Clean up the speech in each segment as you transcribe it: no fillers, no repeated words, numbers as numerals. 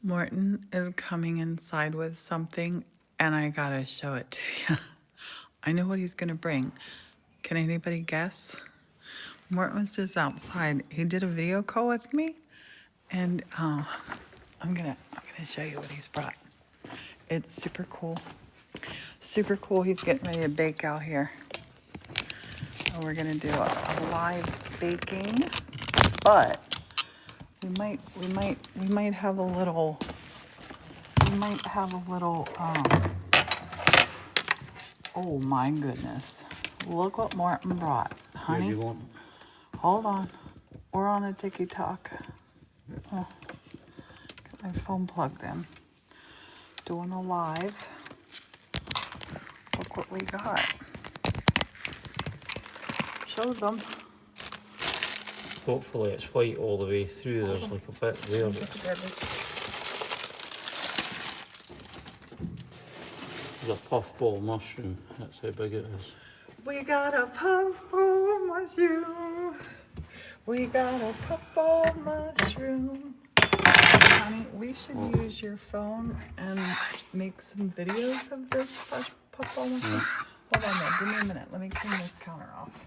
Morton is coming inside with something, and I gotta show it to you. I know what he's gonna bring. Can anybody guess? Morton was just outside. He did a video call with me, and I'm gonna show you what he's brought. It's super cool. Super cool. He's getting ready to bake out here. And we're gonna do a live baking, but we might have a little. Oh my goodness. Look what Morton brought, honey. Where do you want? Hold on. We're on a TikTok. Oh, got my phone plugged in. Doing a live. Look what we got. Show them. Hopefully it's white all the way through. There's like a bit there. There's a puffball mushroom. That's how big it is. We got a puffball mushroom. We got a puffball mushroom. Honey, we should use your phone and make some videos of this puffball mushroom. Hold on there, give me a minute. Let me clean this counter off.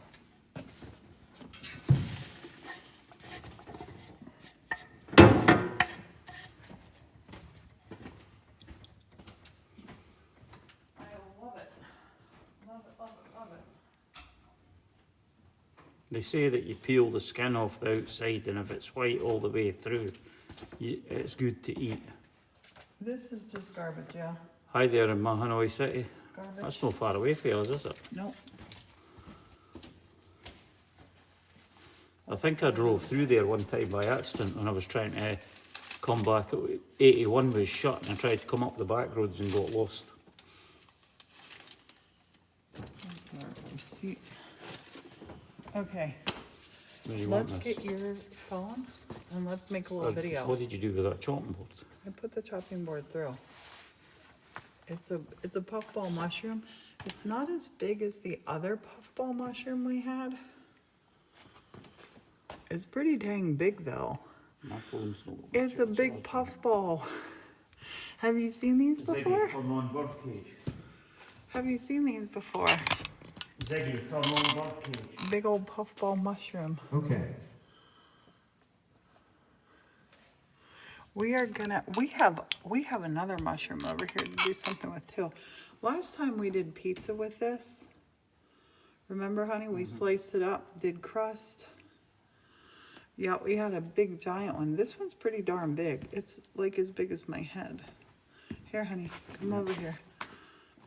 They say that you peel the skin off the outside, and if it's white all the way through, it's good to eat. This is just garbage, yeah. Hi there in Mahanoy City. Garbage. That's not far away for us, is it? Nope. I think I drove through there one time by accident when I was trying to come back. 81 was shut and I tried to come up the back roads and got lost. That's our receipt. Okay, Where do you let's want get this? your phone and let's make a little video. What did you do with that chopping board? I put the chopping board through. It's a puffball mushroom. It's not as big as the other puffball mushroom we had. It's pretty dang big though. My phone's not. It's a big puffball. Have you seen these before? Turn on birdcage. Have you seen these before? Ziggy, turn on birdcage. Big old puffball mushroom. Okay. We have another mushroom over here to do something with too. Last time we did pizza with this, remember honey, we sliced it up, did crust. Yeah, we had a big giant one. This one's pretty darn big. It's like as big as my head. Here honey, come over here.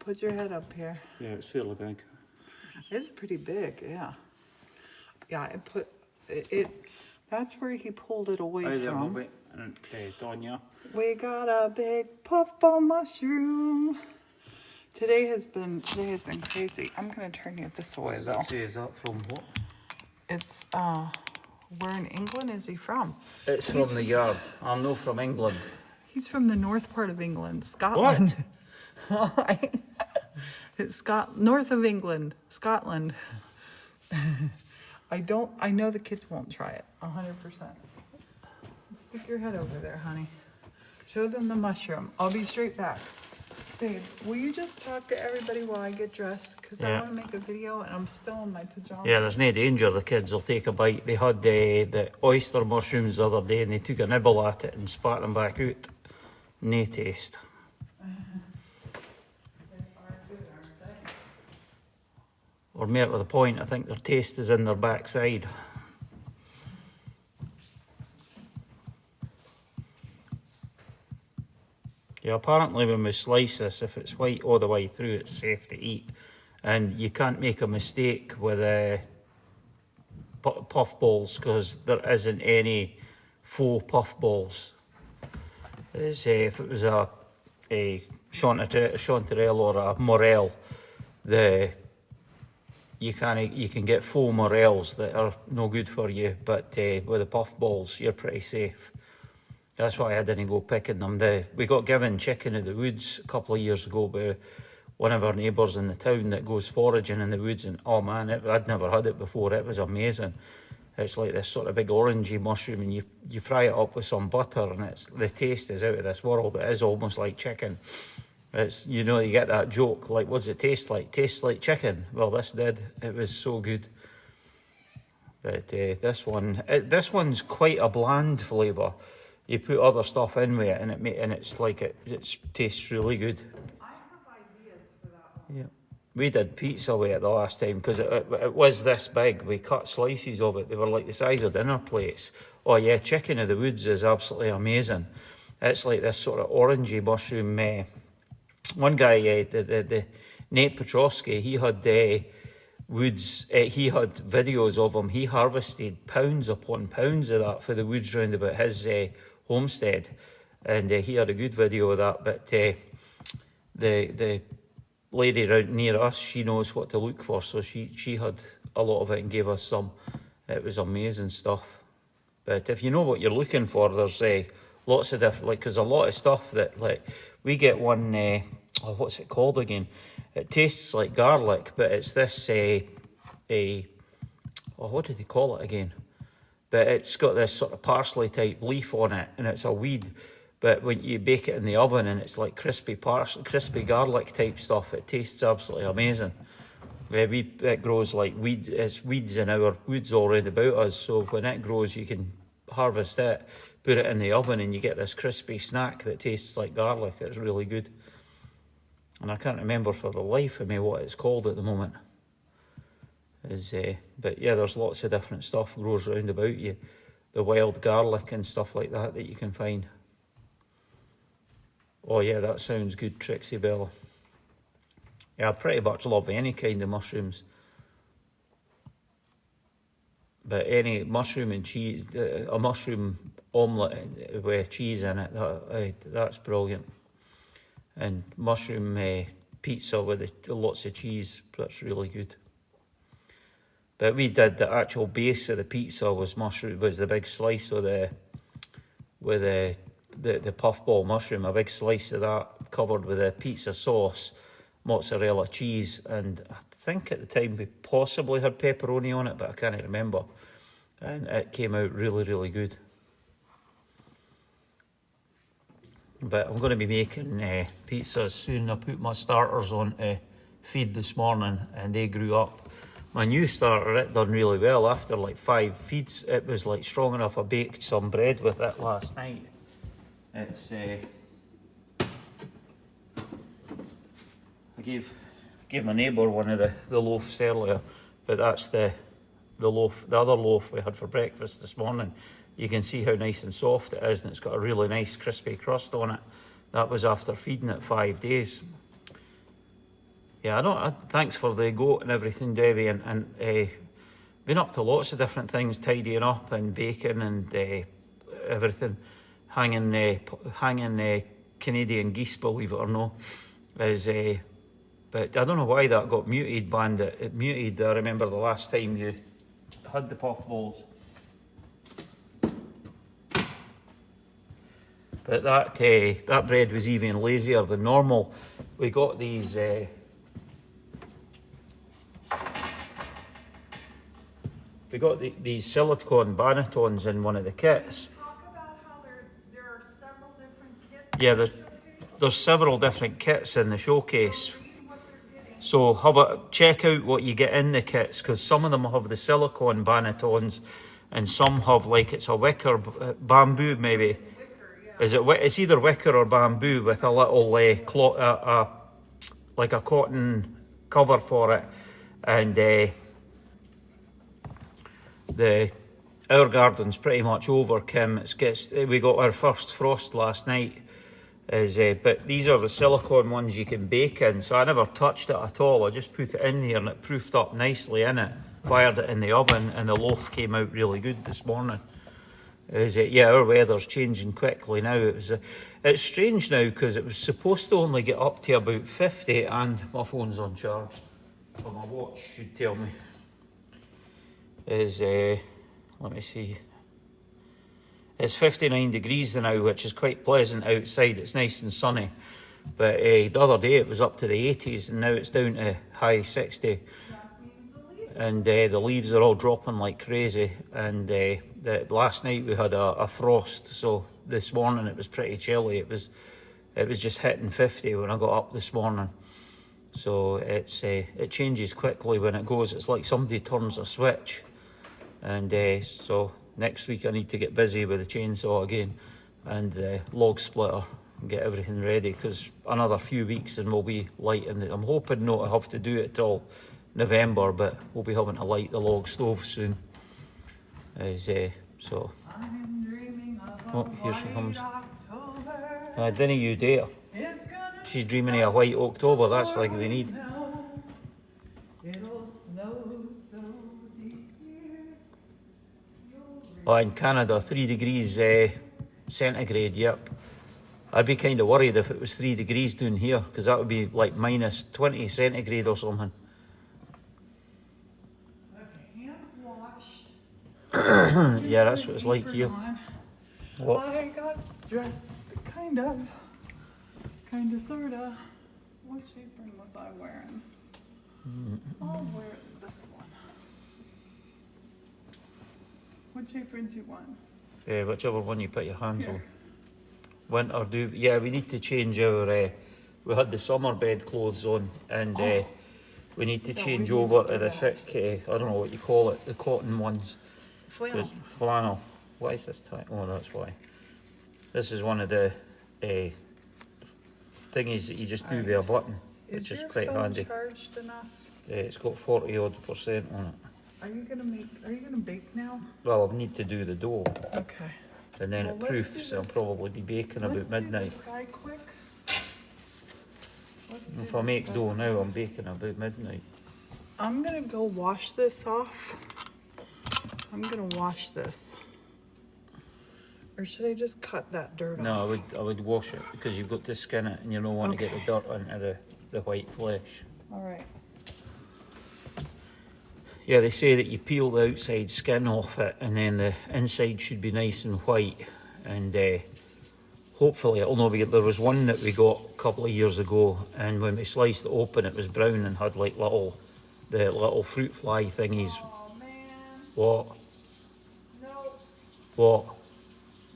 Put your head up here. Yeah, it's fairly big. It's pretty big, yeah. Yeah, that's where he pulled it away Hi there, from. Bobby and Tonya. We got a big puffball mushroom. Today has been crazy. I'm gonna turn you this way though. Is that from what? It's where in England is he from? It's from the yard. I'm not from England. He's from the north part of England, Scotland. What? It's north of England, Scotland. I know the kids won't try it, 100%. Stick your head over there, honey. Show them the mushroom. I'll be straight back. Babe, will you just talk to everybody while I get dressed? Because I want to make a video and I'm still in my pajamas. Yeah, there's no danger the kids will take a bite. They had the oyster mushrooms the other day and they took a nibble at it and spat them back out. No taste. Or more to the point, I think their taste is in their backside. Yeah, apparently when we slice this, if it's white all the way through, it's safe to eat. And you can't make a mistake with puffballs because there isn't any faux puffballs. If it was a chanterelle or a morel, you can get faux morels that are no good for you, but with the puffballs, you're pretty safe. That's why I didn't go picking them. We got given chicken in the woods a couple of years ago by one of our neighbours in the town that goes foraging in the woods, and oh man, I'd never had it before. It was amazing. It's like this sort of big orangey mushroom, and you fry it up with some butter, and the taste is out of this world. It is almost like chicken. It's, you know, you get that joke, like, what's it taste like? Tastes like chicken. Well, this did. It was so good. But this one's quite a bland flavour. You put other stuff in with it, and it's like it tastes really good. I have ideas for that one. Yeah, we did pizza with it the last time because it was this big. We cut slices of it. They were like the size of dinner plates. Oh yeah, chicken of the woods is absolutely amazing. It's like this sort of orangey mushroom. One guy, the Nate Petrosky, he had woods. He had videos of him. He harvested pounds upon pounds of that for the woods round about his homestead, and he had a good video of that. But the lady round near us, she knows what to look for, so she had a lot of it and gave us some. It was amazing stuff. But if you know what you're looking for, there's lots of different, like, because a lot of stuff that, like, we get one, what's it called again? It tastes like garlic, but it's this, what do they call it again? But it's got this sort of parsley type leaf on it, and it's a weed. But when you bake it in the oven and it's like crispy garlic type stuff, it tastes absolutely amazing. It grows like weed. It's weeds in our woods all round about us. So when it grows, you can harvest it, put it in the oven, and you get this crispy snack that tastes like garlic. It's really good. And I can't remember for the life of me what it's called at the moment. But yeah, there's lots of different stuff grows round about you. The wild garlic and stuff like that you can find. Oh yeah, that sounds good, Trixie Bella. Yeah, I pretty much love any kind of mushrooms. But any mushroom and cheese, a mushroom omelette with cheese in it, that's brilliant. And mushroom pizza with lots of cheese, that's really good. But we did the actual base of the pizza was the big slice of the puffball mushroom, a big slice of that covered with a pizza sauce, mozzarella cheese, and I think at the time we possibly had pepperoni on it, but I can't remember. And it came out really, really good. But I'm going to be making pizzas soon. I put my starters on feed this morning, and they grew up. My new starter, it done really well. After like 5 feeds, it was like strong enough. I baked some bread with it last night. It's I gave my neighbour one of the loaves earlier, but that's the loaf, the other loaf we had for breakfast this morning. You can see how nice and soft it is, and it's got a really nice crispy crust on it. That was after feeding it 5 days. Yeah, thanks for the goat and everything, Debbie, and been up to lots of different things, tidying up and baking and everything. Hanging Canadian geese, believe it or not, but I don't know why that got muted, Bandit. It muted. I remember the last time you had the puffballs. But that bread was even lazier than normal. We got these. We got these silicone bannetons in one of the kits. Talk about how there are several different kits. Yeah, there's several different kits in the showcase. So check out what you get in the kits, because some of them have the silicone bannetons, and some have like it's a wicker bamboo maybe. Wicker, yeah. It's either wicker or bamboo with a little like a cotton cover for it, and our garden's pretty much over, Kim. We got our first frost last night. But these are the silicone ones you can bake in, so I never touched it at all. I just put it in there and it proofed up nicely in it. Fired it in the oven, and the loaf came out really good this morning. Yeah, our weather's changing quickly now. It's strange now because it was supposed to only get up to about 50, and my phone's on charge. Well, my watch should tell me. Let me see. It's 59 degrees now, which is quite pleasant outside. It's nice and sunny. But the other day it was up to the 80s, and now it's down to high 60. That means the leaves and the leaves are all dropping like crazy. And last night we had a frost, so this morning it was pretty chilly. It was just hitting 50 when I got up this morning. So it changes quickly when it goes. It's like somebody turns a switch. And so next week I need to get busy with the chainsaw again and the log splitter and get everything ready, because another few weeks and we'll be lighting it. I'm hoping not to have to do it till November, but we'll be having to light the log stove soon. So. I'm dreaming of a Oh, here she white comes. October. Didn't you dare? It's gonna She's dreaming of a white October. That's like we need. snow. It'll snow so deep here. Oh, in Canada, 3 degrees centigrade. Yep. I'd be kind of worried if it was 3 degrees down here, because that would be like minus 20 centigrade or something. Okay, hands washed. Yeah, that's what it's like here. On. What? I got dressed, kind of, sorta. What apron was I wearing? I'll wear this one. Which apron do you want? Whichever one you put your hands Here. on. Winter duvet. Yeah, we need to change our. We had the summer bed clothes on, and we need to Yeah, change we need over to to do the that. thick. I don't know what you call it, the cotton ones. Flannel. Flannel. Why is this tight? Oh, that's why. This is one of the thingies that you just do with a button, Is which is your quite phone handy. charged enough? It's got 40% on it. Are you gonna bake now? Well, I need to do the dough, Okay. and then Well, it let's proofs. do I'll this. probably be baking about Let's do midnight. this guy quick. Let's do If I this make guy. dough now, I'm baking about midnight. I'm gonna go wash this off. I'm gonna wash this. Or should I just cut that dirt No, off? I would wash it, because you've got to skin it, and you don't want to get the dirt into the white flesh. All right. Yeah, they say that you peel the outside skin off it, and then the inside should be nice and white. And hopefully it'll not be. There was one that we got a couple of years ago, and when we sliced it open, it was brown and had like the little fruit fly thingies. Oh man. What? No. What?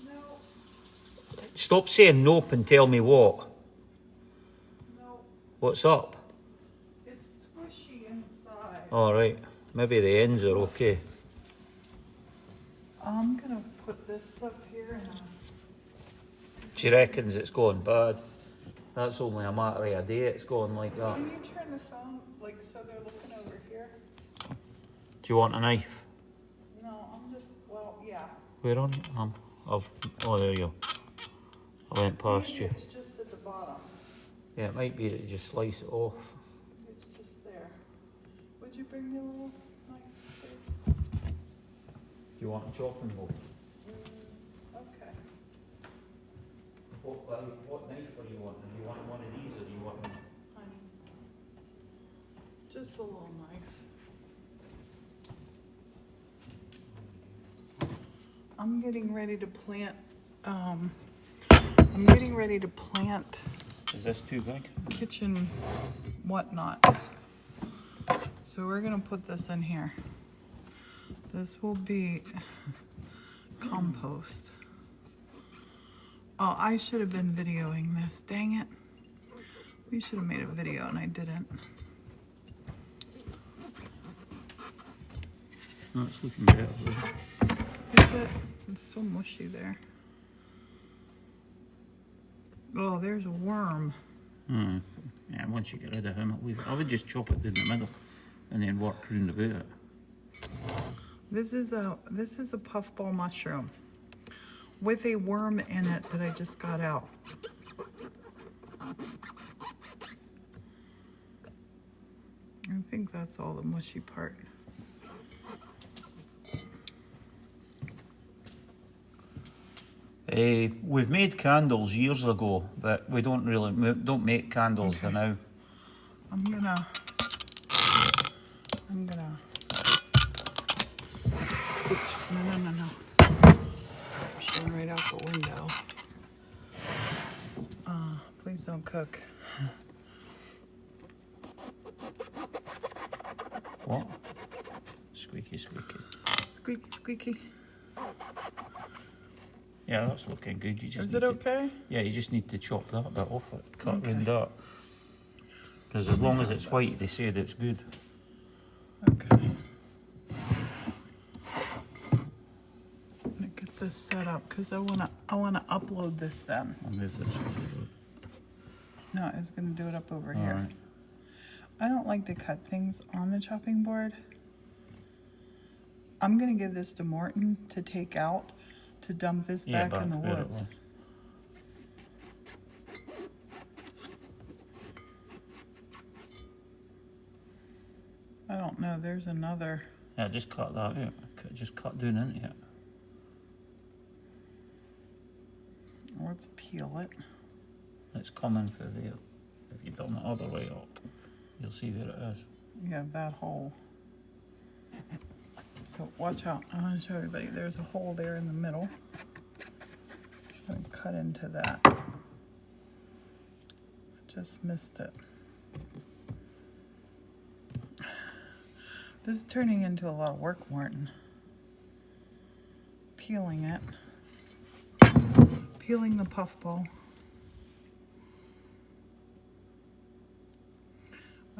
No. Stop saying nope and tell me what. No. What's up? It's squishy inside. All right. Maybe the ends are okay. I'm gonna put this up here and She reckons it's going bad. That's only a matter of a day it's going like that. can you turn the phone like so they're looking over here? Do you want a knife? No, I'm just yeah. Where on it? Oh, there you go. I went past Maybe you. it's just at the bottom. Yeah, it might be that you just slice it off. It's just there. Would you bring me a little knife, please? Do you want a chopping board? Okay. What knife are you wanting? Do you want one of these, or do you want one? Honey. Just a little knife. I'm getting ready to plant. I'm getting ready to plant Is this too big? kitchen whatnots. So we're gonna put this in here. This will be compost. Oh, I should have been videoing this. Dang it. We should have made a video and I didn't. No, it's looking better. Is it? It's so mushy there. Oh, there's a worm. Yeah, once you get rid of him, I would just chop it in the middle and then work round about it. This is a puffball mushroom with a worm in it that I just got out. I think that's all the mushy part. We've made candles years ago, but we don't don't make candles for now. I'm gonna switch. No. Showing right out the window. Please don't cook. What? Squeaky, squeaky. Squeaky, squeaky. Yeah, that's looking good. You just Is need it to, okay? yeah, you just need to chop that bit off it, cut Okay. round that. Because as long as it's white, they said it's good. Okay. I'm gonna get this set up because I wanna upload this then. I'll move this. No, I was gonna do it up over All here. right. I don't like to cut things on the chopping board. I'm gonna give this to Morton to take out, to dump this back in the where it woods. was. I don't know, there's another. Yeah, just cut that out. Just cut down into it. Let's peel it. It's coming for there. If you turn the other way up, you'll see where it is. Yeah, that hole. So watch out. I want to show everybody. There's a hole there in the middle. I'm going to cut into that. Just missed it. This is turning into a lot of work, Morton. Peeling it. Peeling the puffball.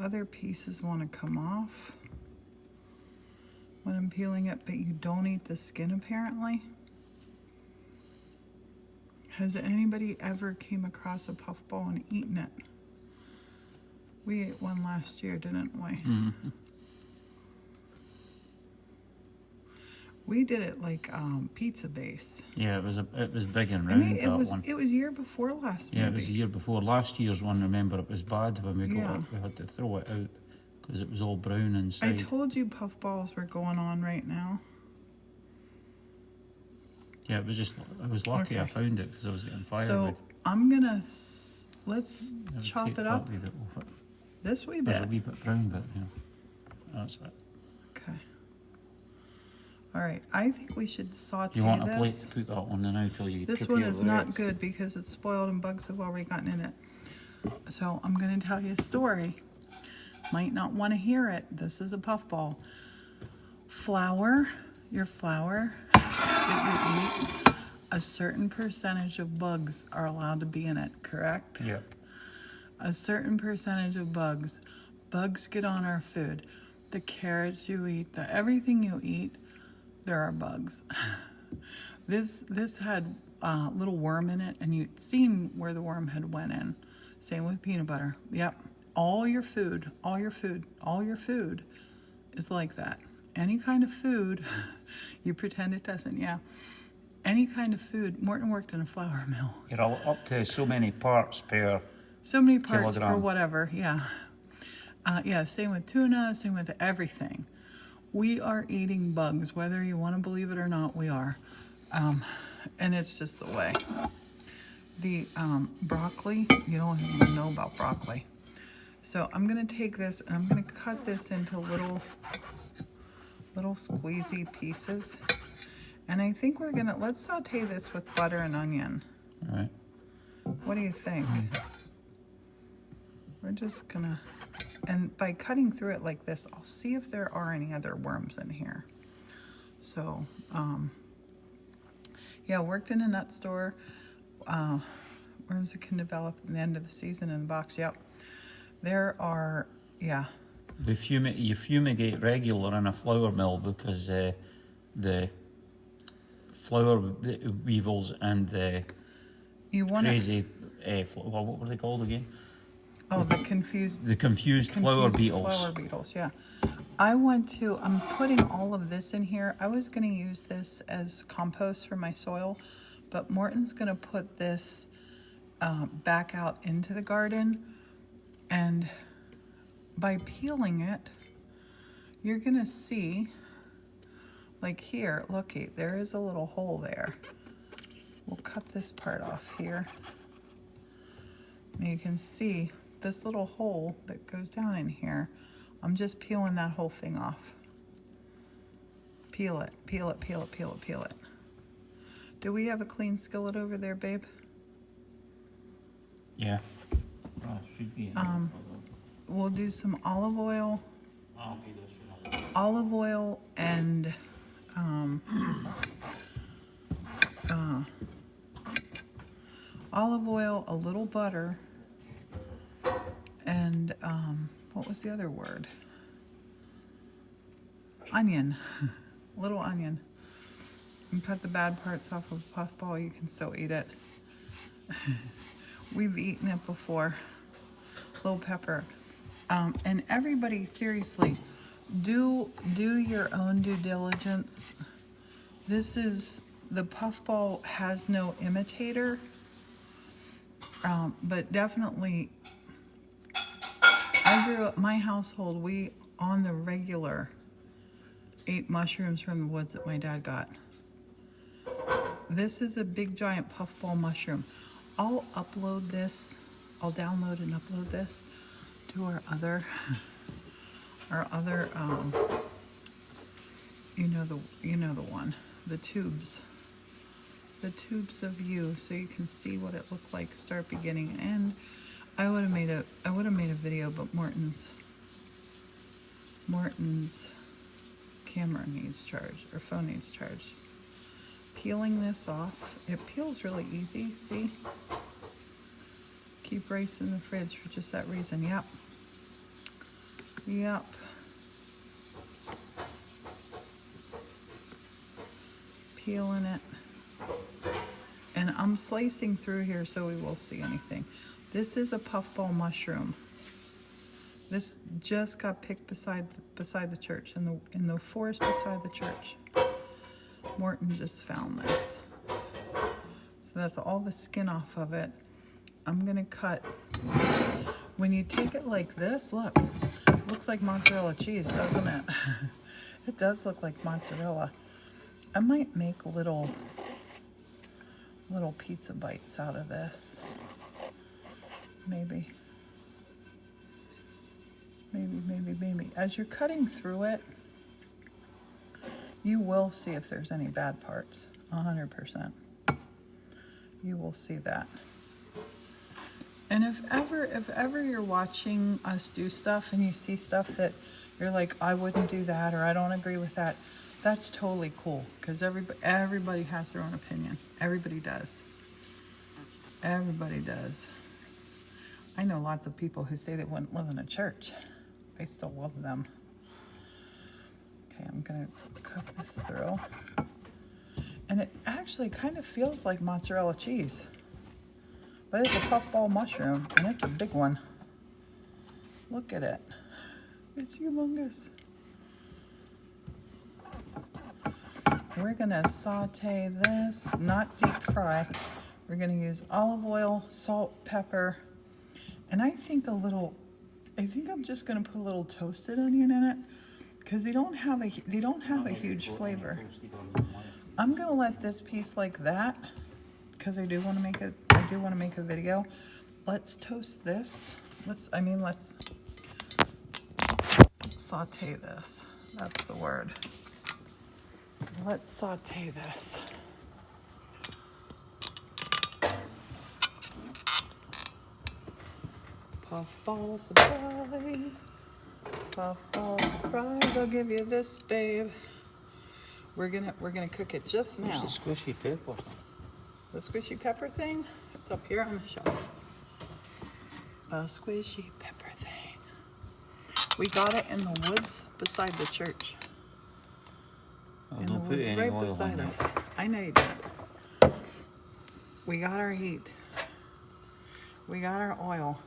Other pieces want to come off when I'm peeling it, but you don't eat the skin apparently. Has anybody ever came across a puffball and eaten it? We ate one last year, didn't we? Mm-hmm. We did it like pizza base. Yeah, it was big and I round, mean, that one. it was year before last. Yeah, maybe. it was the year before. Last year's one, remember, it was bad when we got Yeah. it. We had to throw it out because it was all brown I inside. told you puffballs were going on right now. Yeah, it was lucky I Okay. found it because I was getting firewood. So I'm gonna let's I would chop take it that up wee bit off it. this wee There's bit. a wee bit brown bit, yeah. That's it. Okay. All right. I think we should saute Do you want a plate this. to put that on there now till you This prepare one is the not rest? good because it's spoiled and bugs have already gotten in it. So I'm going to tell you a story. Might not want to hear it. This is a puffball. Flour, your flour that you eat, a certain percentage of bugs are allowed to be in it, correct? Yeah. A certain percentage of bugs. Bugs get on our food. The carrots you eat, everything you eat, there are bugs. This had a little worm in it, and you'd seen where the worm had went in. Same with peanut butter. Yep. All your food is like that. Any kind of food, you pretend it doesn't, yeah. Any kind of food. Morton worked in a flour mill. You're up to so many parts per So many parts kilogram. or whatever, yeah. Yeah, same with tuna, same with everything. We are eating bugs, whether you want to believe it or not, we are. And it's just the way. The broccoli, you don't even know about broccoli. So I'm going to take this and I'm going to cut this into little squeezy pieces. And I think let's saute this with butter and onion. All right. What do you think? We're just gonna, and by cutting through it like this, I'll see if there are any other worms in here. So, yeah, worked in a nut store. Worms that can develop at the end of the season in the box. Yep. There are, yeah. You fumigate regular in a flour mill because the flour weevils and the You want to, crazy, what were they called again? oh, the confused Flour beetles. Flower beetles, yeah. I'm putting all of this in here. I was going to use this as compost for my soil, but Morton's going to put this back out into the garden. And by peeling it, you're going to see, like here, looky, there is a little hole there. We'll cut this part off here. And you can see this little hole that goes down in here. I'm just peeling that whole thing off. Peel it, peel it, peel it, peel it, peel it. Do we have a clean skillet over there, babe? Yeah. Oh, should be. We'll do some olive oil. I'll do this one. olive oil and a little butter, and what was the other word? Onion, little onion. And cut the bad parts off of a puffball. You can still eat it. We've eaten it before. Little pepper. And everybody, seriously, do your own due diligence. The puffball has no imitator, but definitely, I grew up, my household, we on the regular ate mushrooms from the woods that my dad got. This is a big giant puffball mushroom. I'll download and upload this to our other you know the one, the tubes of you, so you can see what it looked like start, beginning, and end. I would have made a video, but Morton's camera needs charge, or phone needs charge. Peeling this off, it peels really easy, see? Keep rice in the fridge for just that reason. Yep. Peeling it. And I'm slicing through here so we will see anything. This is a puffball mushroom. This just got picked beside the church, in the forest beside the church. Morton just found this. So that's all the skin off of it. I'm gonna cut. When you take it like this, look, it looks like mozzarella cheese, doesn't it? It does look like mozzarella. I might make little pizza bites out of this. Maybe. As you're cutting through it, you will see if there's any bad parts, 100%. You will see that. And if ever you're watching us do stuff and you see stuff that you're like, I wouldn't do that, or I don't agree with that, that's totally cool, because everybody has their own opinion. Everybody does. Everybody does. I know lots of people who say they wouldn't live in a church. I still love them. Okay, I'm gonna cut this through. And it actually kind of feels like mozzarella cheese. But it's a puffball mushroom, and it's a big one. Look at it. It's humongous. We're gonna saute this, not deep fry. We're gonna use olive oil, salt, pepper, and I think I'm just gonna put a little toasted onion in it, because they don't have a huge flavor. I'm gonna let this piece like that, because I do want to make a video. Let's toast this. Let's saute this. That's the word. Let's saute this. Puffball surprise. Puffball surprise. I'll give you this, babe. We're gonna cook it just now. Where's the squishy pepper? The squishy pepper thing? It's up here on the shelf. A squishy pepper thing. We got it in the woods beside the church. Oh, In the don't put woods any right oil beside on us. it. I know you did. We got our heat. We got our oil.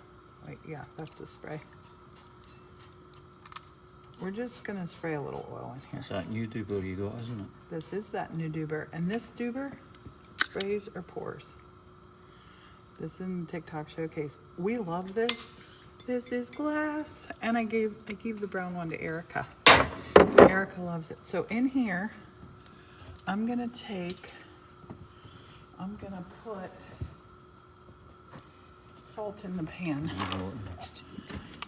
Wait, yeah, that's the spray. We're just gonna spray a little oil in here. It's that new duber you got, isn't it? This is that new duber, and this duber sprays or pours. This is in the TikTok showcase. We love this. This is glass, and I gave the brown one to Erica. Erica loves it. So in here, I'm gonna put salt in the pan. I'm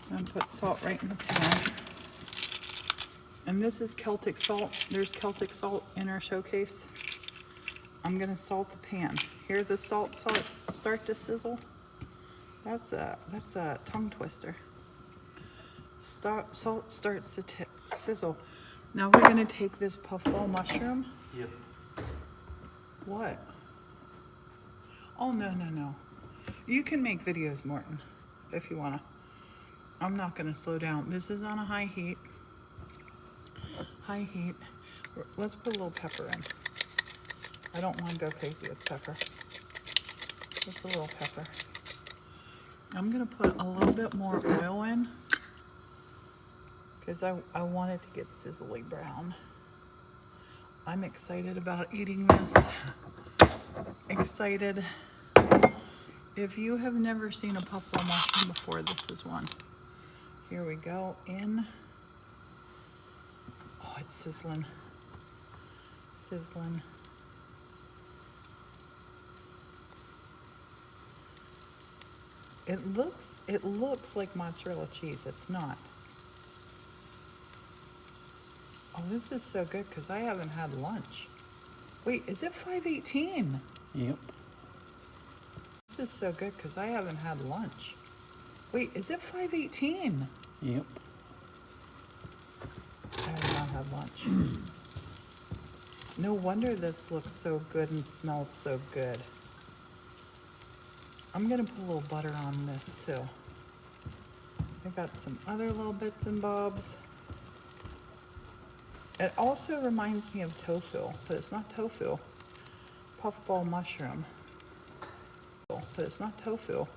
gonna put salt right in the pan. And this is Celtic salt. There's Celtic salt in our showcase. I'm gonna salt the pan. Hear the salt start to sizzle? That's a tongue twister. Salt starts to sizzle. Now we're gonna take this puffball mushroom. Yep. What? Oh, no, no, no. You can make videos, Morton, if you wanna. I'm not gonna slow down. This is on a high heat. High heat. Let's put a little pepper in. I don't wanna go crazy with pepper. Just a little pepper. I'm gonna put a little bit more oil in because I want it to get sizzly brown. I'm excited about eating this. Excited. If you have never seen a puffball mushroom before, this is one. Here we go in. Oh, it's sizzling. Sizzling. It looks like mozzarella cheese. It's not. Oh, this is so good because I haven't had lunch. Wait, is it 5:18? Yep. This is so good because I haven't had lunch. Wait, is it 5:18? Yep. I have not had lunch. No wonder this looks so good and smells so good. I'm gonna put a little butter on this too. I got some other little bits and bobs. It also reminds me of tofu, but it's not tofu. Puffball mushroom. But it's not tofu.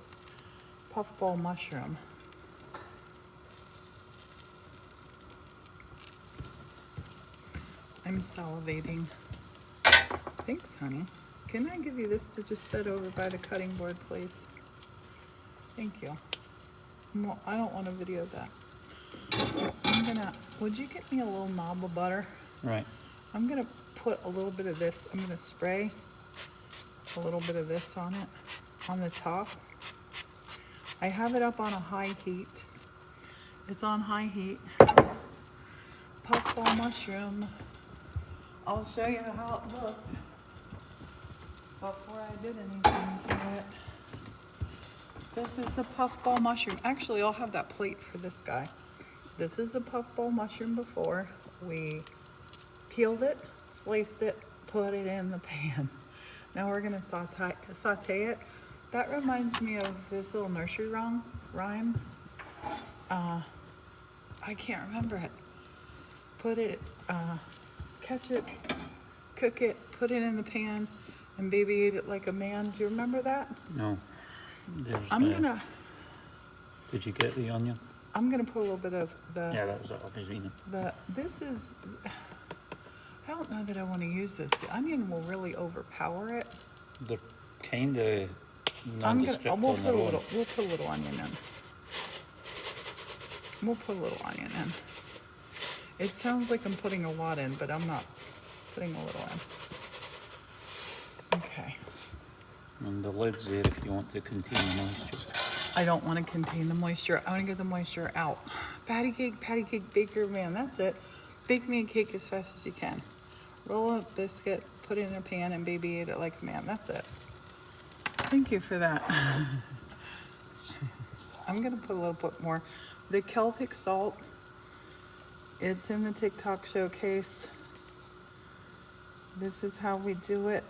Puffball mushroom. I'm salivating. Thanks, honey. Can I give you this to just set over by the cutting board, please? Thank you. Well, I don't want to video that. Would you get me a little knob of butter? Right. I'm gonna put a little bit of this, I'm gonna spray a little bit of this on it, on the top. I have it up on a high heat. It's on high heat. Puffball mushroom. I'll show you how it looked before I did anything to it. This is the puffball mushroom. Actually, I'll have that plate for this guy. This is the puffball mushroom before. We peeled it, sliced it, put it in the pan. Now we're gonna saute it. That reminds me of this little nursery rhyme. I can't remember it. Put it, catch it, cook it, put it in the pan, and baby ate it like a man. Do you remember that? No. Did you get the onion? I'm gonna put a little bit of the. Yeah, that was what I was reading. This is. I don't know that I want to use this. The onion will really overpower it. They're kind of nondescript We'll on put their a own. little. We'll put a little onion in. We'll put a little onion in. It sounds like I'm putting a lot in, but I'm not putting a little in. Okay. And the lid's there if you want to contain the moisture. I don't want to contain the moisture. I want to get the moisture out. Patty cake, baker, man, that's it. Bake me a cake as fast as you can. Roll a biscuit, put it in a pan, and baby ate it like a man. That's it. Thank you for that. I'm going to put a little bit more. The Celtic salt, it's in the TikTok showcase. This is how we do it.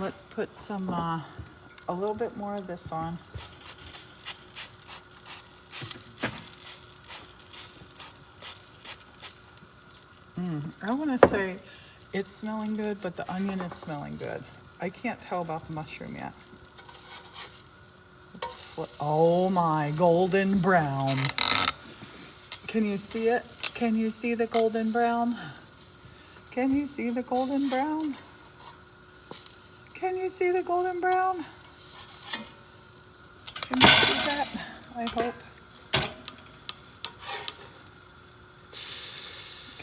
Let's put some, a little bit more of this on. I want to say it's smelling good, but the onion is smelling good. I can't tell about the mushroom yet. Oh my, golden brown. Can you see it? Can you see the golden brown? Can you see the golden brown? Can you see the golden brown? Can you see that? I hope.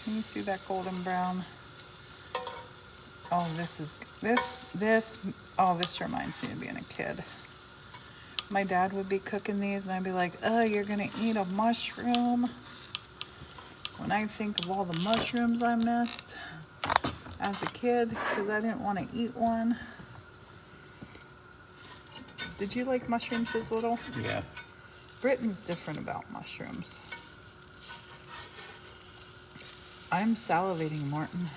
Can you see that golden brown? Oh, this reminds me of being a kid. My dad would be cooking these and I'd be like, oh, you're gonna eat a mushroom. When I think of all the mushrooms I missed as a kid because I didn't want to eat one. Did you like mushrooms as little? Yeah. Britain's different about mushrooms. I'm salivating, Morton.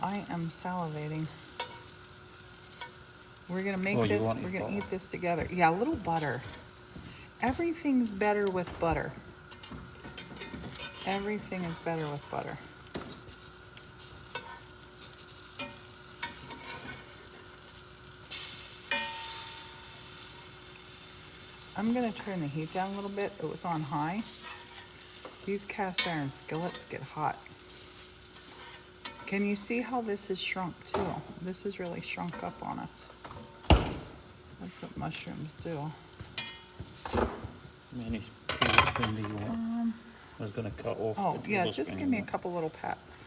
I am salivating. We're gonna make Oh, you this, want we're it gonna butter? eat this together. Yeah, a little butter. Everything's better with butter. Everything is better with butter. I'm gonna turn the heat down a little bit. It was on high. These cast iron skillets get hot. Can you see how this is shrunk too? This has really shrunk up on us. That's what mushrooms do. How many tablespoons do you want? I was going to cut off Oh, the yeah, tablespoon just you give me a want. couple little pats.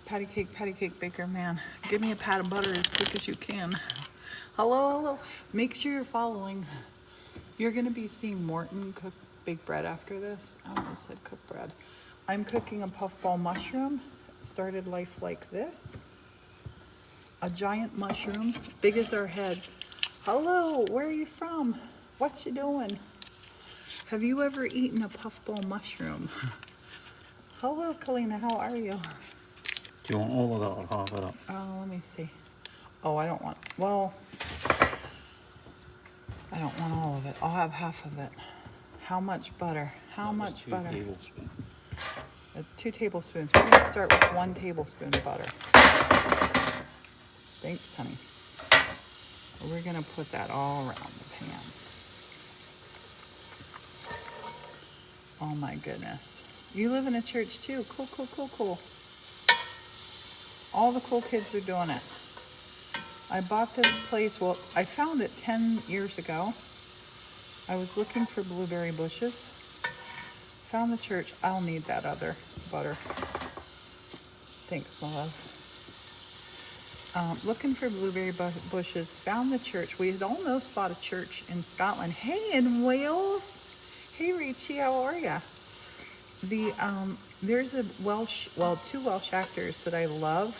Patty cake, baker man. Give me a pat of butter as quick as you can. Hello. Make sure you're following. You're gonna be seeing Morton cook bake bread after this. I almost said cook bread. I'm cooking a puffball mushroom. It started life like this. A giant mushroom, big as our heads. Hello, where are you from? What you doing? Have you ever eaten a puffball mushroom? Hello, Kalina, how are you? Do you want all of that or half of that? Let me see. Oh, I don't want, well, I don't want all of it. I'll have half of it. How much butter? How That was much 2 butter? tablespoons. It's 2 tablespoons. We're gonna start with 1 tablespoon of butter. Thanks, honey. We're gonna put that all around the pan. Oh my goodness. You live in a church too. Cool. All the cool kids are doing it. I bought this place, well, I found it 10 years ago. I was looking for blueberry bushes. Found the church. I'll need that other butter. Thanks, my love. Looking for blueberry bushes. Found the church. We had almost bought a church in Scotland. Hey, in Wales. Hey, Richie, how are ya? There's a Welsh, well, 2 Welsh actors that I love.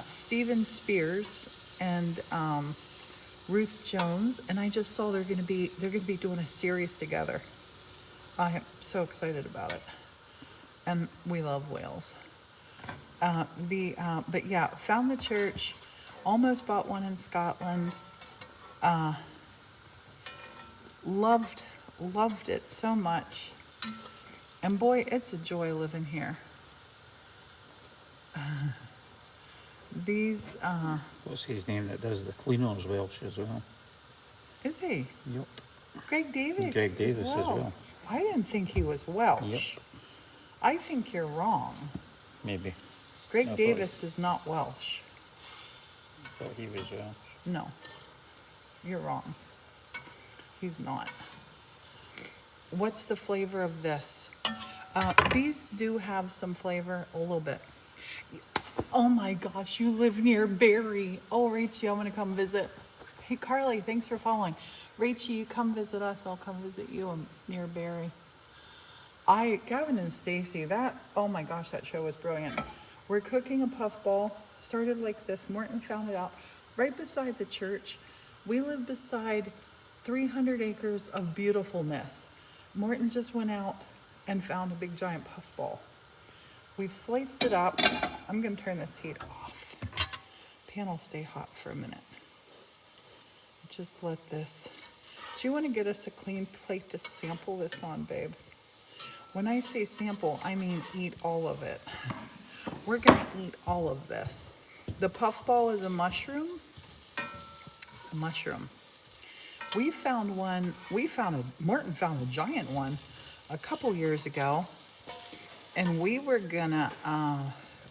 Stephen Spears and Ruth Jones, and I just saw they're gonna be doing a series together. I am so excited about it, and we love Wales. But yeah, found the church, almost bought one in Scotland. Loved it so much, and boy, it's a joy living here. These, What's his name that does the cleaners Welsh as well? is he? Yep. Greg Davis. Greg Davis as well. I didn't think he was Welsh. Yep. I think you're wrong. Maybe. Greg I thought- Davis is not Welsh. I thought he was Welsh. No, you're wrong. He's not. What's the flavor of this? These do have some flavor, a little bit. Oh my gosh, you live near Barrie. Oh, Rachie, I'm gonna come visit. Hey, Carly, thanks for following. Rachie, you come visit us, I'll come visit you near Barrie. Gavin and Stacy, oh my gosh, that show was brilliant. We're cooking a puffball, started like this. Morton found it out right beside the church. We live beside 300 acres of beautifulness. Morton just went out and found a big giant puffball. We've sliced it up. I'm gonna turn this heat off. Pan will stay hot for a minute. Just let this, do you wanna get us a clean plate to sample this on, babe? When I say sample, I mean eat all of it. We're gonna eat all of this. The puffball is a mushroom. We found one, Morton found a giant one a couple years ago. And we were gonna,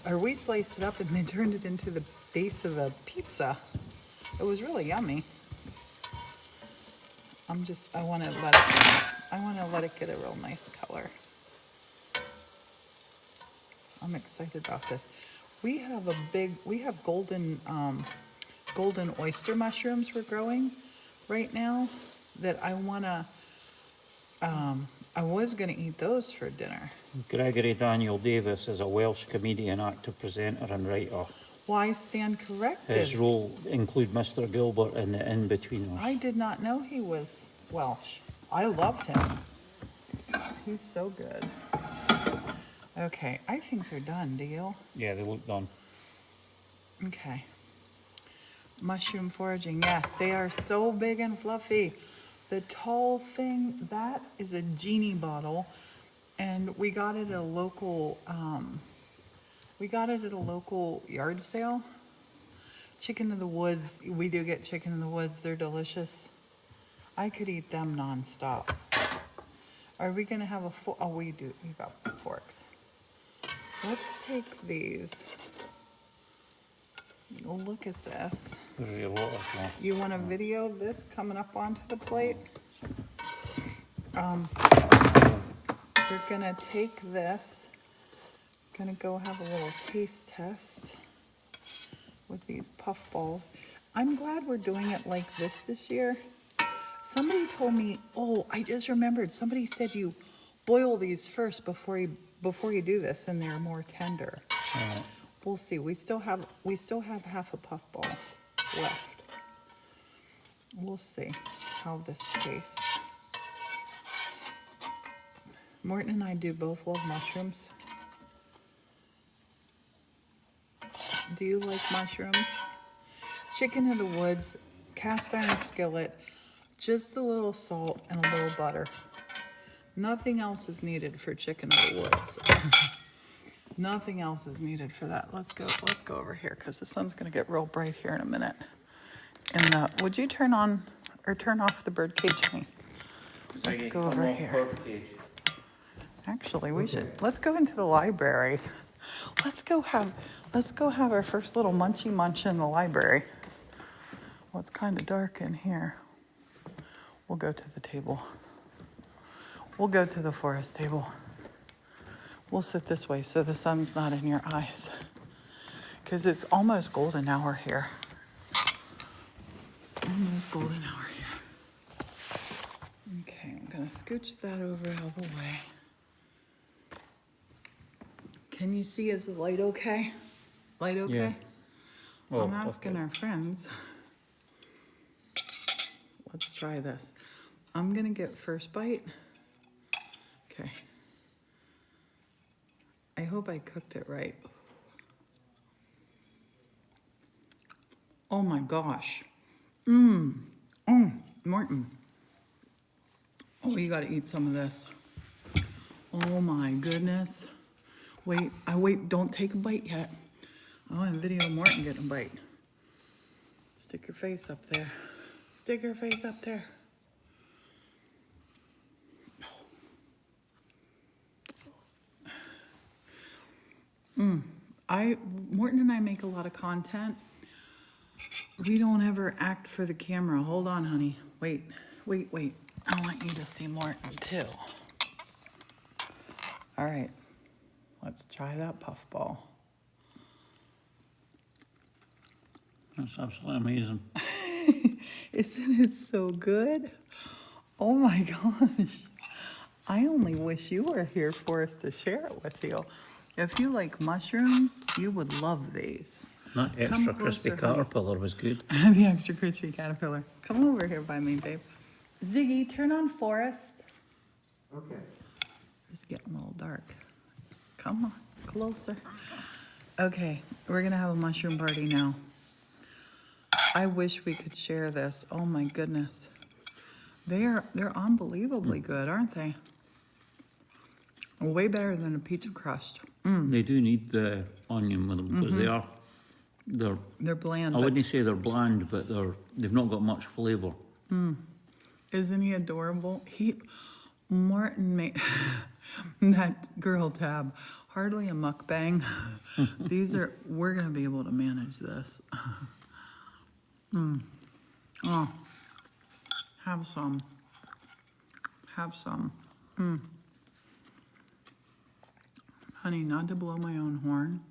we sliced it up and then turned it into the base of a pizza. It was really yummy. I wanna let it get a real nice color. I'm excited about this. We have golden oyster mushrooms we're growing right now that I was gonna eat those for dinner. Gregory Daniel Davis is a Welsh comedian, actor, presenter and writer. Well, I stand corrected. His role include Mr. Gilbert in The In-Betweeners. I did not know he was Welsh. I loved him. he's so good. Okay, I think they're done, do you? Yeah, they look done. Okay. Mushroom foraging, yes, they are so big and fluffy. The tall thing, that is a genie bottle, and we got it at a local, yard sale. Chicken of the woods, we do get chicken in the woods, they're delicious. I could eat them nonstop. Are we gonna have a oh, we do, we got forks. Let's take these. Look at this. There's your water flow. You want to video this coming up onto the plate? We're gonna take this, gonna go have a little taste test with these puffballs. I'm glad we're doing it like this year. Somebody told me, oh, I just remembered, somebody said you boil these first before you do this, and they're more tender. We'll see. We still have half a puffball left. We'll see how this tastes. Morton and I do both love mushrooms. Do you like mushrooms? Chicken of the woods, cast iron skillet, just a little salt and a little butter. Nothing else is needed for chicken of the woods. Nothing else is needed for that. Let's go over here because the sun's gonna get real bright here in a minute. And would you turn on or turn off the bird cage for me? Let's go over here. Actually, let's go into the library. Let's go have our first little munchy munch in the library. Well, it's kind of dark in here. We'll go to the table. We'll go to the forest table. We'll sit this way so the sun's not in your eyes. Because it's almost golden hour here. Almost golden hour here. Okay, I'm gonna scooch that over out of the way. Can you see, is the light okay? Light okay? Yeah. Well, I'm asking our friends. Let's try this. I'm gonna get first bite. Okay. I hope I cooked it right. Oh my gosh. Morton. Oh, you gotta eat some of this. Oh my goodness. Wait, don't take a bite yet. I want to video Morton getting a bite. Stick your face up there. Stick your face up there. Morton and I make a lot of content. We don't ever act for the camera. Hold on, honey. Wait. I want you to see Morton too. All right, let's try that puffball. That's absolutely amazing. Isn't it so good? Oh my gosh. I only wish you were here for us to share it with you. If you like mushrooms, you would love these. That extra crispy caterpillar was good. The extra crispy caterpillar. Come over here by me, babe. Ziggy, turn on Forest. Okay. It's getting a little dark. Come on, closer. Okay, we're gonna have a mushroom party now. I wish we could share this. Oh my goodness. They're unbelievably good, aren't they? Way better than a pizza crust. They do need the onion with them because they're bland. I wouldn't say they're bland, but they've not got much flavour. Isn't he adorable? Martin made that girl tab. Hardly a mukbang. We're gonna be able to manage this. Oh, have some. Honey, not to blow my own horn,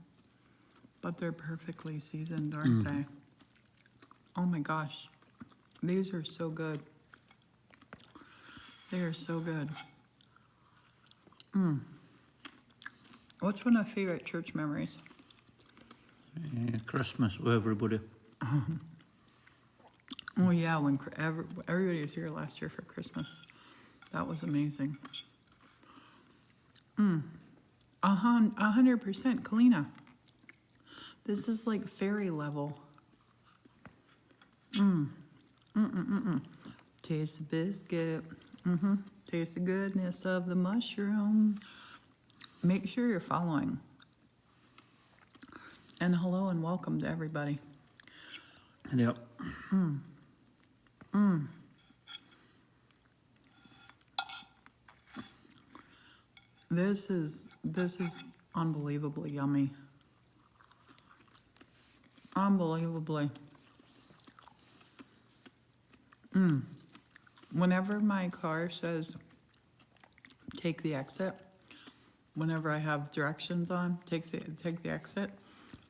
but they're perfectly seasoned, aren't they? Oh my gosh, these are so good. They are so good. What's one of my favorite church memories? Christmas with everybody. Oh yeah, when everybody was here last year for Christmas. That was amazing. 100%, Kalina. This is like fairy level. Taste the biscuit. Taste the goodness of the mushroom. Make sure you're following. And hello and welcome to everybody. Yep. This is unbelievably yummy. Unbelievably. Whenever my car says take the exit, whenever I have directions on, take the exit,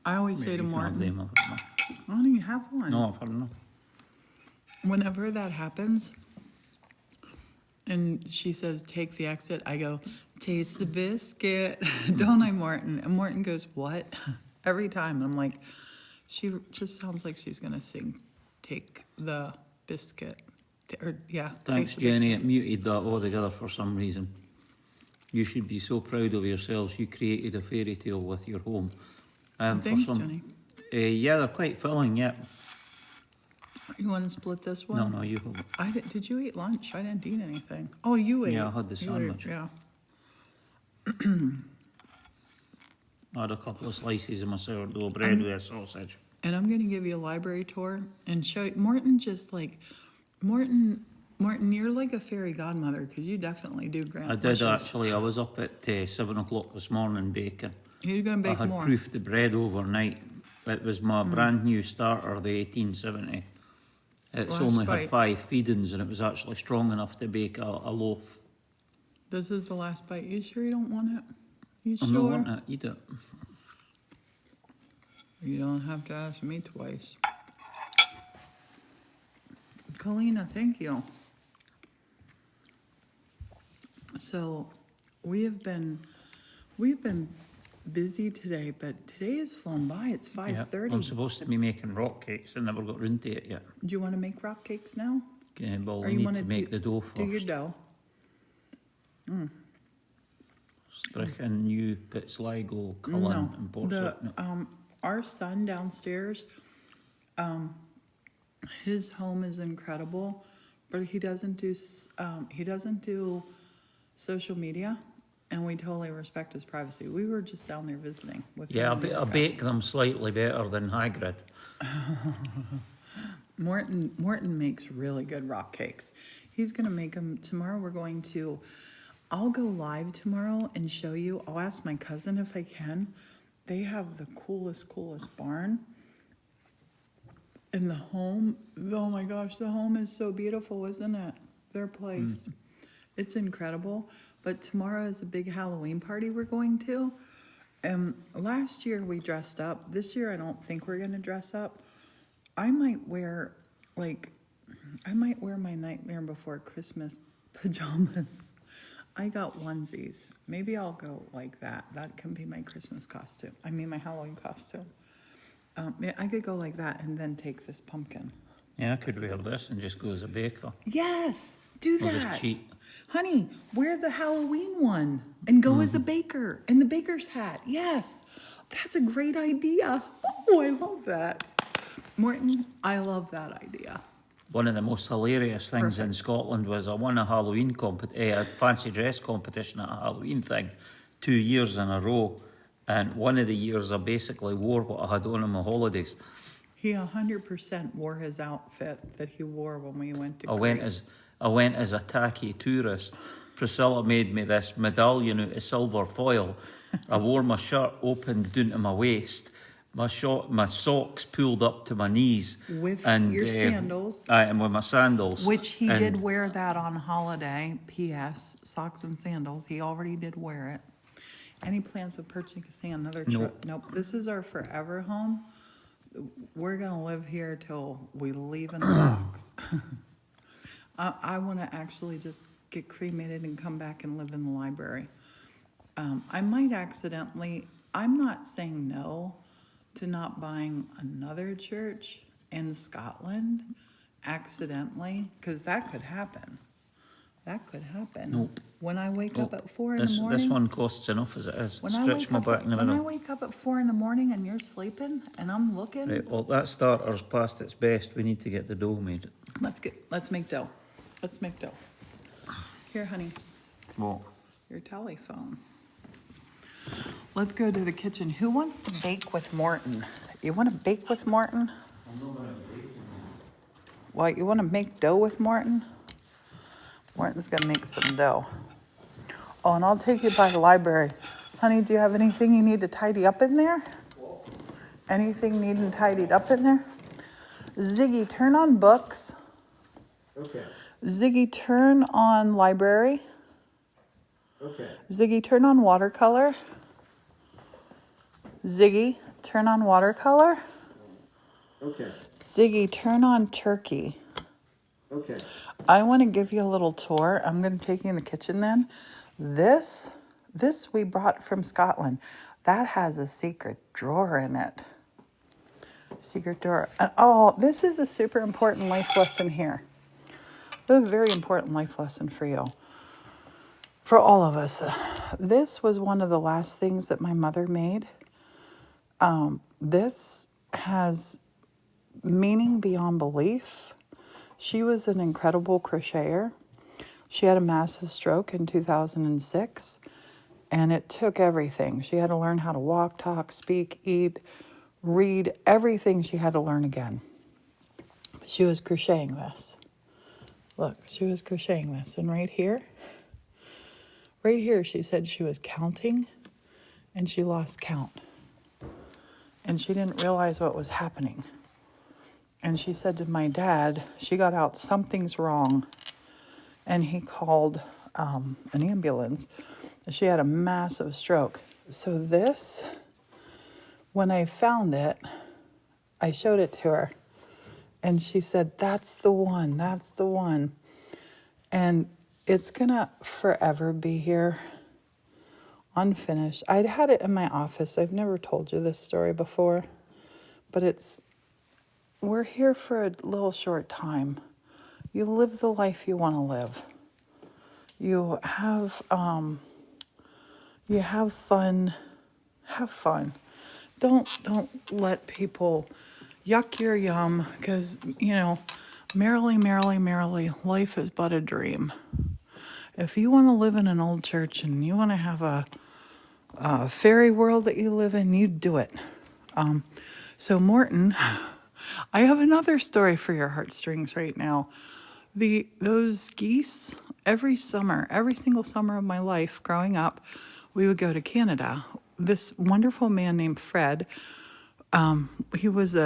I always say to Martin, I don't even have one. No, I've heard enough. Whenever that happens, and she says, take the exit, I go, taste the biscuit. Don't I, Martin? And Martin goes, what? Every time. I'm like, she just sounds like she's going to sing, take the biscuit. Or, yeah. Thanks, Jenny. It muted that altogether for some reason. You should be so proud of yourselves. You created a fairy tale with your home. Thanks, Jenny. Yeah, they're quite filling, yeah. You want to split this one? No, you hold it. Did you eat lunch? I didn't eat anything. Oh, you ate. Yeah, I had the sandwich. Yeah. I had a couple of slices of my sourdough bread with a sausage. And I'm going to give you a library tour and show you. Morton, you're like a fairy godmother because you definitely do grant I did wishes. actually. I was up at 7 o'clock this morning baking. You're going to bake I had more. proofed the bread overnight. It was my brand new starter, the 1870. It's Last only bite. had 5 feedings and it was actually strong enough to bake a loaf. This is the last bite. You sure you don't want it? You I'm sure? not wanting to eat it. You don't have to ask me twice. Kalina, thank you. So we've been busy today, but today has flown by. It's 5:30. Yeah, I'm supposed to be making rock cakes. I never got round to it yet. Do you want to make rock cakes now? Okay, well, Or we you need wanna to make the dough first. Do your dough. Stricken, new, put Sligo, Cullen, and Portrait. Our son downstairs, his home is incredible, but he doesn't do social media, and we totally respect his privacy. We were just down there visiting with Yeah, him. I bake them slightly better than Hagrid. Morton makes really good rock cakes. He's gonna make them tomorrow. I'll go live tomorrow and show you. I'll ask my cousin if I can. They have the coolest barn. And the home, oh my gosh, the home is so beautiful, isn't it? Their place. It's incredible. But tomorrow is a big Halloween party we're going to. Last year we dressed up. This year I don't think we're gonna dress up. I might wear my Nightmare Before Christmas pajamas. I got onesies. Maybe I'll go like that. That can be my Christmas costume. I mean my Halloween costume. Yeah, I could go like that and then take this pumpkin. Yeah, I could wear this and just go as a baker. Yes, do I'll that. just cheat. Honey, wear the Halloween one and go as a baker in the baker's hat. Yes, that's a great idea. Oh, I love that. Morton, I love that idea. One of the most hilarious things in Scotland was I won a a fancy dress competition at a Halloween thing 2 years in a row. And one of the years I basically wore what I had on my holidays. He 100% wore his outfit that he wore when we went to I went as a tacky tourist. Priscilla made me this medallion out of silver foil. I wore my shirt opened down to my waist. My socks pulled up to my knees. With and, your sandals. And with my sandals. Which he did wear that on holiday. P.S. Socks and sandals. He already did wear it. Any plans of purchasing another trip? Nope. This is our forever home. We're going to live here till we leave in the box. I want to actually just get cremated and come back and live in the library. I might accidentally, I'm not saying no to not buying another church in Scotland accidentally, because that could happen. That could happen. Nope. When I wake up Nope. at 4 in the This morning. one costs enough as it is. When I Stretch my back in the when I middle. wake up at 4 in the morning and you're sleeping and I'm looking, Right, well, that starter's past its best. We need to get the dough made. let's make dough. Let's make dough. Here, honey, What? your telephone. Let's go to the kitchen. Who wants to bake with Morton? You want to bake with Morton? I'm not going to bake. What, you want to make dough with Morton? Morton's going to make some dough. Oh, and I'll take you by the library. Honey, do you have anything you need to tidy up in there? What? Anything needing tidied up in there? Ziggy, turn on books. Okay. Ziggy, turn on library. Okay. Ziggy, turn on watercolor. Ziggy, turn on watercolor. Okay. Ziggy, turn on turkey. Okay. I want to give you a little tour. I'm going to take you in the kitchen then. This we brought from Scotland. That has a secret drawer in it. Secret drawer. Oh, this is a super important life lesson here. A very important life lesson for you. For all of us. This was one of the last things that my mother made. This has meaning beyond belief. She was an incredible crocheter. She had a massive stroke in 2006, and it took everything. She had to learn how to walk, talk, speak, eat, read, everything she had to learn again. But she was crocheting this. Look, she was crocheting this. And right here, she said she was counting, and she lost count. And she didn't realize what was happening. And she said to my dad, she got out, something's wrong. And he called an ambulance. She had a massive stroke. So this, when I found it, I showed it to her. And she said, that's the one, that's the one. And it's gonna forever be here, unfinished. I'd had it in my office. I've never told you this story before, but we're here for a little short time. You live the life you want to live. You have fun. Have fun. Don't let people yuck your yum, because merrily, life is but a dream. If you want to live in an old church and you want to have a fairy world that you live in, you do it. So Morton, I have another story for your heartstrings right now. Those geese, every single summer of my life growing up, we would go to Canada. This wonderful man named Fred, he was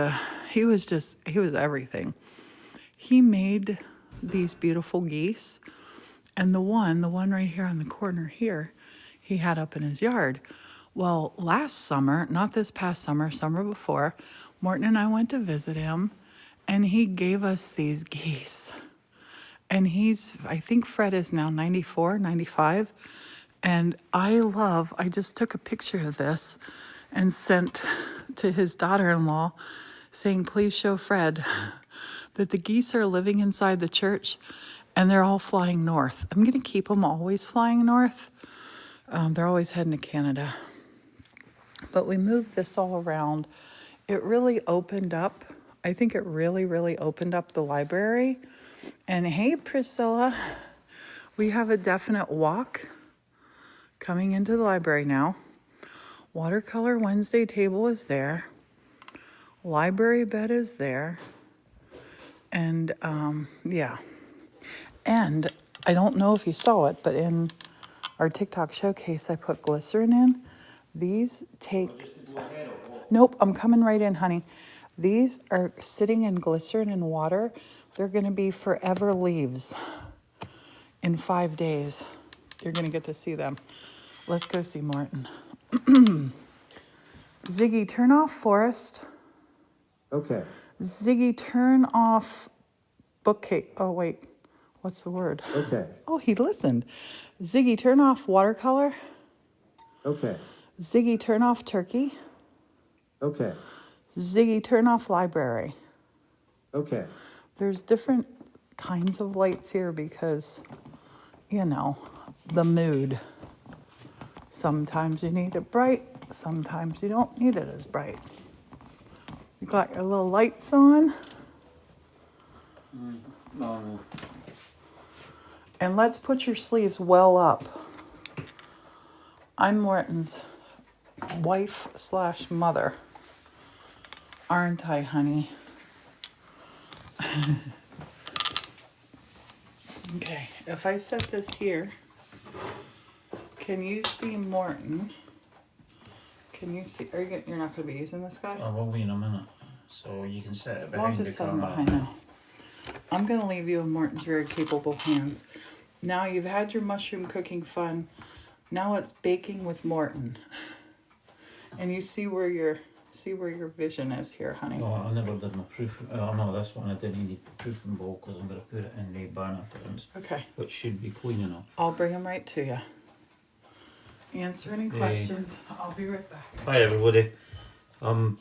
everything. He made these beautiful geese, and the one right here on the corner here, he had up in his yard. Well, last summer, not this past summer, summer before, Morton and I went to visit him, and he gave us these geese. And I think Fred is now 94, 95. And I just took a picture of this and sent to his daughter-in-law saying, please show Fred that the geese are living inside the church and they're all flying north. I'm going to keep them always flying north. They're always heading to Canada. But we moved this all around. It really opened up. I think it really opened up the library. And hey, Priscilla, we have a definite walk coming into the library now. Watercolor Wednesday table is there. Library bed is there. And yeah. And I don't know if you saw it, but in our TikTok showcase, I put glycerin in. These take... Nope, I'm coming right in, honey. These are sitting in glycerin and water. They're going to be forever leaves. In 5 days, you're going to get to see them. Let's go see Martin. Ziggy, turn off forest. Okay. Ziggy, turn off bookcase. Oh, wait. What's the word? Okay. Oh, he listened. Ziggy, turn off watercolor. Okay. Ziggy, turn off turkey. Okay. Ziggy, turn off library. Okay. There's different kinds of lights here because you know, the mood. Sometimes you need it bright, sometimes you don't need it as bright. You got your little lights on. No. And let's put your sleeves well up. I'm Morton's wife slash mother. Aren't I, honey? Okay, if I set this here, can you see Morton? Can you see, you're not going to be using this guy? I will be in a minute. So you can set it Well, I'll behind the just set him camera. behind now. I'm going to leave you in Morton's very capable hands. Now you've had your mushroom cooking fun. Now it's baking with Morton. And you see where your vision is here, honey. No, I never did my proof. Oh no, this one I didn't need proofing bowl because I'm going to put it in the banner tins, Okay, which should be clean enough. I'll bring him right to you. Answer any Hey. questions. I'll be right back. Hi everybody. I'm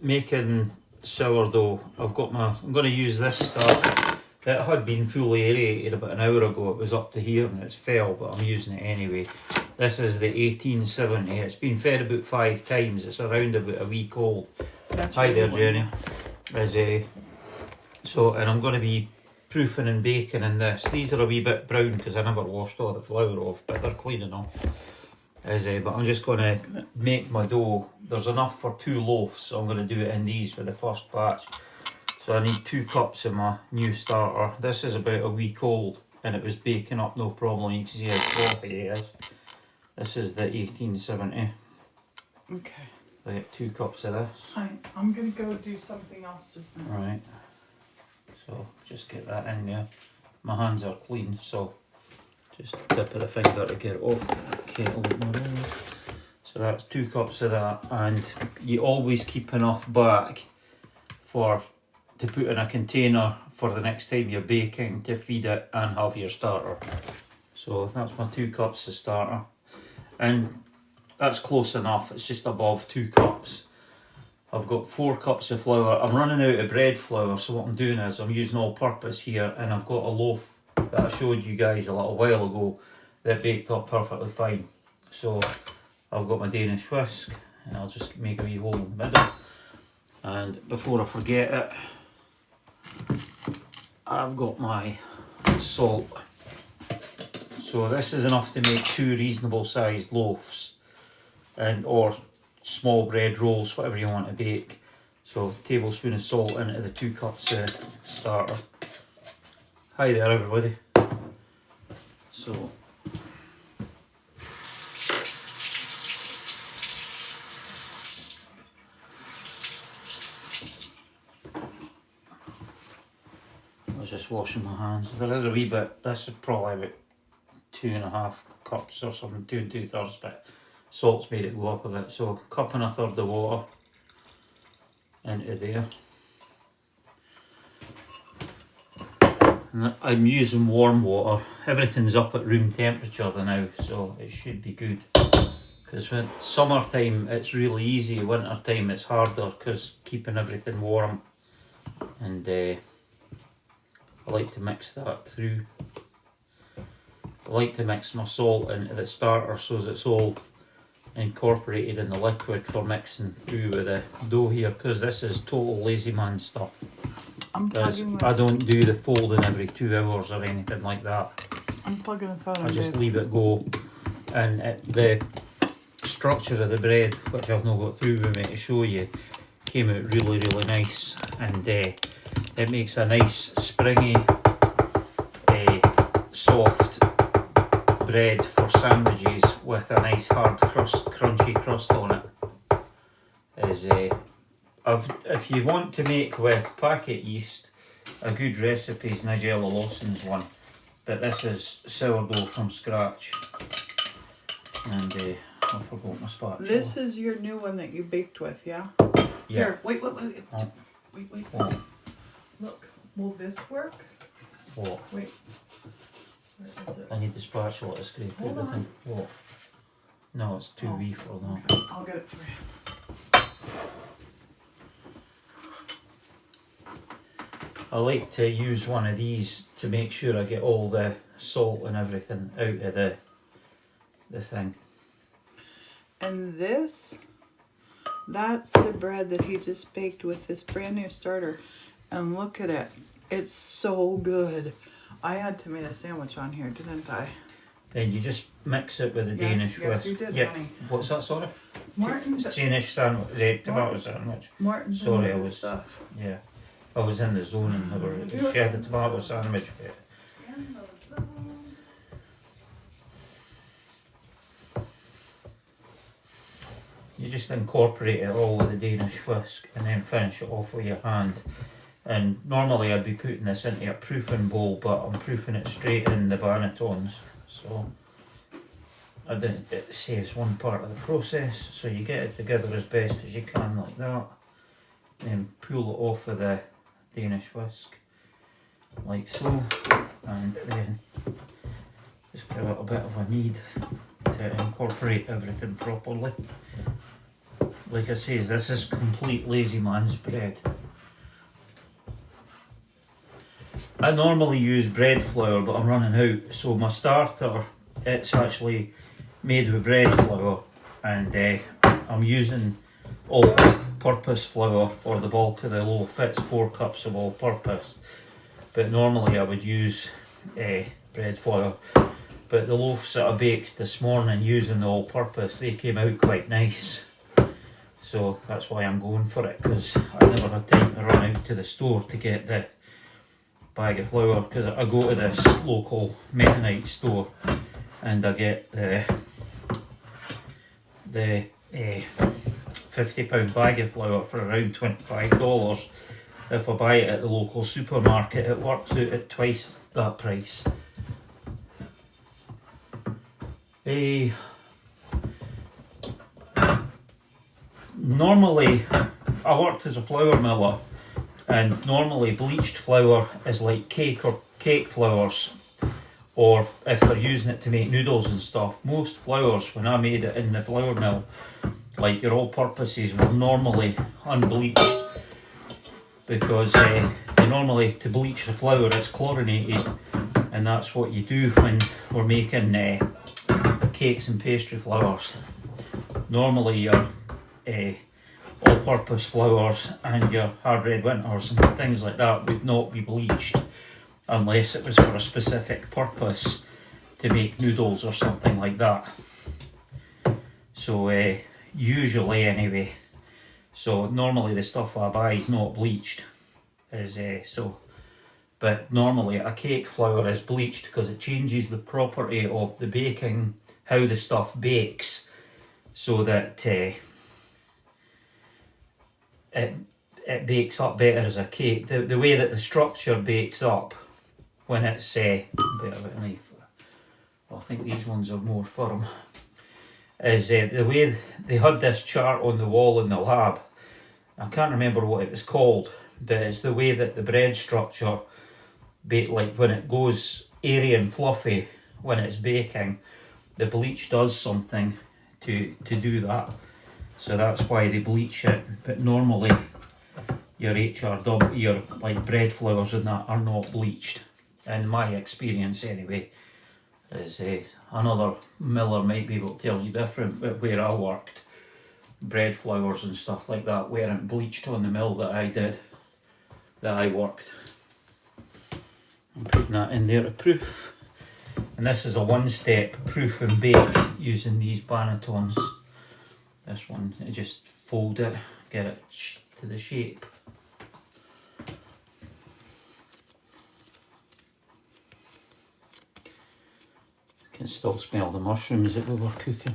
making sourdough. I'm going to use this starter. It had been fully aerated about an hour ago. It was up to here and it's fell, but I'm using it anyway. This is the 1870. It's been fed about 5 times. It's around about a week old. That's Hi there, really Jenny. And I'm going to be proofing and baking in this. These are a wee bit brown because I never washed all the flour off, but they're clean enough. But I'm just going to make my dough. There's enough for 2 loaves, so I'm going to do it in these for the first batch. So I need 2 cups of my new starter. This is about a week old and it was baking up no problem. You can see how frothy it is. This is the 1870. Okay. I get 2 cups of this. I'm going to go do something else just now. Right. So just get that in there. My hands are clean, so just dip of the finger to get it off the kettle. So that's 2 cups of that, and you always keep enough back to put in a container for the next time you're baking to feed it and have your starter. So that's my 2 cups of starter, and that's close enough. It's just above 2 cups. I've got 4 cups of flour. I'm running out of bread flour, so what I'm doing is I'm using all purpose here, and I've got a loaf that I showed you guys a little while ago that baked up perfectly fine. So I've got my Danish whisk, and I'll just make a wee hole in the middle. And before I forget it, I've got my salt. So this is enough to make 2 reasonable sized loaves, or small bread rolls, whatever you want to bake. So tablespoon of salt into the 2 cups of starter. Hi there everybody. So I was just washing my hands. There is a wee bit, this is probably about 2.5 cups or something, 2 2/3, but salt's made it go up a bit. So 1 1/4 cups of water into there. And I'm using warm water. Everything's up at room temperature now, so it should be good. Because when summertime it's really easy, wintertime it's harder because keeping everything warm. And I like to mix that through. I like to mix my salt into the starter so that it's all incorporated in the liquid for mixing through with the dough here, because this is total lazy man stuff. I don't do the folding every 2 hours or anything like that. I'm plugging the phone. I just leave it go, and the structure of the bread, which I've not got through with me to show you, came out really nice, and it makes a nice springy soft bread for sandwiches with a nice hard crust, crunchy crust on it. If you want to make with packet yeast, a good recipe is Nigella Lawson's one, but this is sourdough from scratch. And I forgot my spatula. This is your new one that you baked with, yeah? Yeah. Here, wait. Oh. Wait. What? Look, will this work? What? Wait. Where is it? I need the spatula to scrape Hold everything. What? No, it's too wee for that. Okay, I'll get it for you. I like to use one of these to make sure I get all the salt and everything out of the thing. And that's the bread that he just baked with this brand new starter. And look at it. It's so good. I had to make a sandwich on here, didn't I? Then you just mix it with the Danish yes, whisk. you did, Yeah. honey. What's that, sorry? Martin's Danish sandwich, the tomato sandwich. Martin's Sorry, and stuff. Yeah. I was in the zone and she had the tomato sandwich bit. You just incorporate it all with the Danish whisk and then finish it off with your hand. And normally I'd be putting this into a proofing bowl, but I'm proofing it straight in the bannetons. So it saves one part of the process. So you get it together as best as you can like that. Then pull it off with the Danish whisk, like so. And then just give it a bit of a knead to incorporate everything properly. Like I say, this is complete lazy man's bread. I normally use bread flour, but I'm running out, so my starter, it's actually made with bread flour, and I'm using all-purpose flour for the bulk of the loaf. It's 4 cups of all-purpose, but normally I would use bread flour. But the loaves that I baked this morning using the all-purpose, they came out quite nice. So that's why I'm going for it, because I never had time to run out to the store to get the bag of flour, because I go to this local Mennonite store and I get the £50 bag of flour for around $25. If I buy it at the local supermarket, it works out at twice that price. Normally, I worked as a flour miller, and normally bleached flour is like cake flours, or if they're using it to make noodles and stuff. Most flours, when I made it in the flour mill, like your all-purposes, were normally unbleached, because normally to bleach the flour it's chlorinated, and that's what you do when we're making cakes and pastry flours. Normally your all-purpose flours and your hard red winters and things like that would not be bleached unless it was for a specific purpose, to make noodles or something like that. So usually anyway, so normally the stuff I buy is not bleached, but normally a cake flour is bleached because it changes the property of the baking, how the stuff bakes, so that it bakes up better as a cake. The way that the structure bakes up when it's bit of a knife. I think these ones are more firm. Is the way they had this chart on the wall in the lab. I can't remember what it was called, but it's the way that the bread structure like when it goes airy and fluffy when it's baking, the bleach does something to do that. So that's why they bleach it. But normally your HRW, your like bread flours and that are not bleached, in my experience anyway. Is another miller might be able to tell you different, but where I worked, bread flours and stuff like that weren't bleached on the mill that I worked. I'm putting that in there to proof, and this is a one-step proof and bake using these bannetons. This one, you just fold it, get it to the shape. Can still smell the mushrooms that we were cooking.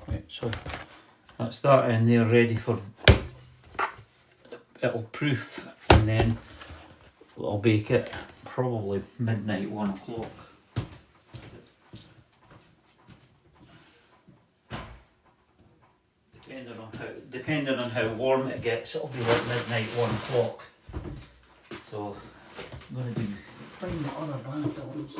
Right, so that's that in there ready for, it'll proof, and then I'll bake it probably midnight, 1 o'clock. Depending on how warm it gets, it'll be like midnight, 1 o'clock. So I'm going to find the other bannetons.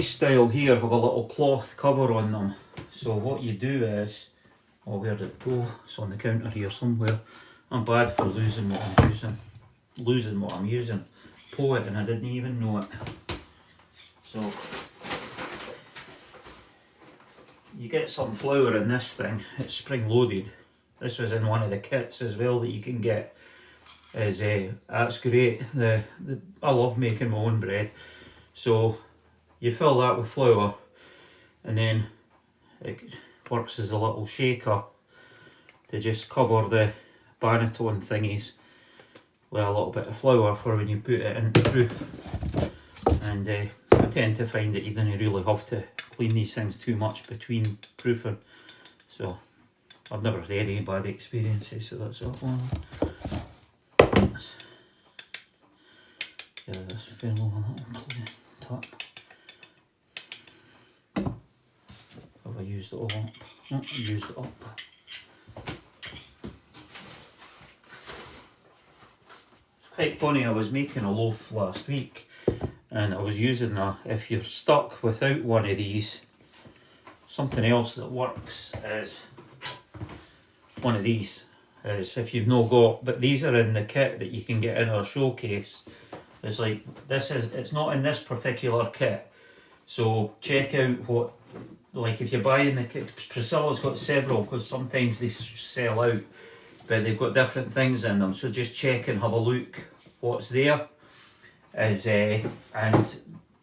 these style here have a little cloth cover on them. So what you do is, oh, where did it go? It's on the counter here somewhere. I'm bad for losing what I'm using. Losing what I'm using. Pull it and I didn't even know it. So you get some flour in this thing. It's spring loaded. This was in one of the kits as well that you can get. That's great. I love making my own bread. So you fill that with flour, and then it works as a little shaker to just cover the banneton thingies with a little bit of flour for when you put it into proof. And I tend to find that you don't really have to clean these things too much between proofing. So I've never had any bad experiences, so that's that one. Yeah, this fellow on that top. Have I used it all up? No, I used it up. It's quite funny, I was making a loaf last week and I was using if you're stuck without one of these, something else that works is one of these. Is if you've not got, but these are in the kit that you can get in our showcase. It's like, it's not in this particular kit. So check out what, like if you're buying the kit, Priscilla's got several because sometimes they sell out, but they've got different things in them. So just check and have a look what's there. And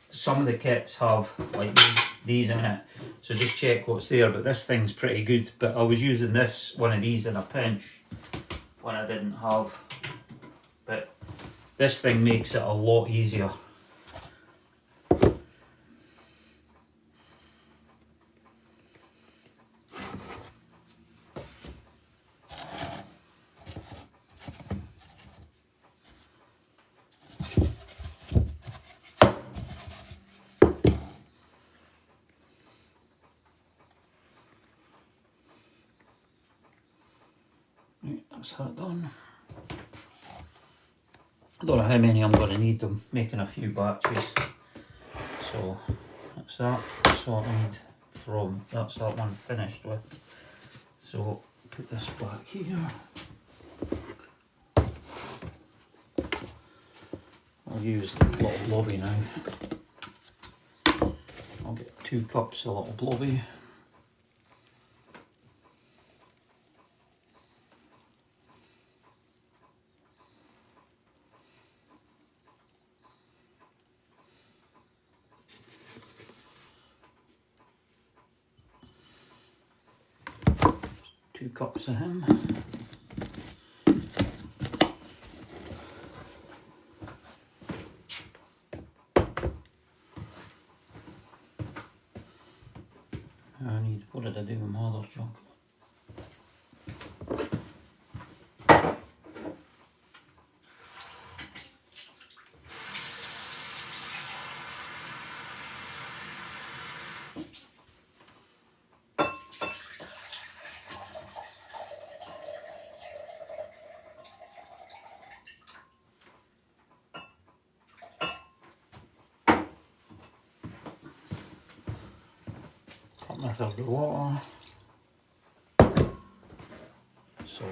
some of the kits have like these in it. So just check what's there, but this thing's pretty good. But I was using one of these in a pinch when I didn't have, but this thing makes it a lot easier. Right, that's that done. I don't know how many I'm going to need. I'm making a few batches. So that's that. That's what I need from, that's that one finished with. So put this back here. I'll use the little blobby now. I'll get 2 cups of little blobby. Two cups of him. I need, what did I do with my other junk? Put my third of water. So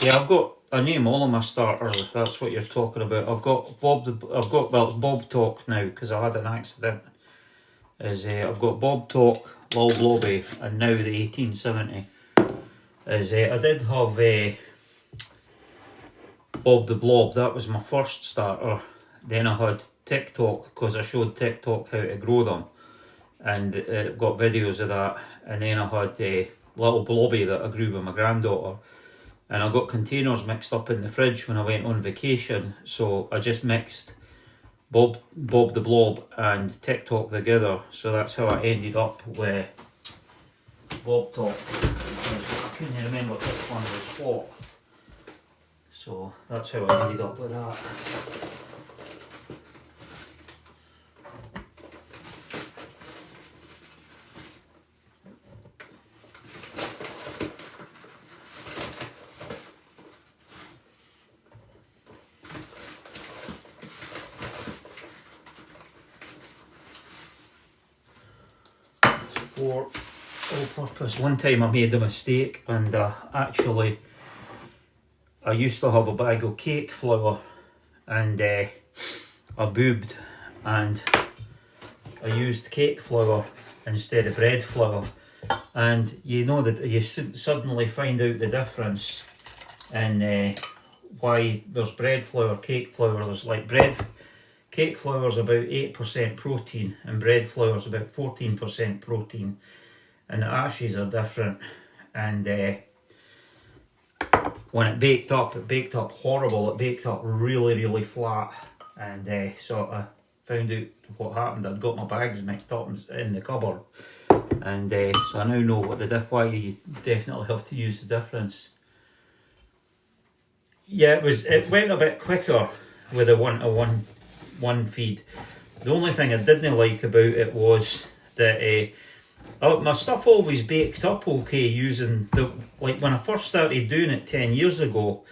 yeah, I've got, I name all of my starters if that's what you're talking about. I've got well, it's Bob Talk now because I had an accident. I've got Bob Talk, Lil Blobby, and now the 1870. I did have Bob the Blob, that was my first starter. Then I had TikTok because I showed TikTok how to grow them, and I've got videos of that. And then I had Little Blobby that I grew with my granddaughter. And I got containers mixed up in the fridge when I went on vacation, so I just mixed Bob the Blob and TikTok together. So that's how I ended up with Bob Talk. I couldn't remember which one was what. So that's how I ended up with that. for all purpose. One time I made a mistake and actually I used to have a bag of cake flour and I boobed and I used cake flour instead of bread flour, and you know that you suddenly find out the difference in why there's bread flour, cake flour. There's like cake flour is about 8% protein and bread flour is about 14% protein, and the ashes are different. And when it baked up horrible. It baked up really flat, and so I found out what happened. I'd got my bags mixed up in the cupboard, and so I now know why you definitely have to use the difference. Yeah, it went a bit quicker with a 1-to-1 feed. The only thing I didn't like about it was that my stuff always baked up okay using like when I first started doing it 10 years ago,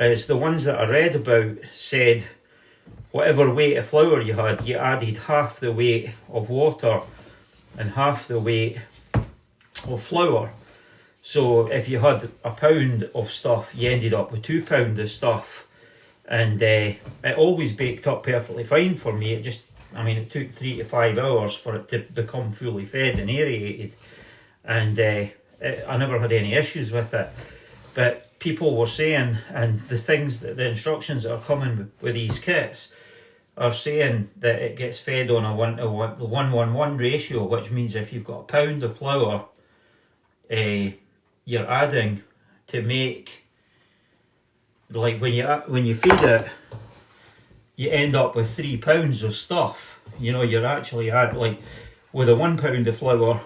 is the ones that I read about said whatever weight of flour you had, you added half the weight of water and half the weight of flour. So if you had a pound of stuff, you ended up with 2 pounds of stuff, and it always baked up perfectly fine for me. It took 3 to 5 hours for it to become fully fed and aerated, and I never had any issues with it. But people were saying, and the instructions that are coming with these kits are saying that it gets fed on a 1-to-1 ratio, which means if you've got a pound of flour, you're adding to make, like when you feed it, you end up with 3 pounds of stuff. You know, you're actually like with a 1 pound of flour,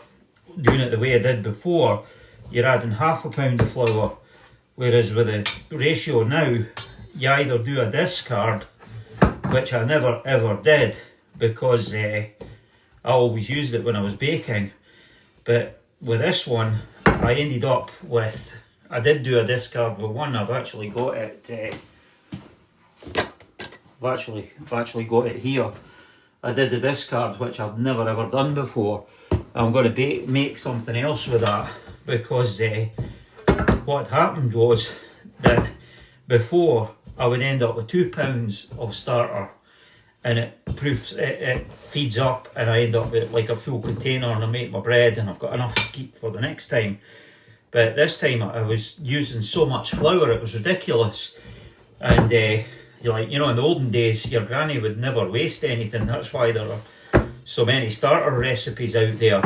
doing it the way I did before, you're adding half a pound of flour, whereas with the ratio now, you either do a discard, which I never ever did because I always used it when I was baking, but with this one I ended up with, I did do a discard with one. I've actually got it I've actually got it here. I did a discard, which I've never ever done before. I'm going to make something else with that, because what happened was that before I would end up with 2 pounds of starter, and it feeds up, and I end up with like a full container, and I make my bread, and I've got enough to keep for the next time. But this time I was using so much flour, it was ridiculous. And you're like, you know, in the olden days, your granny would never waste anything. That's why there are so many starter recipes out there.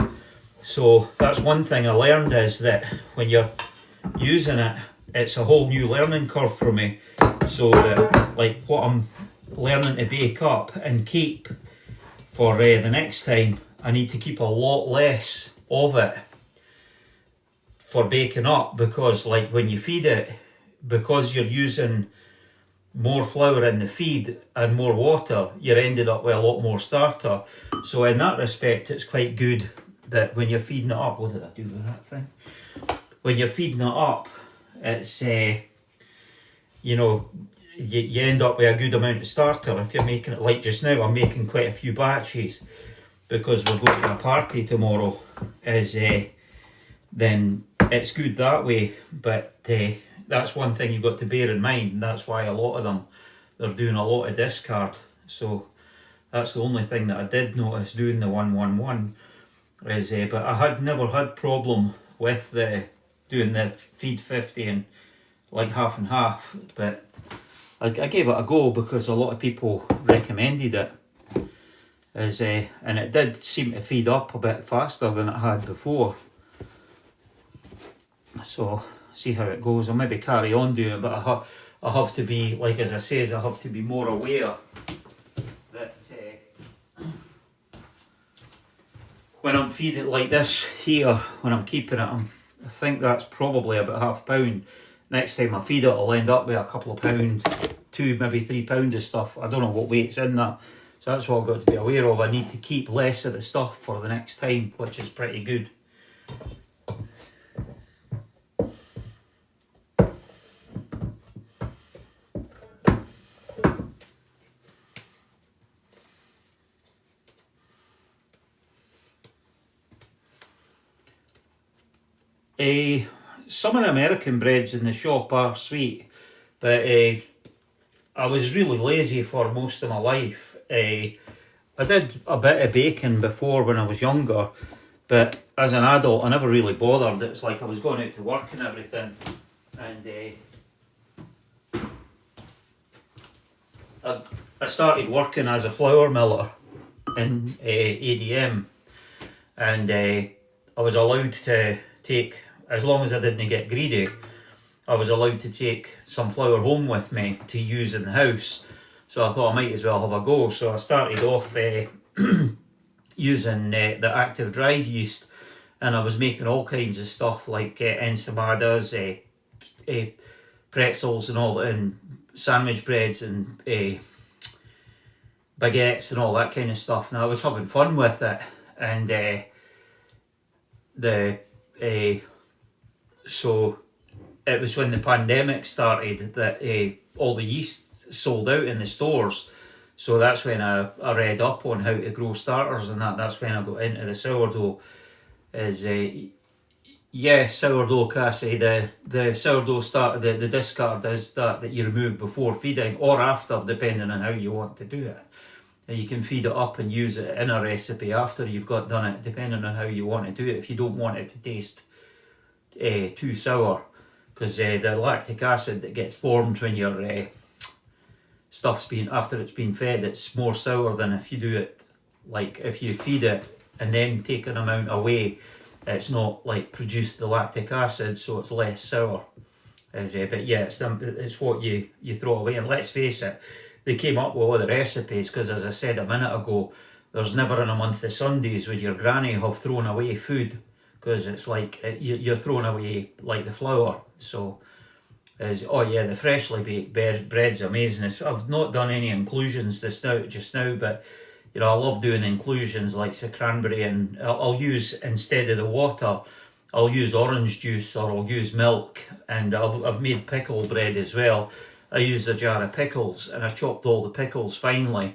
So that's one thing I learned, is that when you're using it, it's a whole new learning curve for me. So that, like, what I'm learning to bake up and keep for the next time, I need to keep a lot less of it for baking up, because like when you feed it, because you're using more flour in the feed and more water, you're ended up with a lot more starter. So in that respect, it's quite good that when you're feeding it up, what did I do with that thing? When you're feeding it up, it's you know, you end up with a good amount of starter. If you're making it like just now, I'm making quite a few batches because we're going to a party tomorrow, then it's good that way. But that's one thing you've got to bear in mind, and that's why a lot of them, they're doing a lot of discard. So that's the only thing that I did notice doing the 1-1-1 is, but I had never had problem with doing the feed 50 and like half and half, but I gave it a go because a lot of people recommended it, and it did seem to feed up a bit faster than it had before. So see how it goes. I'll maybe carry on doing it, but I have to be, like as I says, I have to be more aware that when I'm feeding like this here, when I'm keeping it, I think that's probably about half a pound. Next time I feed it, I'll end up with a couple of pounds, 2, maybe 3 pounds of stuff. I don't know what weight's in that. So that's what I've got to be aware of. I need to keep less of the stuff for the next time, which is pretty good. Some of the American breads in the shop are sweet, but I was really lazy for most of my life. I did a bit of baking before when I was younger, but as an adult I never really bothered. It's like I was going out to work and everything, and I started working as a flour miller in ADM, and I was allowed to take, as long as I didn't get greedy, I was allowed to take some flour home with me to use in the house. So I thought I might as well have a go. So I started off using the active dried yeast, and I was making all kinds of stuff like ensaimadas, pretzels and all, and sandwich breads and baguettes and all that kind of stuff. And I was having fun with it, and so it was when the pandemic started that all the yeast sold out in the stores. So that's when I read up on how to grow starters, and that's when I got into the sourdough. Sourdough, Cassie. The sourdough starter, the discard is that you remove before feeding or after, depending on how you want to do it. And you can feed it up and use it in a recipe after you've got done it, depending on how you want to do it. If you don't want it to taste too sour, because the lactic acid that gets formed when your stuff's been, after it's been fed, it's more sour than if you do it, like if you feed it and then take an amount away, it's not like produced the lactic acid, so it's less sour. But yeah, it's what you throw away. And let's face it, they came up with all the recipes because, as I said a minute ago, there's never in a month of Sundays would your granny have thrown away food, because it's like you're throwing away like the flour. So the freshly baked bread's amazing. I've not done any inclusions just now, but I love doing inclusions like the cranberry, and I'll use, instead of the water, I'll use orange juice or I'll use milk. And I've made pickle bread as well. I used a jar of pickles and I chopped all the pickles finely,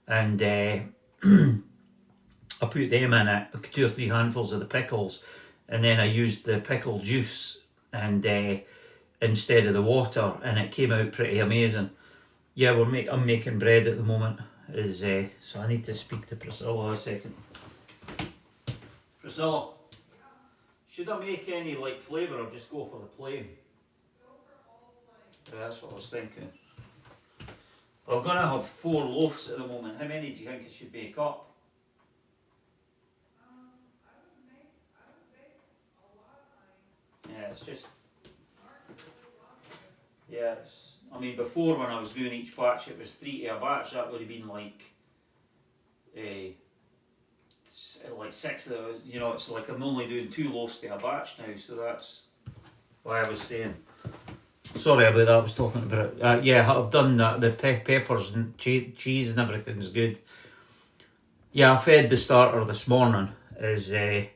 and I put them in it, 2 or 3 handfuls of the pickles, and then I used the pickle juice and instead of the water, and it came out pretty amazing. Yeah, I'm making bread at the moment. So I need to speak to Priscilla a second. Priscilla, should I make any like flavour or just go for the plain? Yeah, that's what I was thinking. I'm going to have 4 loaves at the moment. How many do you think I should bake up? Yeah, it's just... Yeah, before when I was doing each batch, it was 3 to a batch. That would have been like 6. It's like I'm only doing 2 loaves to a batch now, so that's why I was saying. Sorry about that. I was talking about it. I've done that. The peppers and cheese and everything's good. Yeah, I fed the starter this morning. It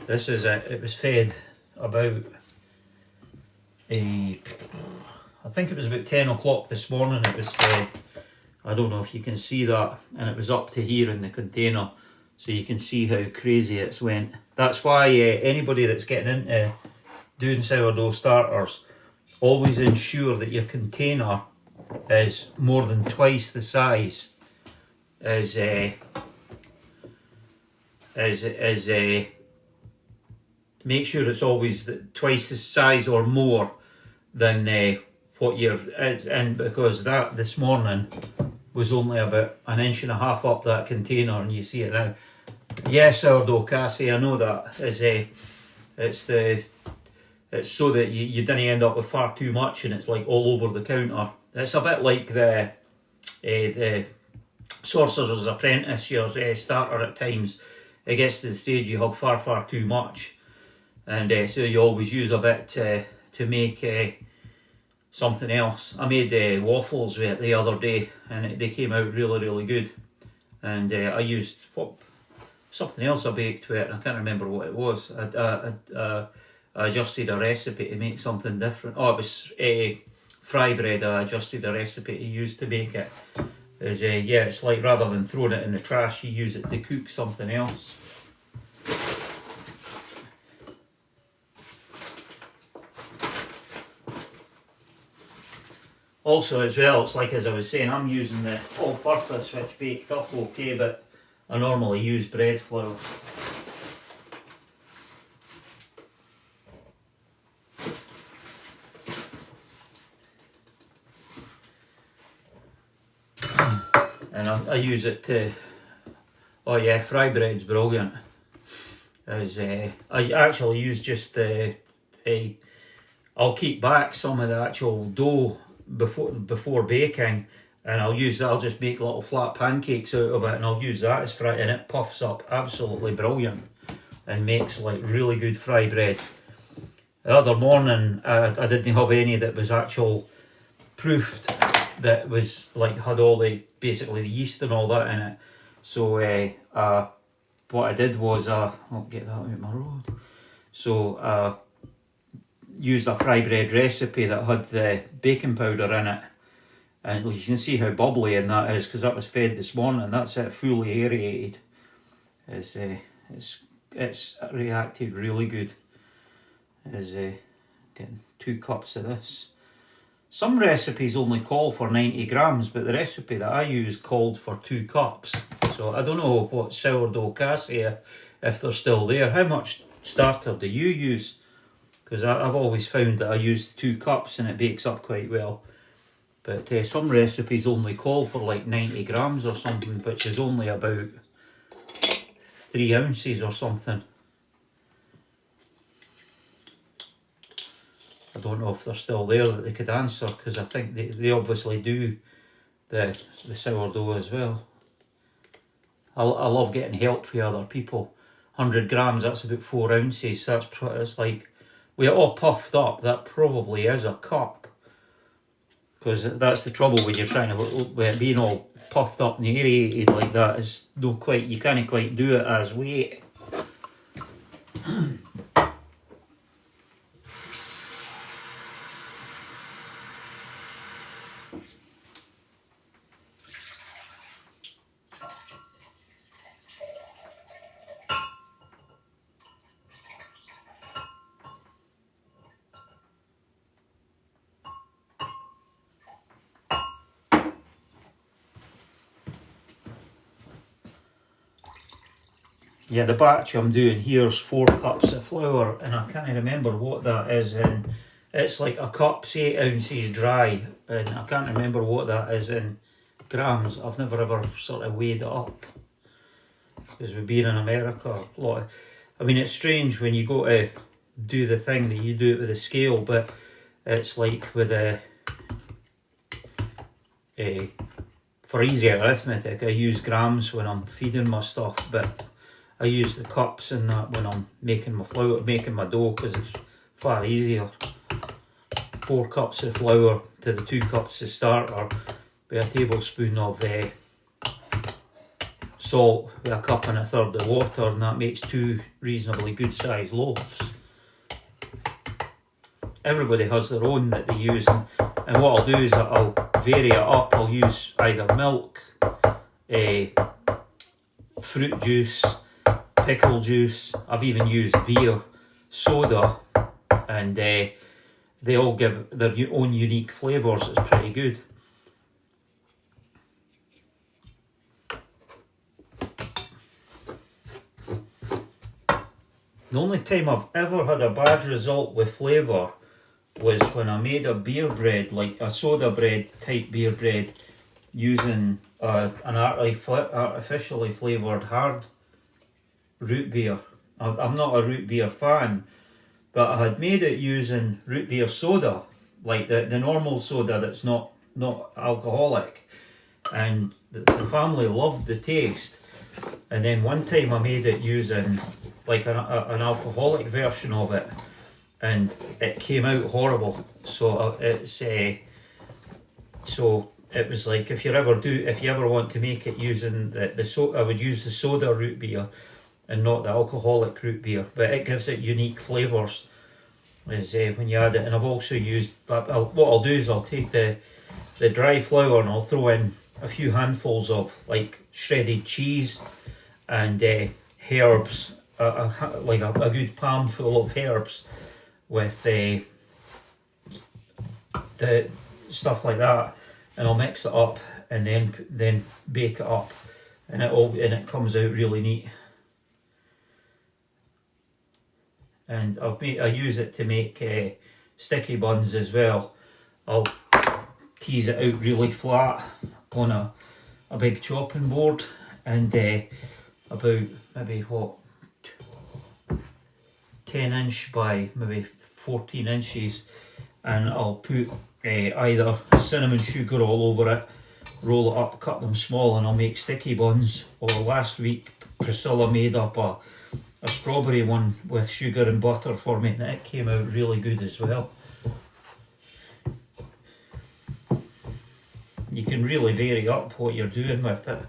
was fed about I think it was about 10 o'clock this morning it was fed. I don't know if you can see that, and it was up to here in the container, so you can see how crazy it's went. That's why anybody that's getting into doing sourdough starters, always ensure that your container is more than twice the size as make sure it's always twice the size or more than what you're in, because that this morning was only about 1.5 inches up that container, and you see it now. Yes, sourdough, Cassie, I know that. It's so that you didn't end up with far too much and it's like all over the counter. It's a bit like the Sorcerer's Apprentice, your starter at times. It gets to the stage you have far too much, and so you always use a bit to make something else. I made waffles with it the other day, and they came out really good. And I used something else I baked with it, and I can't remember what it was. I adjusted a recipe to make something different. Oh, it was fry bread. I adjusted a recipe to use to make it. It's like rather than throwing it in the trash, you use it to cook something else. Also as well, it's like as I was saying, I'm using the all-purpose, which baked up okay, but I normally use bread flour. And I use it to, oh yeah, fry bread's brilliant. I actually use just I'll keep back some of the actual dough before baking, and I'll just make little flat pancakes out of it, and I'll use that as fry, and it puffs up absolutely brilliant and makes like really good fry bread. The other morning I didn't have any that was actual proofed, that was like had all the basically the yeast and all that in it. So what I did was I'll get that out of my road. So used a fry bread recipe that had the baking powder in it, and you can see how bubbly and that is because that was fed this morning. That's it, fully aerated. It's reacted really good. Getting 2 cups of this. Some recipes only call for 90 grams, but the recipe that I use called for 2 cups. So I don't know what sourdough cassia, if they're still there. How much starter do you use? Because I've always found that I use 2 cups and it bakes up quite well. But some recipes only call for like 90 grams or something, which is only about 3 ounces or something. I don't know if they're still there that they could answer, because I think they obviously do the sourdough as well. I love getting help from other people. 100 grams, that's about 4 ounces. It's like, we're all puffed up, that probably is a cup. Because that's the trouble when you're trying to, with it being all puffed up and aerated like that, is no quite, you can't quite do it as weight. Yeah, the batch I'm doing here is 4 cups of flour, and I can't remember what that is in. It's like a cup's 8 ounces dry, and I can't remember what that is in grams. I've never ever sort of weighed it up, because we've been in America a lot. I mean, it's strange when you go to do the thing that you do it with a scale, but it's like with for easier arithmetic, I use grams when I'm feeding my stuff, but I use the cups and that when I'm making my flour, making my dough, because it's far easier. 4 cups of flour to the 2 cups of starter with a tablespoon of salt with a cup and a third of water, and that makes 2 reasonably good sized loaves. Everybody has their own that they use, and what I'll do is I'll vary it up. I'll use either milk, fruit juice, pickle juice. I've even used beer, soda, and they all give their own unique flavours. It's pretty good. The only time I've ever had a bad result with flavour was when I made a beer bread, like a soda bread type beer bread, using an artificially flavoured hard root beer. I'm not a root beer fan, but I had made it using root beer soda, like the normal soda that's not alcoholic, and the family loved the taste. And then one time I made it using like an alcoholic version of it, and it came out horrible. So so it was like, if you ever want to make it using I would use the soda root beer and not the alcoholic root beer, but it gives it unique flavours when you add it. And I've also used that. What I'll do is I'll take the dry flour and I'll throw in a few handfuls of like shredded cheese and herbs, like a good palm full of herbs, with stuff like that, and I'll mix it up and then bake it up, and it comes out really neat. And I use it to make sticky buns as well. I'll tease it out really flat on a big chopping board, and about maybe what 10" by maybe 14", and I'll put either cinnamon sugar all over it, roll it up, cut them small, and I'll make sticky buns. Or last week Priscilla made up a strawberry one with sugar and butter for me, and it came out really good as well. You can really vary up what you're doing with it.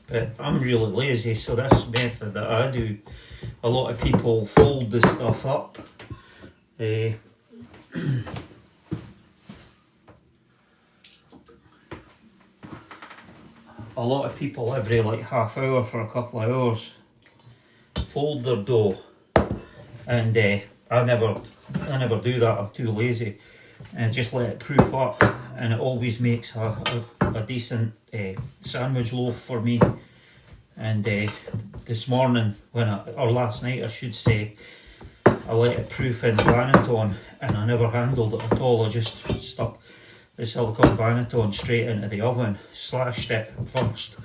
But I'm really lazy, so this method that I do, a lot of people fold the stuff up. A lot of people every like half hour for a couple of hours fold their dough, and I never do that. I'm too lazy, and just let it proof up, and it always makes a decent sandwich loaf for me. And this morning, or last night I should say, I let it proof in Banneton, and I never handled it at all. I just stuck the silicone Banneton straight into the oven, slashed it first,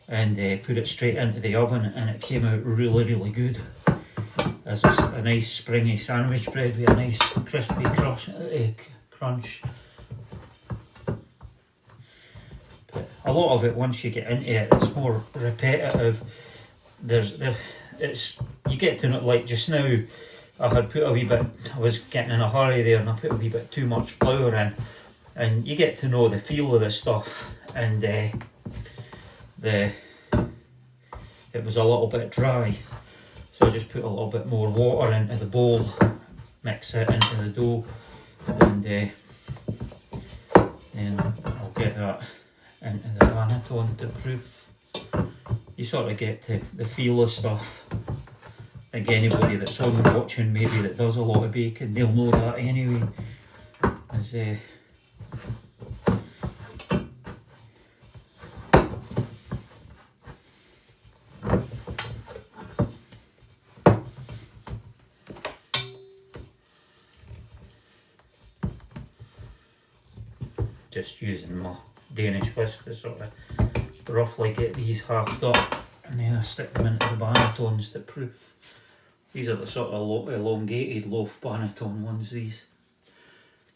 and put it straight into the oven, and it came out really, really good. As a nice springy sandwich bread with a nice crispy crunch. But a lot of it, once you get into it, it's more repetitive. You get to know, like just now, I was getting in a hurry there, and I put a wee bit too much flour in, and you get to know the feel of the stuff, and it was a little bit dry, so I just put a little bit more water into the bowl, mix it into the dough, and then I'll get that into the Banneton to proof. You sort of get to the feel of stuff. Like anybody that's on watching maybe that does a lot of baking, they'll know that anyway. Just using my Danish whisk to sort of roughly get these halved up, and then I stick them into the Bannetons to proof. These are the sort of elongated loaf Banneton ones, these.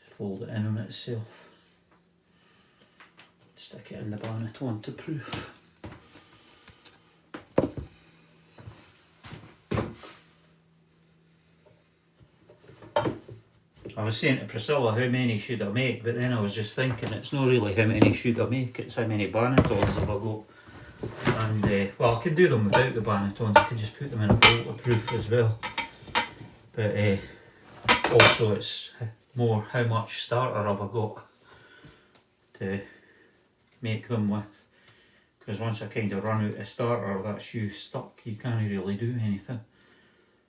Just fold it in on itself. Stick it in the Banneton to proof. I was saying to Priscilla, how many should I make? But then I was just thinking, it's not really how many should I make, it's how many Bannetons have I got. And, well, I can do them without the Bannetons, I can just put them in a bowl to proof as well. But also it's more how much starter have I got to make them with. Because once I kind of run out of starter, that's you stuck, you can't really do anything.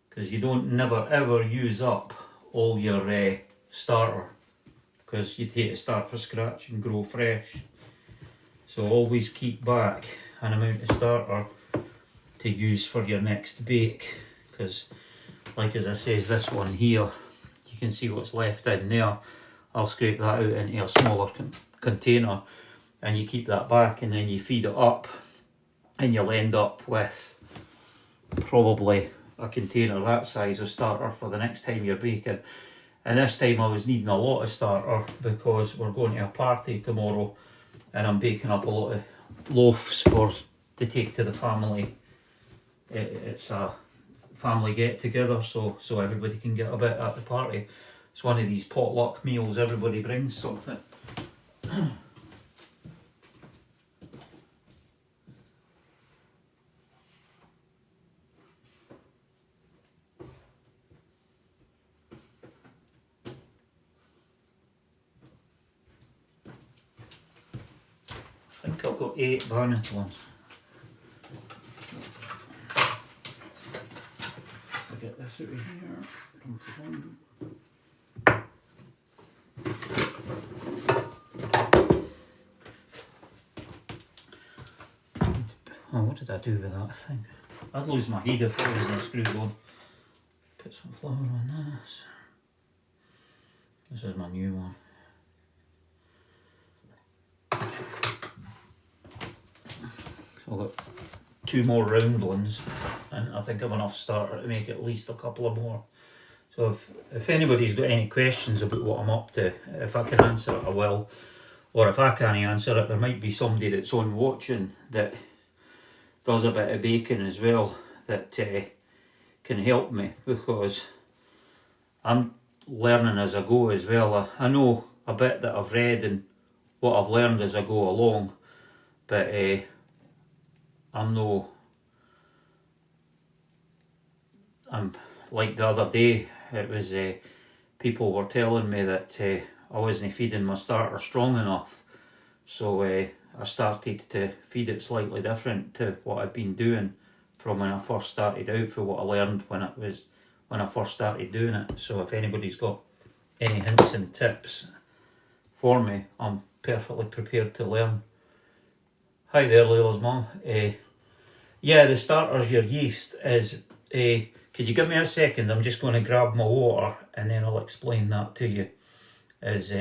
Because you don't never ever use up all your starter, because you'd hate to start from scratch and grow fresh. So always keep back an amount of starter to use for your next bake, because like as I says, this one here, you can see what's left in there. I'll scrape that out into a smaller container, and you keep that back, and then you feed it up, and you'll end up with probably a container that size of starter for the next time you're baking. And this time I was needing a lot of starter because we're going to a party tomorrow, and I'm baking up a lot of loaves to take to the family. It's a family get together, so everybody can get a bit at the party. It's one of these potluck meals, everybody brings something. think I've got 8 bayonet ones. I'll get this out of here. Come to one. Oh, what did I do with that thing? I'd lose my head if I wasn't screwed on. Put some flour on this. This is my new one. So I've got 2 more round ones, and I think I've enough starter to make at least a couple of more. So if anybody's got any questions about what I'm up to, if I can answer it, I will. Or if I can't answer it, there might be somebody that's on watching that does a bit of baking as well that can help me, because I'm learning as I go as well. I know a bit that I've read and what I've learned as I go along, but I'm like the other day, it was people were telling me that I wasn't feeding my starter strong enough, so I started to feed it slightly different to what I'd been doing from when I first started out, for what I learned when I first started doing it. So if anybody's got any hints and tips for me, I'm perfectly prepared to learn. Hi there, Layla's mum. Yeah, the starters, your yeast is could you give me a second? I'm just going to grab my water and then I'll explain that to you. Is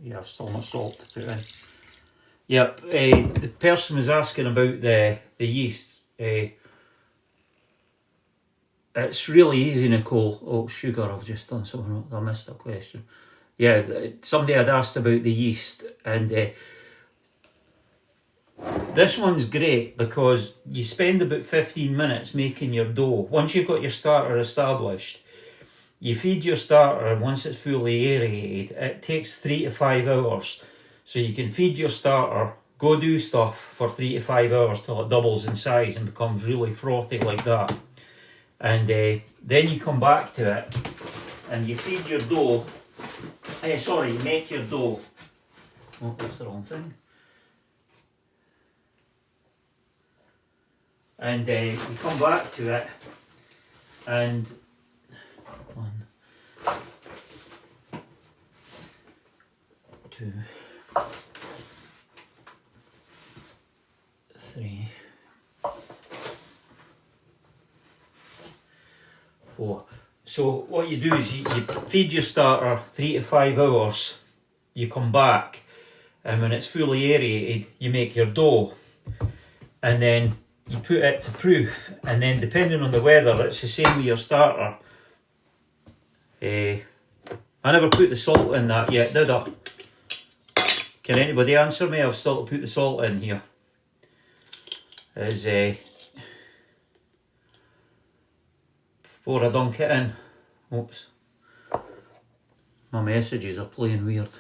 yeah, I've still not salt to put in. Yep, the person was asking about the yeast. It's really easy, Nicole. Oh, sugar, I've just done something. I missed a question. Yeah, somebody had asked about the yeast, and this one's great because you spend about 15 minutes making your dough. Once you've got your starter established, you feed your starter, and once it's fully aerated, it takes 3 to 5 hours. So you can feed your starter, go do stuff for 3 to 5 hours till it doubles in size and becomes really frothy like that. And then you come back to it and you feed your dough. You make your dough. Oh, that's the wrong thing. And you come back to it, and 1, 2, 3, 4. So what you do is you feed your starter 3 to 5 hours, you come back, and when it's fully aerated, you make your dough, and then you put it to proof, and then depending on the weather, it's the same with your starter. I never put the salt in that yet, did I? Can anybody answer me? I've still to put the salt in here. Before I dunk it in. Oops. My messages are playing weird.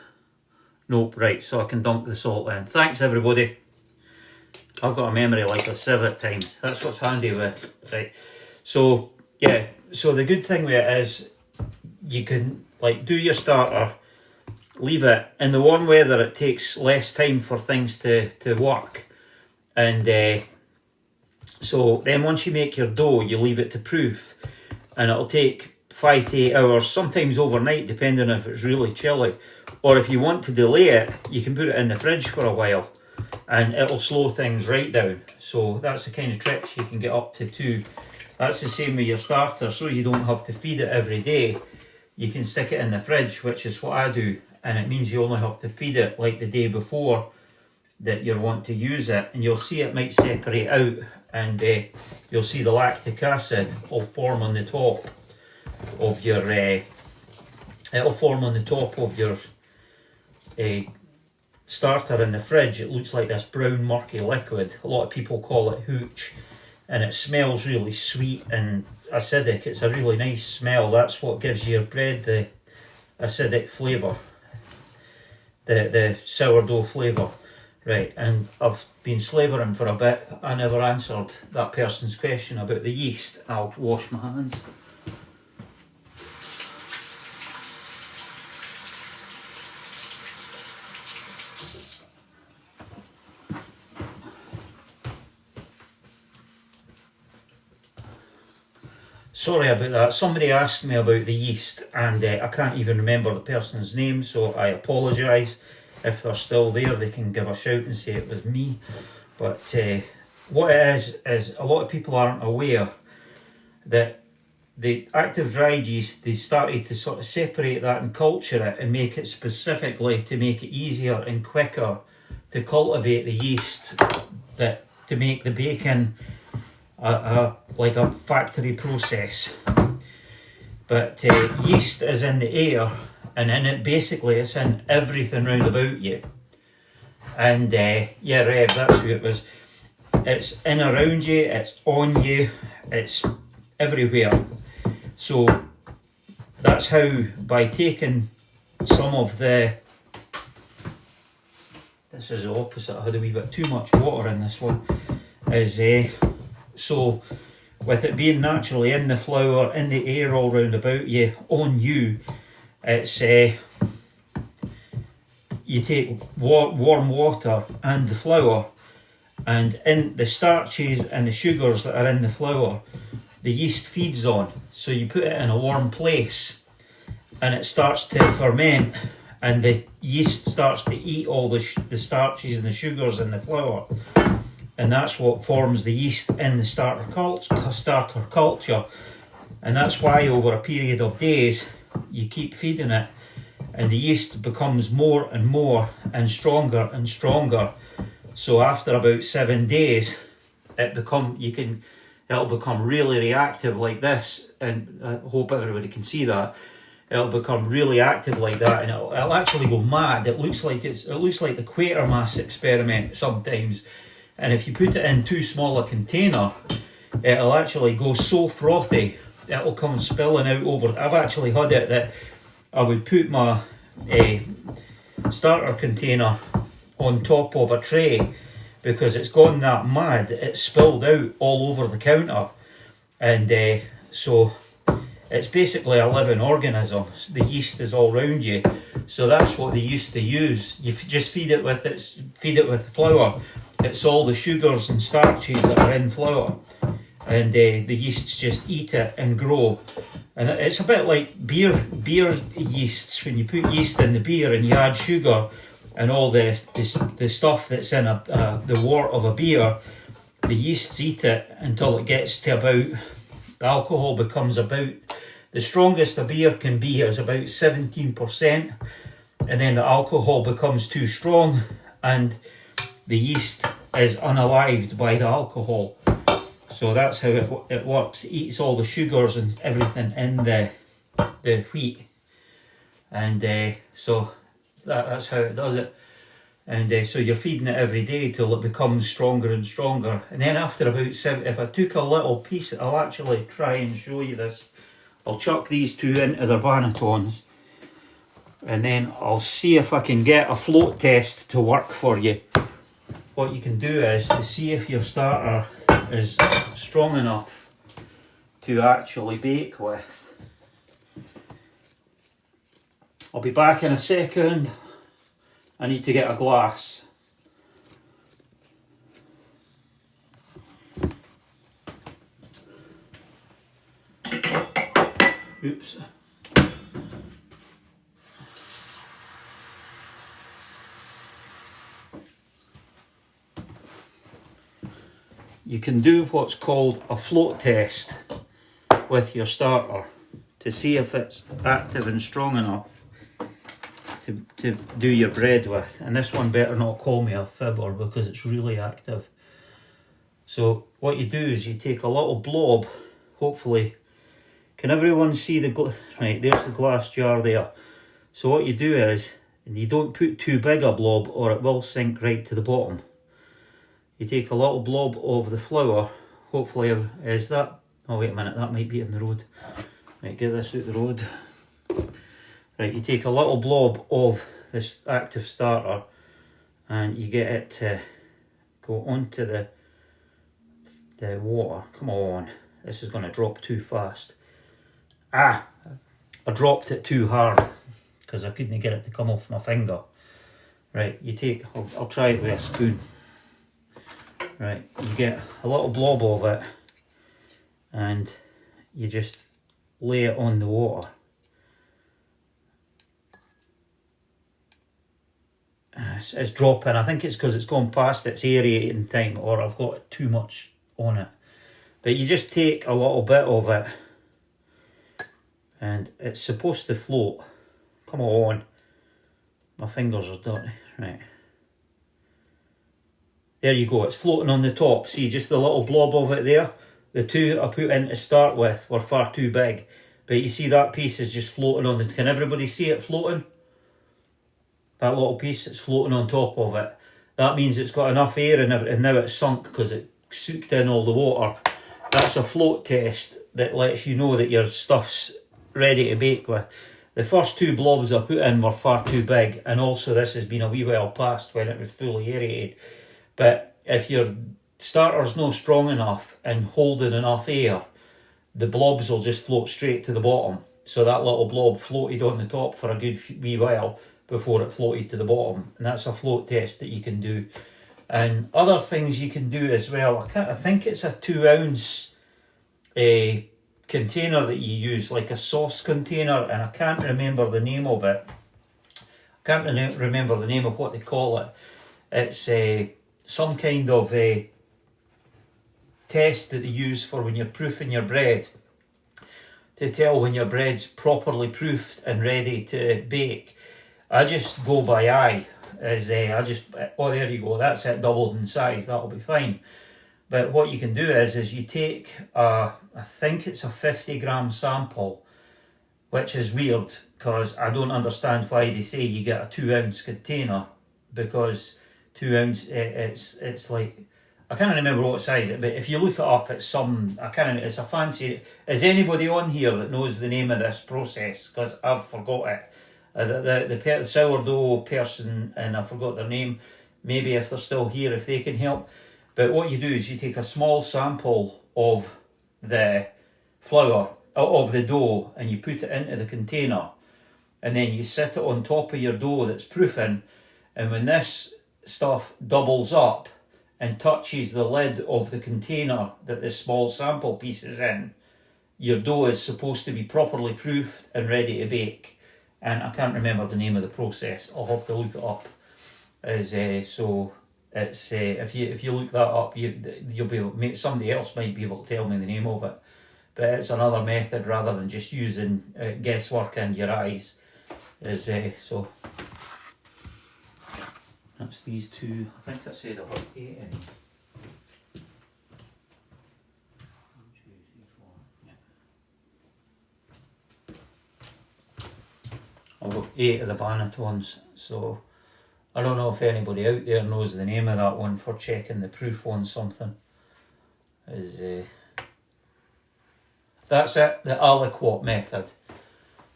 Nope, right, so I can dunk the salt in. Thanks everybody. I've got a memory like a sieve at times. That's what's handy with it. Right. So yeah, so the good thing with it is you can like do your starter, leave it. In the warm weather it takes less time for things to work. And so then once you make your dough, you leave it to proof, and it'll take 5 to 8 hours, sometimes overnight, depending if it's really chilly. Or if you want to delay it, you can put it in the fridge for a while, and it'll slow things right down. So that's the kind of tricks you can get up to too. That's the same with your starter, so you don't have to feed it every day. You can stick it in the fridge, which is what I do, and it means you only have to feed it like the day before that you want to use it, and you'll see it might separate out and you'll see the lactic acid will form on the top of your starter in the fridge. It looks like this brown murky liquid. A lot of people call it hooch, and it smells really sweet and acidic. It's a really nice smell. That's what gives your bread the acidic flavour, the sourdough flavour. Right, and I've been slavouring for a bit. I never answered that person's question about the yeast. I'll wash my hands. Sorry about that. Somebody asked me about the yeast, and I can't even remember the person's name, so I apologise. If they're still there, they can give a shout and say it was me. But what it is a lot of people aren't aware that the active dried yeast, they started to sort of separate that and culture it and make it specifically to make it easier and quicker to cultivate the yeast that to make the bacon like a factory process. But yeast is in the air, and in it basically it's in everything round about you. And yeah, Rev, that's who it was. It's in around you, it's on you, it's everywhere. So that's how, by taking some of the, this is the opposite, I had a wee bit too much water in this one, is so with it being naturally in the flour, in the air all round about you, on you, it's you take warm water and the flour, and in the starches and the sugars that are in the flour, the yeast feeds on. So you put it in a warm place and it starts to ferment, and the yeast starts to eat all the starches and the sugars in the flour, and that's what forms the yeast in the starter culture. And that's why over a period of days you keep feeding it, and the yeast becomes more and more and stronger and stronger. So after about 7 days, it'll become really reactive like this, and I hope everybody can see that. It'll become really active like that, and it'll actually go mad. It looks like the Quatermass experiment sometimes. And if you put it in too small a container, it'll actually go so frothy, it'll come spilling out over. I've actually had it that I would put my starter container on top of a tray, because it's gone that mad, it's spilled out all over the counter. And so it's basically a living organism. The yeast is all round you, so that's what they used to use. You just feed it with flour. It's all the sugars and starches that are in flour, and the yeasts just eat it and grow. And it's a bit like beer yeasts. When you put yeast in the beer and you add sugar and all the stuff that's in the wort of a beer, the yeasts eat it until it gets to about, the alcohol becomes about, the strongest a beer can be is about 17%, and then the alcohol becomes too strong and the yeast is unalived by the alcohol. So that's how it works. It eats all the sugars and everything in the wheat, and so that's how it does it. And so you're feeding it every day till it becomes stronger and stronger. And then after about 7, if I took a little piece, I'll actually try and show you this. I'll chuck these two into their bannetons, and then I'll see if I can get a float test to work for you. What you can do is to see if your starter is strong enough to actually bake with. I'll be back in a second. I need to get a glass. Oops. You can do what's called a float test with your starter to see if it's active and strong enough to do your bread with. And this one better not call me a fibber, because it's really active. So what you do is you take a little blob, hopefully, can everyone see the, right, there's the glass jar there. So what you do is, and you don't put too big a blob or it will sink right to the bottom. You take a little blob of the flour, hopefully, is that, oh wait a minute, that might be in the road. Right, get this out the road. Right, you take a little blob of this active starter and you get it to go onto the water. Come on, this is going to drop too fast. I dropped it too hard because I couldn't get it to come off my finger. Right, you take, I'll try it with a spoon. Right, you get a little blob of it and you just lay it on the water. It's dropping. I think it's because it's gone past its aerating time or I've got too much on it. But you just take a little bit of it and it's supposed to float. Come on. My fingers are dirty. Right. There you go. It's floating on the top. See, just the little blob of it there. The two I put in to start with were far too big. But you see that piece is just floating on the... Can everybody see it floating? That little piece, it's floating on top of it. That means it's got enough air in it and now it's sunk because it soaked in all the water. That's a float test that lets you know that your stuff's ready to bake with. The first two blobs I put in were far too big, and also this has been a wee while past when it was fully aerated. But if your starter's not strong enough and holding enough air, the blobs will just float straight to the bottom. So that little blob floated on the top for a good wee while before it floated to the bottom, and that's a float test that you can do. And other things you can do as well, I think it's a 2 ounce container that you use, like a sauce container, and I can't remember the name of it. I can't remember the name of what they call it. It's some kind of test that they use for when you're proofing your bread to tell when your bread's properly proofed and ready to bake. I just go by eye. Oh, there you go, that's it, doubled in size, that'll be fine. But what you can do is you take, I think it's a 50 gram sample, which is weird because I don't understand why they say you get a 2 ounce container, because 2 ounce, it's like, I can't remember what size it is, but if you look it up, it's it's a fancy, is anybody on here that knows the name of this process? Because I've forgot it. The sourdough person, and I forgot their name, maybe if they're still here, if they can help. But what you do is you take a small sample of the flour, of the dough, and you put it into the container, and then you sit it on top of your dough that's proofing, and when this stuff doubles up and touches the lid of the container that this small sample piece is in, your dough is supposed to be properly proofed and ready to bake. And I can't remember the name of the process. I'll have to look it up. So it's if you look that up, you'll be able, somebody else might be able to tell me the name of it. But it's another method rather than just using guesswork and your eyes. So that's these two. I think I said about 8 in. 1, 2, 3, 4. Yeah. I've got 8 of the Bannock ones, so I don't know if anybody out there knows the name of that one for checking the proof on something. That's it, the aliquot method.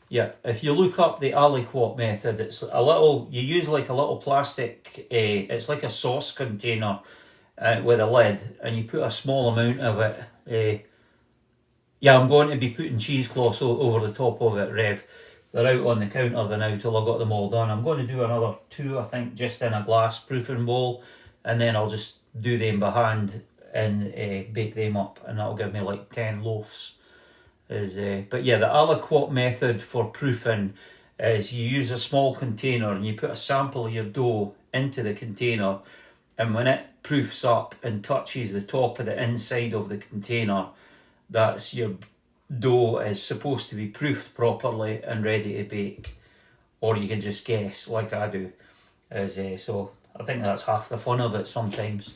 Yeah, if you look up the aliquot method, it's a little, you use like a little plastic, it's like a sauce container with a lid, and you put a small amount of it. Yeah, I'm going to be putting cheesecloths over the top of it, Rev. They're out on the counter now till I got them all done. I'm going to do another 2, I think, just in a glass proofing bowl, and then I'll just do them by hand and bake them up, and that'll give me like 10 loaves. But yeah, the aliquot method for proofing is you use a small container and you put a sample of your dough into the container, and when it proofs up and touches the top of the inside of the container, that's your dough is supposed to be proofed properly and ready to bake. Or you can just guess like I do. So I think that's half the fun of it sometimes.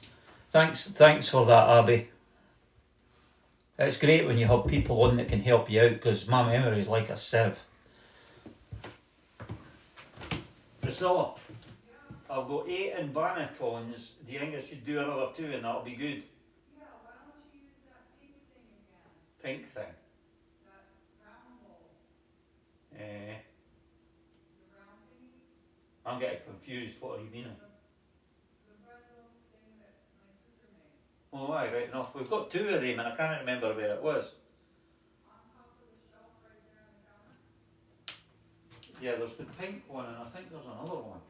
Thanks for that, Abby. It's great when you have people on that can help you out, because my memory is like a sieve. Priscilla, I've got 8 in Banatons. Do you think I should do another 2 and that'll be good? Yeah, why don't you use that pink thing again? Pink thing. That round hole. Eh, The round thingy? I'm getting confused. What are you meaning? The red little thing that my sister made. Oh, aye, right enough. We've got 2 of them and I can't remember where it was. On top of the shelf right there on the counter. Yeah, there's the pink one and I think there's another one.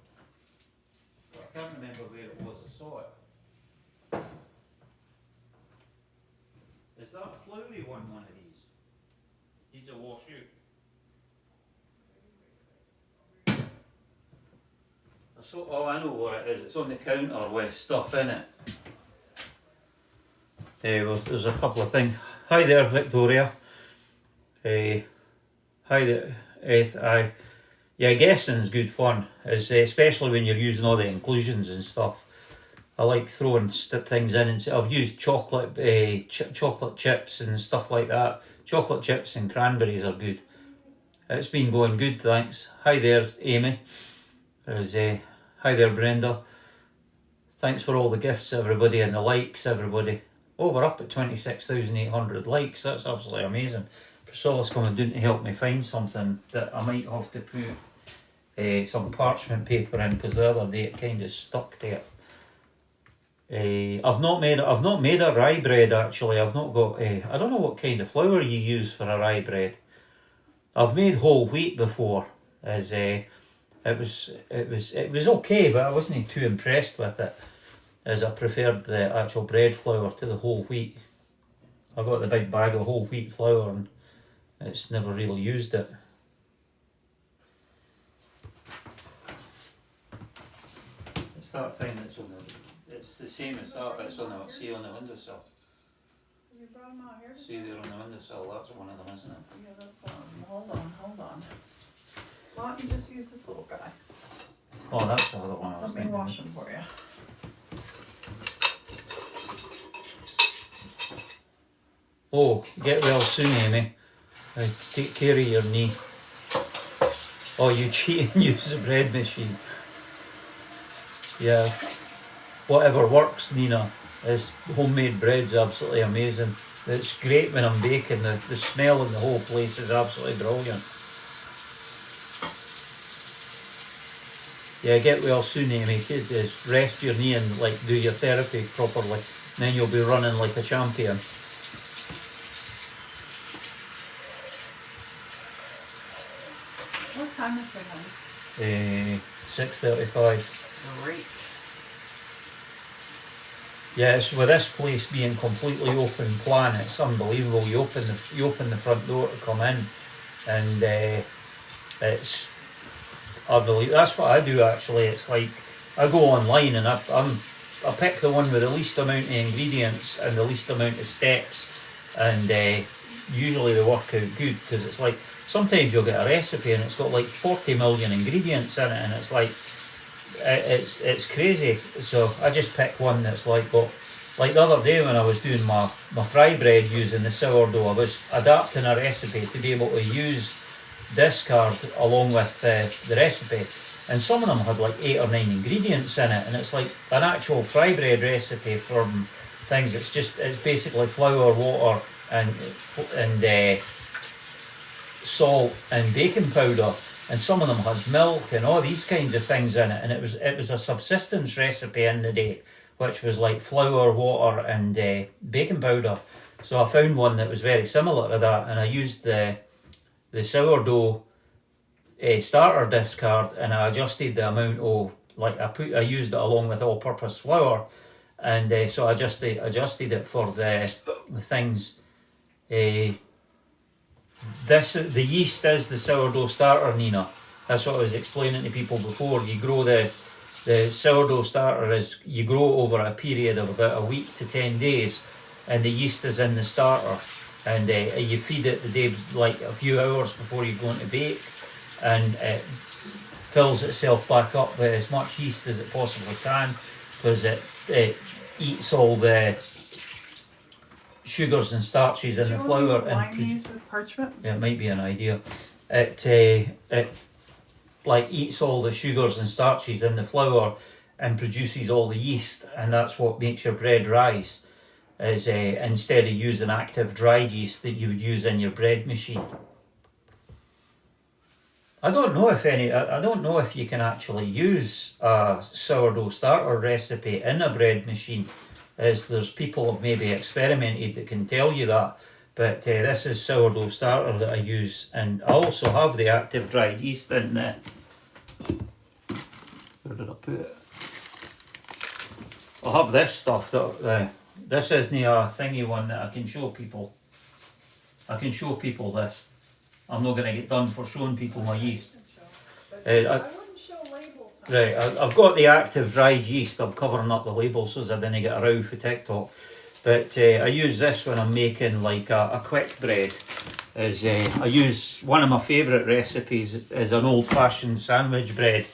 But I can't remember where it was. I saw it. Is that a floury one of these? Needs a wash out. Oh, I know what it is. It's on the counter with stuff in it. Well, there's a couple of things. Hi there, Victoria. Hi there. Yeah, guessing's good fun, especially when you're using all the inclusions and stuff. I like throwing things in, and I've used chocolate, chocolate chips and stuff like that. Chocolate chips and cranberries are good. It's been going good, thanks. Hi there, Amy. Hi there, Brenda. Thanks for all the gifts, everybody, and the likes, everybody. Oh, we're up at 26,800 likes. That's absolutely amazing. Priscilla's coming down to help me find something that I might have to put some parchment paper in, because the other day it kind of stuck to it. I've not made a rye bread actually. I've not got. I don't know what kind of flour you use for a rye bread. I've made whole wheat before. It was okay, but I wasn't too impressed with it, as I preferred the actual bread flour to the whole wheat. I got the big bag of whole wheat flour and it's never really used it. It's that thing that's on the. It's the same as that, but it's on the windowsill. You brought them out here? See there on the windowsill, that's one of them, isn't it? Yeah, that's one. Hold on. Why don't you just use this little guy? Oh, that's the other one I was Let me thinking. wash them for you. Oh, get well soon, Amy. Take care of your knee. Oh, you cheat and use the bread machine. Yeah. Whatever works, Nina. This homemade bread's absolutely amazing. It's great when I'm baking. The smell in the whole place is absolutely brilliant. Yeah, get well soon, Amy. Just rest your knee and do your therapy properly. And then you'll be running like a champion. What time is it, honey? 6:35. Great. Yes, with this place being completely open plan, it's unbelievable. You open the front door to come in, and it's unbelievable. That's what I do actually. It's like I go online and I pick the one with the least amount of ingredients and the least amount of steps, and usually they work out good, because it's like sometimes you'll get a recipe and it's got like 40 million ingredients in it, and it's like it's crazy. So I just pick one that's got the other day when I was doing my fry bread using the sourdough, I was adapting a recipe to be able to use discard along with the recipe, and some of them had like 8 or 9 ingredients in it, and it's like an actual fry bread recipe from things. It's basically flour, water, and salt and baking powder, and some of them had milk and all these kinds of things in it, and it was a subsistence recipe in the day, which was like flour, water, and baking powder. So I found one that was very similar to that, and I used the sourdough starter discard, and I adjusted the amount of I used it along with all-purpose flour, and so I adjusted it for the things. The yeast is the sourdough starter, Nina. That's what I was explaining to people before. You grow the sourdough starter you grow over a period of about a week to 10 days, and the yeast is in the starter, and you feed it the day like a few hours before you're going to bake, and it fills itself back up with as much yeast as it possibly can, because eats all the sugars and starches in the flour line these with parchment? yeah, it might be an idea. It like eats all the sugars and starches in the flour and produces all the yeast, and that's what makes your bread rise. Is instead of using active dried yeast that you would use in your bread machine. I don't know if you can actually use a sourdough starter recipe in a bread machine. As there's people have maybe experimented that can tell you that, but this is sourdough starter that I use, and I also have the active dried yeast in there. Where did I put it? I have this stuff that this isn't a thingy one that I can show people. I can show people this. I'm not going to get done for showing people my yeast. I wouldn't show labels. Right, I've got the active dried yeast. I'm covering up the labels so I didn't get a row for TikTok. But I use this when I'm making like a quick bread. I use one of my favourite recipes is an old-fashioned sandwich bread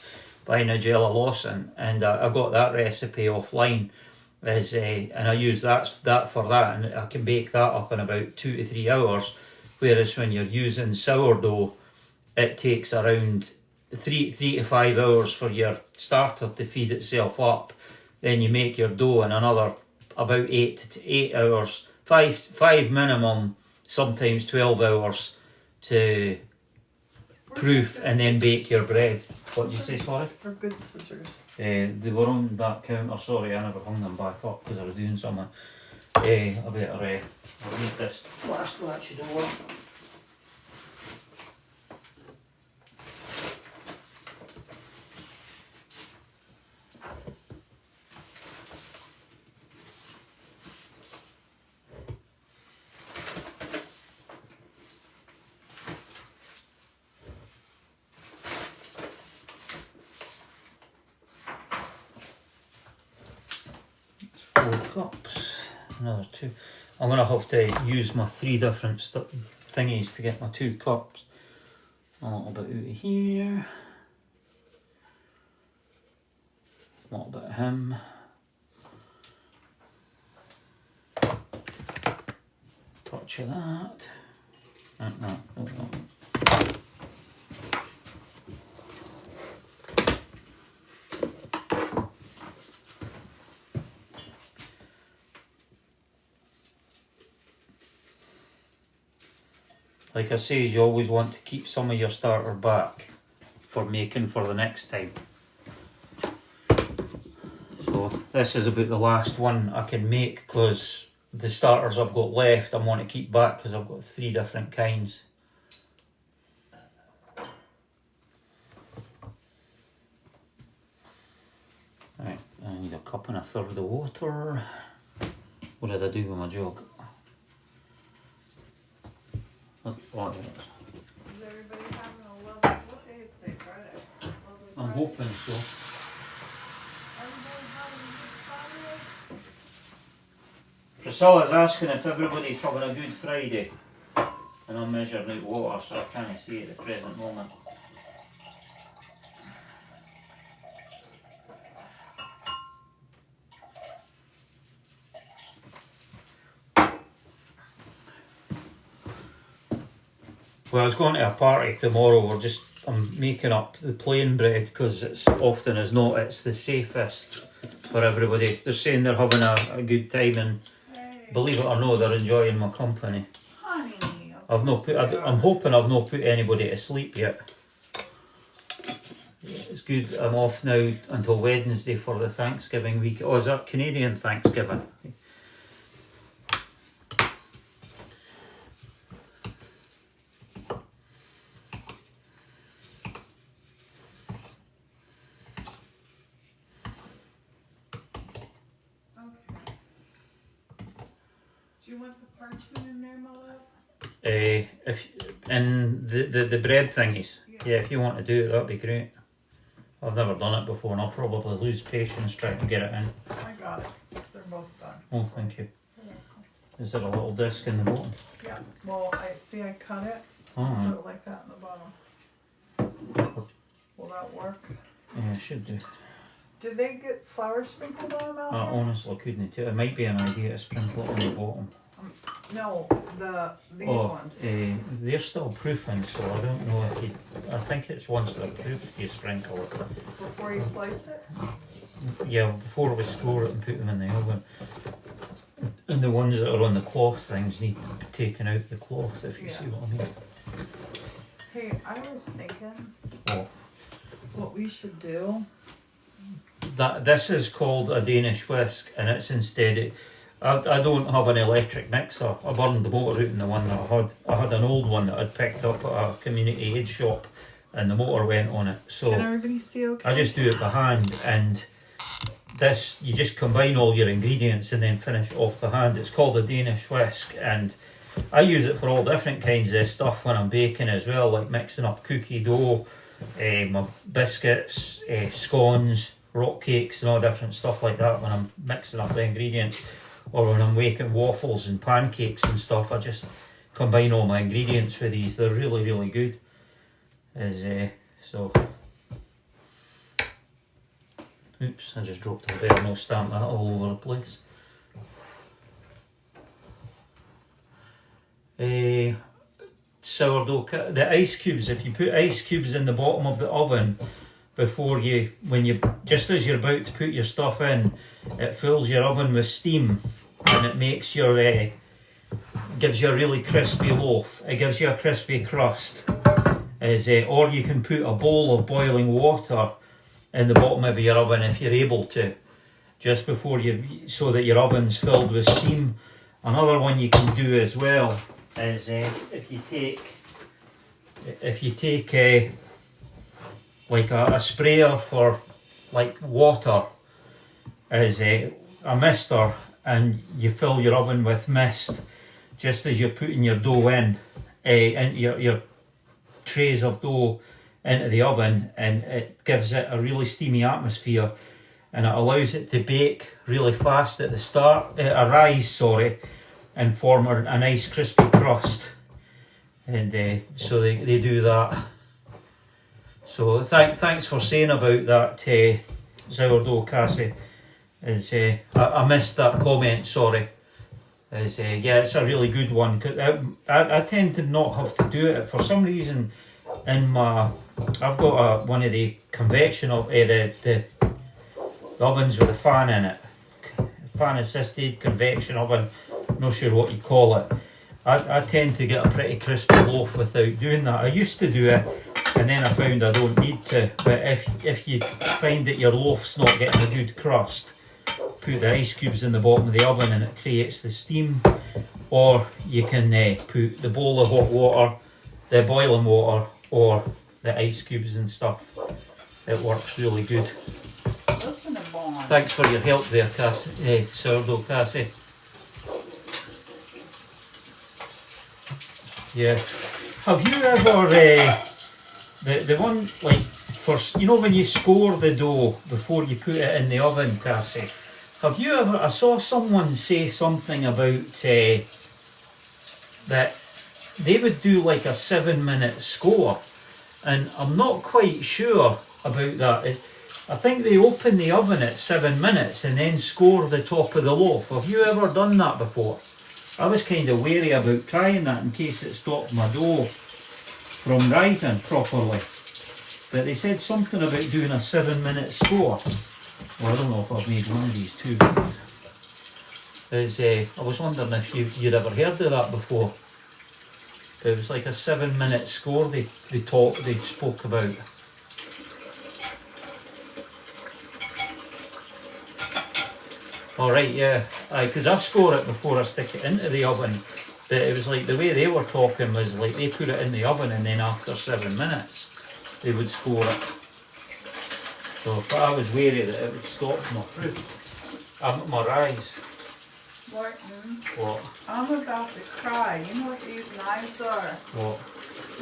by Nigella Lawson, and I got that recipe offline. And I use that for that, and I can bake that up in about 2 to 3 hours. Whereas when you're using sourdough, it takes around 3 to 5 hours for your starter to feed itself up. Then you make your dough in another about 8 hours, five minimum, sometimes 12 hours to proof, and then bake your bread. What did you say, sorry? Or good scissors. They were on that counter, sorry, I never hung them back up because I was doing something. I better I'll need this last one, that should work. Cups, another 2. I'm going to have to use my 3 different thingies to get my 2 cups. A little bit out of here, a little bit of him. Touch of that. No. Like I say, you always want to keep some of your starter back for making for the next time. So this is about the last one I can make because the starters I've got left I want to keep back because I've got 3 different kinds. Right, I need a cup and a third of water. What did I do with my jug? Is everybody having a lovely, what day is today, Friday? I'm hoping so. Everybody having a good Friday? Priscilla's asking if everybody's having a good Friday. And I'm measuring out water so I can't see at the present moment. Well, I was going to a party tomorrow. I'm making up the plain bread because it's often as not it's the safest for everybody. They're saying they're having a good time, and believe it or not, they're enjoying my company. Honey. I'm hoping I've not put anybody to sleep yet. It's good. I'm off now until Wednesday for the Thanksgiving week. Oh, is that Canadian Thanksgiving? Do you want the parchment in there, my love? If in the bread thingies, yeah, if you want to do it, that'd be great. I've never done it before, and I'll probably lose patience trying to get it in. I got it. They're both done. Oh, thank you. Is there a little disc in the bottom? Yeah. Well, I cut it. Alright. Put it like that in the bottom. Will that work? Yeah, it should do. Do they get flowers sprinkled on them out I here? honestly couldn't tell. It might be an idea to sprinkle it on the bottom. No, these Oh, ones. they're still proofing, so I don't know if you. I think it's once they're proofed you sprinkle it. Before you slice it? Yeah, before we score it and put them in the oven. And the ones that are on the cloth things need to be taken out the cloth, if you Yeah. see what I mean. Hey, I was thinking Oh, what we should do. this is called a Danish whisk, and it's instead. I don't have an electric mixer. I burned the motor out in the one that I had. I had an old one that I'd picked up at a community aid shop, and the motor went on it. So Can everybody see okay? I just do it by hand, and this you just combine all your ingredients and then finish it off the hand. It's called a Danish whisk, and I use it for all different kinds of stuff when I'm baking as well, like mixing up cookie dough, my biscuits, scones, rock cakes, and all different stuff like that. When I'm mixing up the ingredients, or when I'm making waffles and pancakes and stuff, I just combine all my ingredients with these. They're really, really good. So. Oops, I just dropped a bear, no stamp that all over the place. Sourdough, the ice cubes, if you put ice cubes in the bottom of the oven before just as you're about to put your stuff in, it fills your oven with steam and it makes gives you a really crispy loaf. It gives you a crispy crust. Or you can put a bowl of boiling water in the bottom of your oven if you're able to, just before so that your oven's filled with steam. Another one you can do as well is if you take like a sprayer for like water, is a mister, and you fill your oven with mist just as you're putting your dough in your trays of dough into the oven, and it gives it a really steamy atmosphere, and it allows it to bake really fast at the start, rise, and form a nice crispy crust. And so they do that. So thanks for saying about that, sourdough, Cassie. I missed that comment, sorry. Yeah, it's a really good one. Cause I tend to not have to do it for some reason. I've got one of the convection of the ovens with a fan in it, fan assisted convection oven. Not sure what you call it. I tend to get a pretty crispy loaf without doing that. I used to do it, and then I found I don't need to. But if you find that your loaf's not getting a good crust, put the ice cubes in the bottom of the oven and it creates the steam. Or you can put the bowl of hot water, the boiling water, or the ice cubes and stuff. It works really good. Listen to Bond. Thanks for your help there, Cassie. Sourdough Cassie. Yeah. Have you ever the one like for when you score the dough before you put it in the oven, Cassie? Have you ever? I saw someone say something about that they would do like a 7-minute score, and I'm not quite sure about that. I think they open the oven at 7 minutes and then score the top of the loaf. Have you ever done that before? I was kind of wary about trying that in case it stopped my dough from rising properly. But they said something about doing a 7-minute score. Well, I don't know if I've made one of these too. I was wondering if you'd ever heard of that before. It was like a 7-minute score they spoke about. Alright, yeah. Because I score it before I stick it into the oven. But it was like the way they were talking was like they put it in the oven and then after 7 minutes they would score it. So but I was wary that it would stop my fruit. My rise. Morton, What? I'm about to cry. You know what these knives are? What?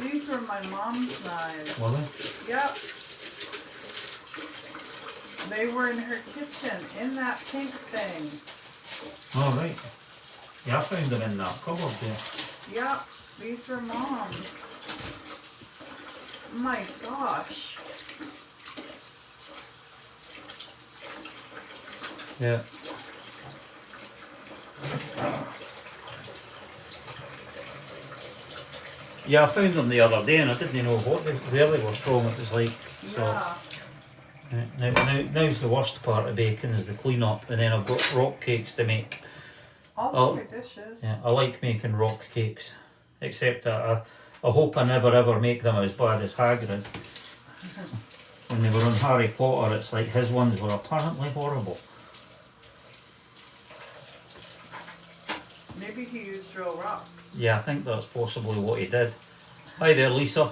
These were my mom's knives. Were they? Yep. They were in her kitchen, in that pink thing. Oh, right. Yeah, I found them in that cupboard there. Yep, these were mom's. My gosh. Yeah. Yeah, I found them the other day and I didn't know where they were from. It was like, so. Yeah. Now's the worst part of baking is the clean up, and then I've got rock cakes to make. All of your dishes. Yeah, I like making rock cakes, except that I hope I never ever make them as bad as Hagrid. When they were on Harry Potter, it's like his ones were apparently horrible. Maybe he used real rocks. Yeah, I think that's possibly what he did. Hi there, Lisa.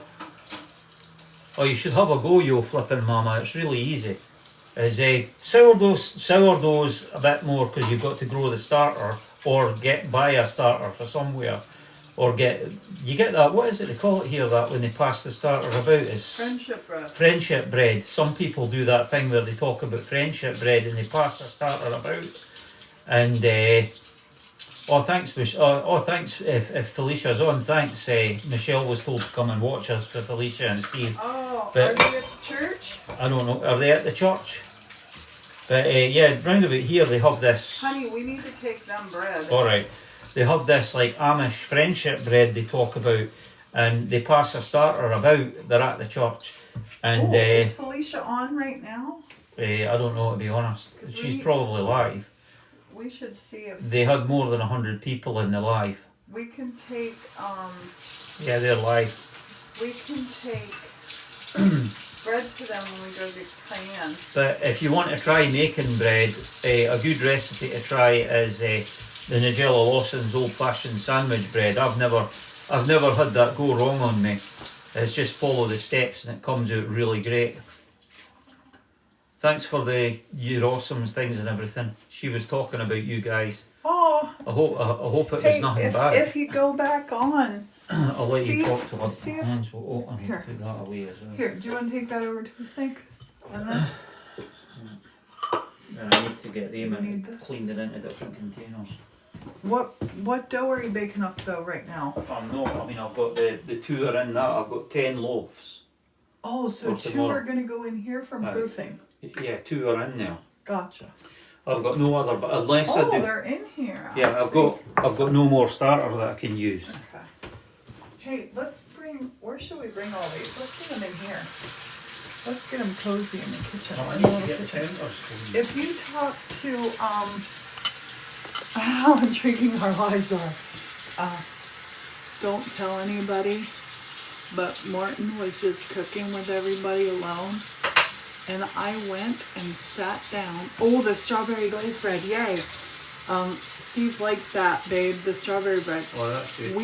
Oh, you should have a go, you flipping mama. It's really easy. Is sourdough's a bit more because you've got to grow the starter or buy a starter for somewhere, or you get that. What is it they call it here? That when they pass the starter about is Friendship bread. Friendship bread. Some people do that thing where they talk about friendship bread and they pass the starter about. And thanks, thanks if Felicia's on. Thanks, Michelle was told to come and watch us for Felicia and Steve. Oh, But are they at the church? I don't know. Are they at the church? But yeah, round about here they have this. Honey, we need to take them bread. All right, they have this like Amish friendship bread they talk about, and they pass a starter about. They're at the church, and is Felicia on right now? I don't know, to be honest. She's probably live. We should see if They had more than 100 people in the live. we can take. Yeah, they're live. We can take bread to them when we go to Cayenne. But if you want to try making bread, a good recipe to try is the Nigella Lawson's old-fashioned sandwich bread. I've never had that go wrong on me. It's just follow the steps and it comes out really great. Thanks for your awesomes things and everything. She was talking about you guys. Oh. I hope it was nothing bad. If you go back on. I'll let you talk to her. Here. Put that away as well. Here, do you want to take that over to the sink? And this? And I need to get them You need and this? cleaned it into different containers. What dough are you baking up though right now? I'm not. I mean, I've got the two are in that. I've got 10 loaves. Oh, so For 2 tomorrow. are going to go in here from Aye. proofing. Yeah, 2 are in there. Gotcha. I've got no other, but unless I Oh, do. they're in here. I Yeah, see. I've got no more starter that I can use. Okay. Hey, where should we bring all these? Let's get them in here. Let's get them cozy in the kitchen. I in the need to little get the kitchen. counters. If you talk to how intriguing our lives are, don't tell anybody. But Martin was just cooking with everybody alone, and I went and sat down. Oh, the strawberry glazed bread! Yay! Steve liked that, babe. The strawberry bread. Oh, that's good.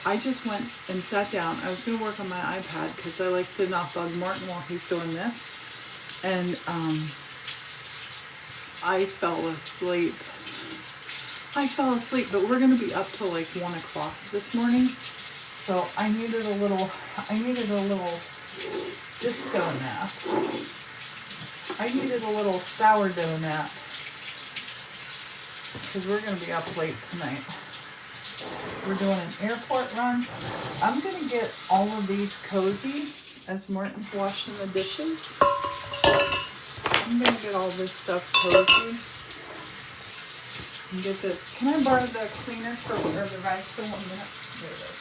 I just went and sat down. I was going to work on my iPad because I like to not bug Martin while he's doing this. And I fell asleep. But we're going to be up till like 1 o'clock this morning. So I needed a little disco nap. I needed a little sourdough nap. Because we're going to be up late tonight. We're doing an airport run. I'm going to get all of these cozy as Martin's washing the dishes. I'm going to get all this stuff cozy. And get this. Can I borrow the cleaner or the rags for 1 minute? There it is.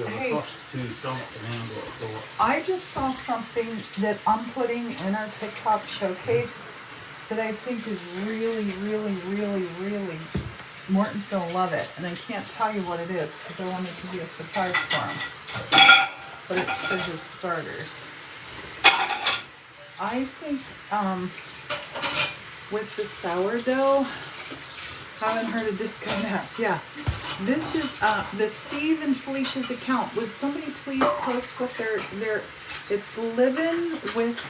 Hey. I just saw something that I'm putting in our TikTok showcase that I think is really, really, really, really, Morton's going to love it. And I can't tell you what it is because I want it to be a surprise for him. But it's for his starters. I think with the sourdough, haven't heard of disco naps. Yeah. This is the Steve and Felicia's account. Would somebody please post what their it's living with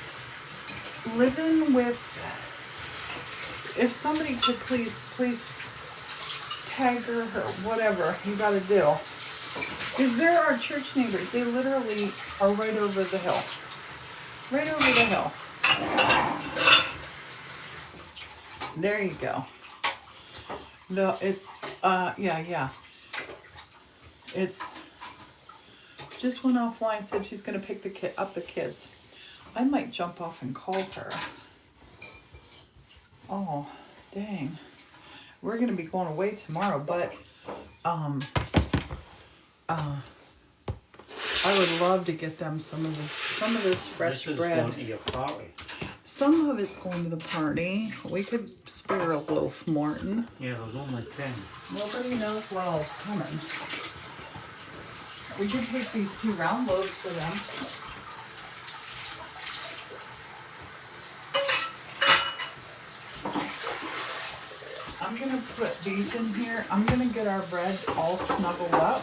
if somebody could please tag her whatever you gotta do. Because they're our church neighbors. They literally are right over the hill. Right over the hill. There you go. No, it's yeah. It's just went offline, said she's gonna pick up the kids. I might jump off and call her. Oh, dang. We're gonna be going away tomorrow, but I would love to get them some of this fresh bread. Going to your party. Some of it's going to the party. We could spare a loaf, Morton. Yeah, there's only 10. Nobody knows what all's coming. We could take these 2 round loaves for them. I'm gonna put these in here. I'm gonna get our bread all snuggled up.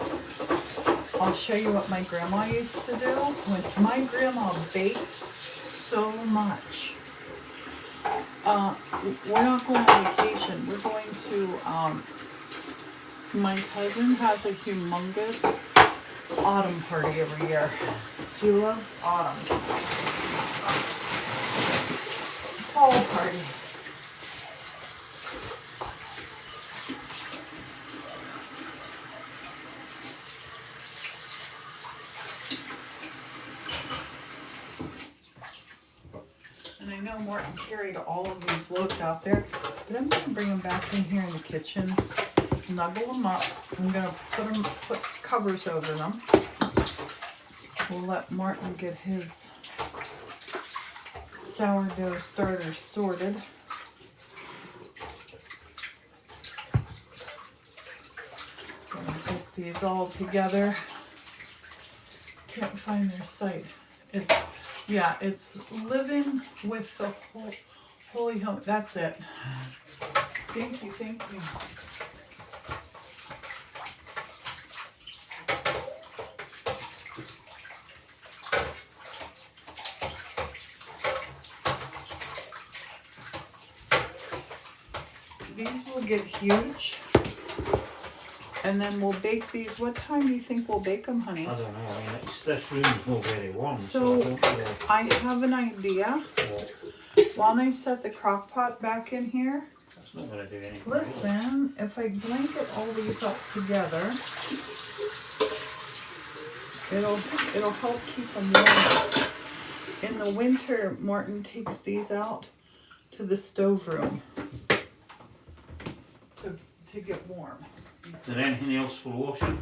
I'll show you what my grandma used to do. When my grandma baked so much. We're not going on vacation. We're going to, my cousin has a humongous autumn party every year. She loves autumn. Fall party. And I know Morton carried all of these loaves out there, but I'm going to bring them back in here in the kitchen, snuggle them up. I'm going to put covers over them. We'll let Martin get his sourdough starter sorted. Gonna put these all together. Can't find their site. It's living with the Holy Home. That's it. Thank you, thank you. These will get huge. And then we'll bake these. What time do you think we'll bake them, honey? I don't know. I mean, this room's not very warm. So I have an idea. While I set the crock pot back in here, That's not going to do anything. listen, if I blanket all these up together, it'll help keep them warm. In the winter, Martin takes these out to the stove room to get warm. Is there anything else for washing?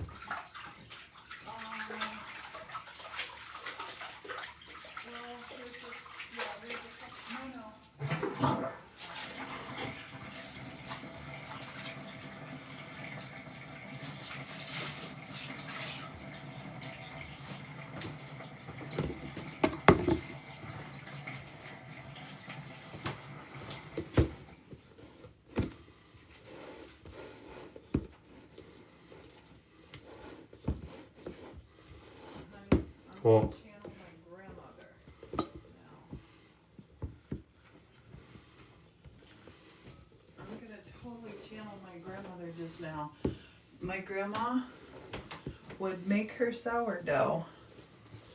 What? Channel my grandmother just now. I'm gonna totally channel my grandmother just now. My grandma would make her sourdough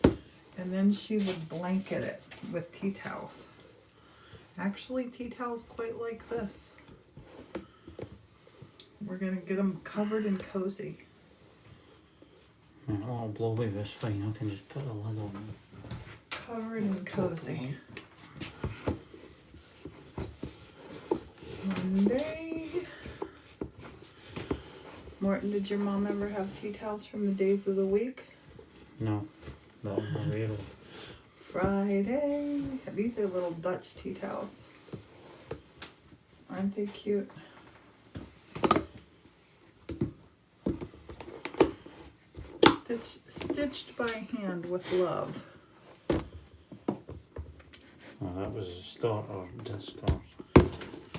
and then she would blanket it with tea towels. Actually, tea towels quite like this. We're gonna get them covered and cozy. I'll blow away this fine. I can just put a lid on it. Covered and cozy. Monday. Morton, did your mom ever have tea towels from the days of the week? No, not on my radar. Friday. These are little Dutch tea towels. Aren't they cute? Stitched by hand with love. Oh, that was a starter discard.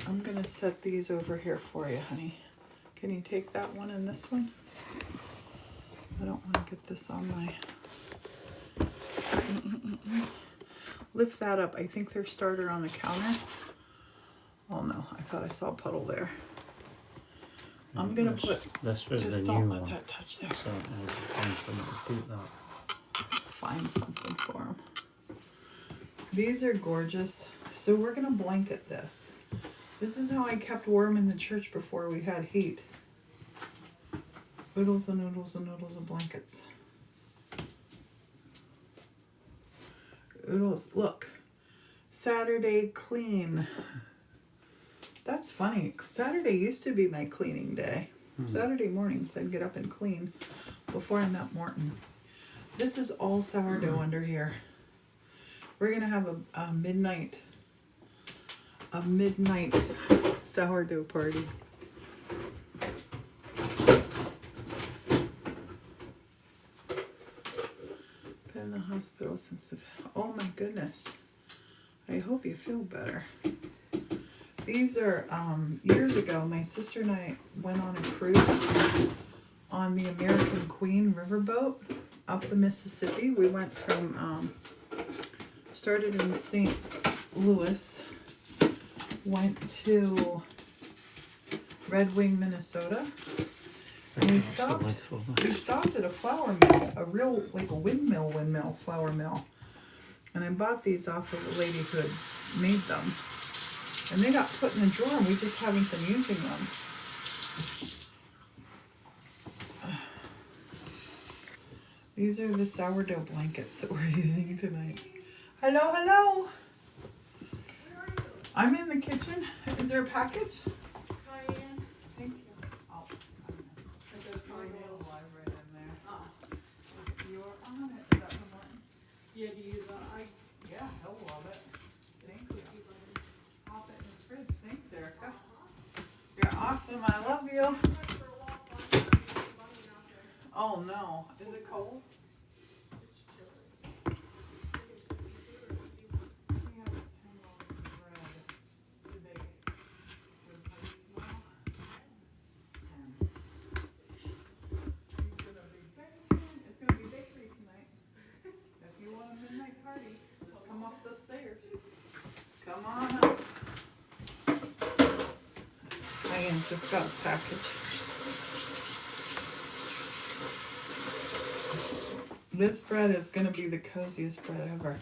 I'm gonna set these over here for you, honey. Can you take that one and this one? I don't want to get this on my... Lift that up. I think there's starter on the counter. Oh no, I thought I saw a puddle there. I'm gonna put... This was Just the don't new let one. that touch there. So I was thinking to put that. Find something for them. These are gorgeous. So we're gonna blanket this. This is how I kept warm in the church before we had heat. Oodles and noodles and noodles of blankets. Oodles, look. Saturday clean. That's funny. Saturday used to be my cleaning day. Saturday mornings I'd get up and clean before I met Morton. This is all sourdough under here. We're gonna have a midnight sourdough party. Been in the hospital since oh my goodness. I hope you feel better. These are years ago my sister and I went on a cruise on the American Queen riverboat up the Mississippi. We went from started in St. Louis, went to Red Wing, Minnesota, and we stopped at a flour mill, a real, like a windmill flour mill. And I bought these off of a lady who had made them. And they got put in a drawer and we just haven't been using them. These are the sourdough blankets that we're using tonight. Hello, hello. Where are you? I'm in the kitchen. Is there a package? Cayenne. Thank you. Oh, it says Tornado Live right in there. Oh. You're on it. Is that the one? Yeah, do you use Yeah, he'll love it. Thank you. Pop it in the fridge. Thanks, Erica. You're awesome. I love you. Oh no. Is it cold? Come on up. I just got a package. This bread is going to be the coziest bread ever.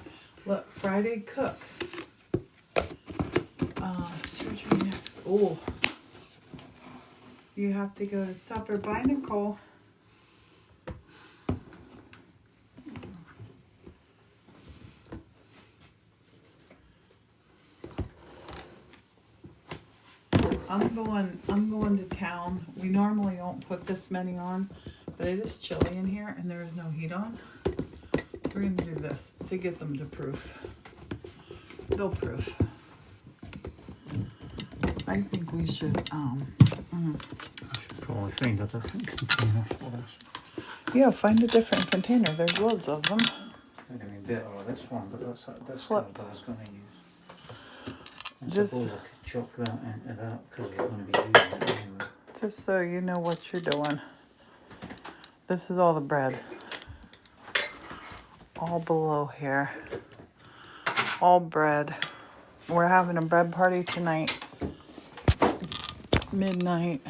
Look, Friday cook. Surgery next. Oh. You have to go to supper. Bye, Nicole. I'm going to town. We normally don't put this many on, but it is chilly in here and there is no heat on. We're gonna do this to get them to proof. They'll proof. I think we should should probably find a different container for this. yeah, find a different container. There's loads of them. I'd have been better with this one, but that's this Flip. card I was going to use. I Just- suppose I could chop that into that because we're going to be using it anyway. Just so you know what you're doing. This is all the bread. All below here. All bread. We're having a bread party tonight. Midnight.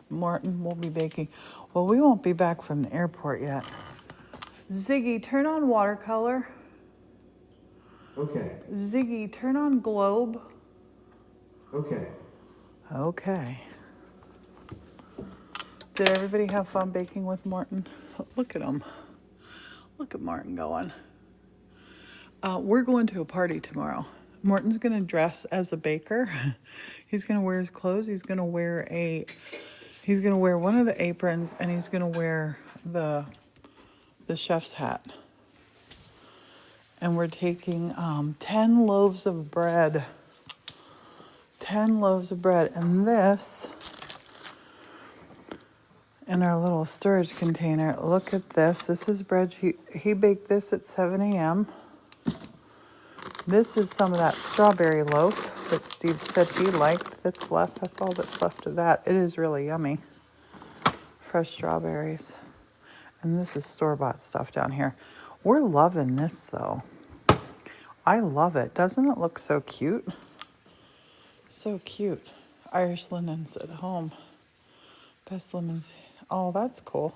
Martin will be baking. Well, we won't be back from the airport yet. Ziggy, turn on watercolor. Okay, Ziggy, turn on globe. okay. Okay. Did everybody have fun baking with Martin? Look at him. Look at Martin going. We're going to a party tomorrow. Martin's going to dress as a baker. He's going to wear his clothes. He's going to wear one of the aprons and he's going to wear the chef's hat. And we're taking 10 loaves of bread. 10 loaves of bread. And this, in our little storage container, look at this. This is bread. He baked this at 7 a.m. This is some of that strawberry loaf that Steve said he liked that's left. That's all that's left of that. It is really yummy. Fresh strawberries. And this is store-bought stuff down here. We're loving this, though. I love it. Doesn't it look so cute? So cute. Irish linens at home. Best lemons. Oh, that's cool.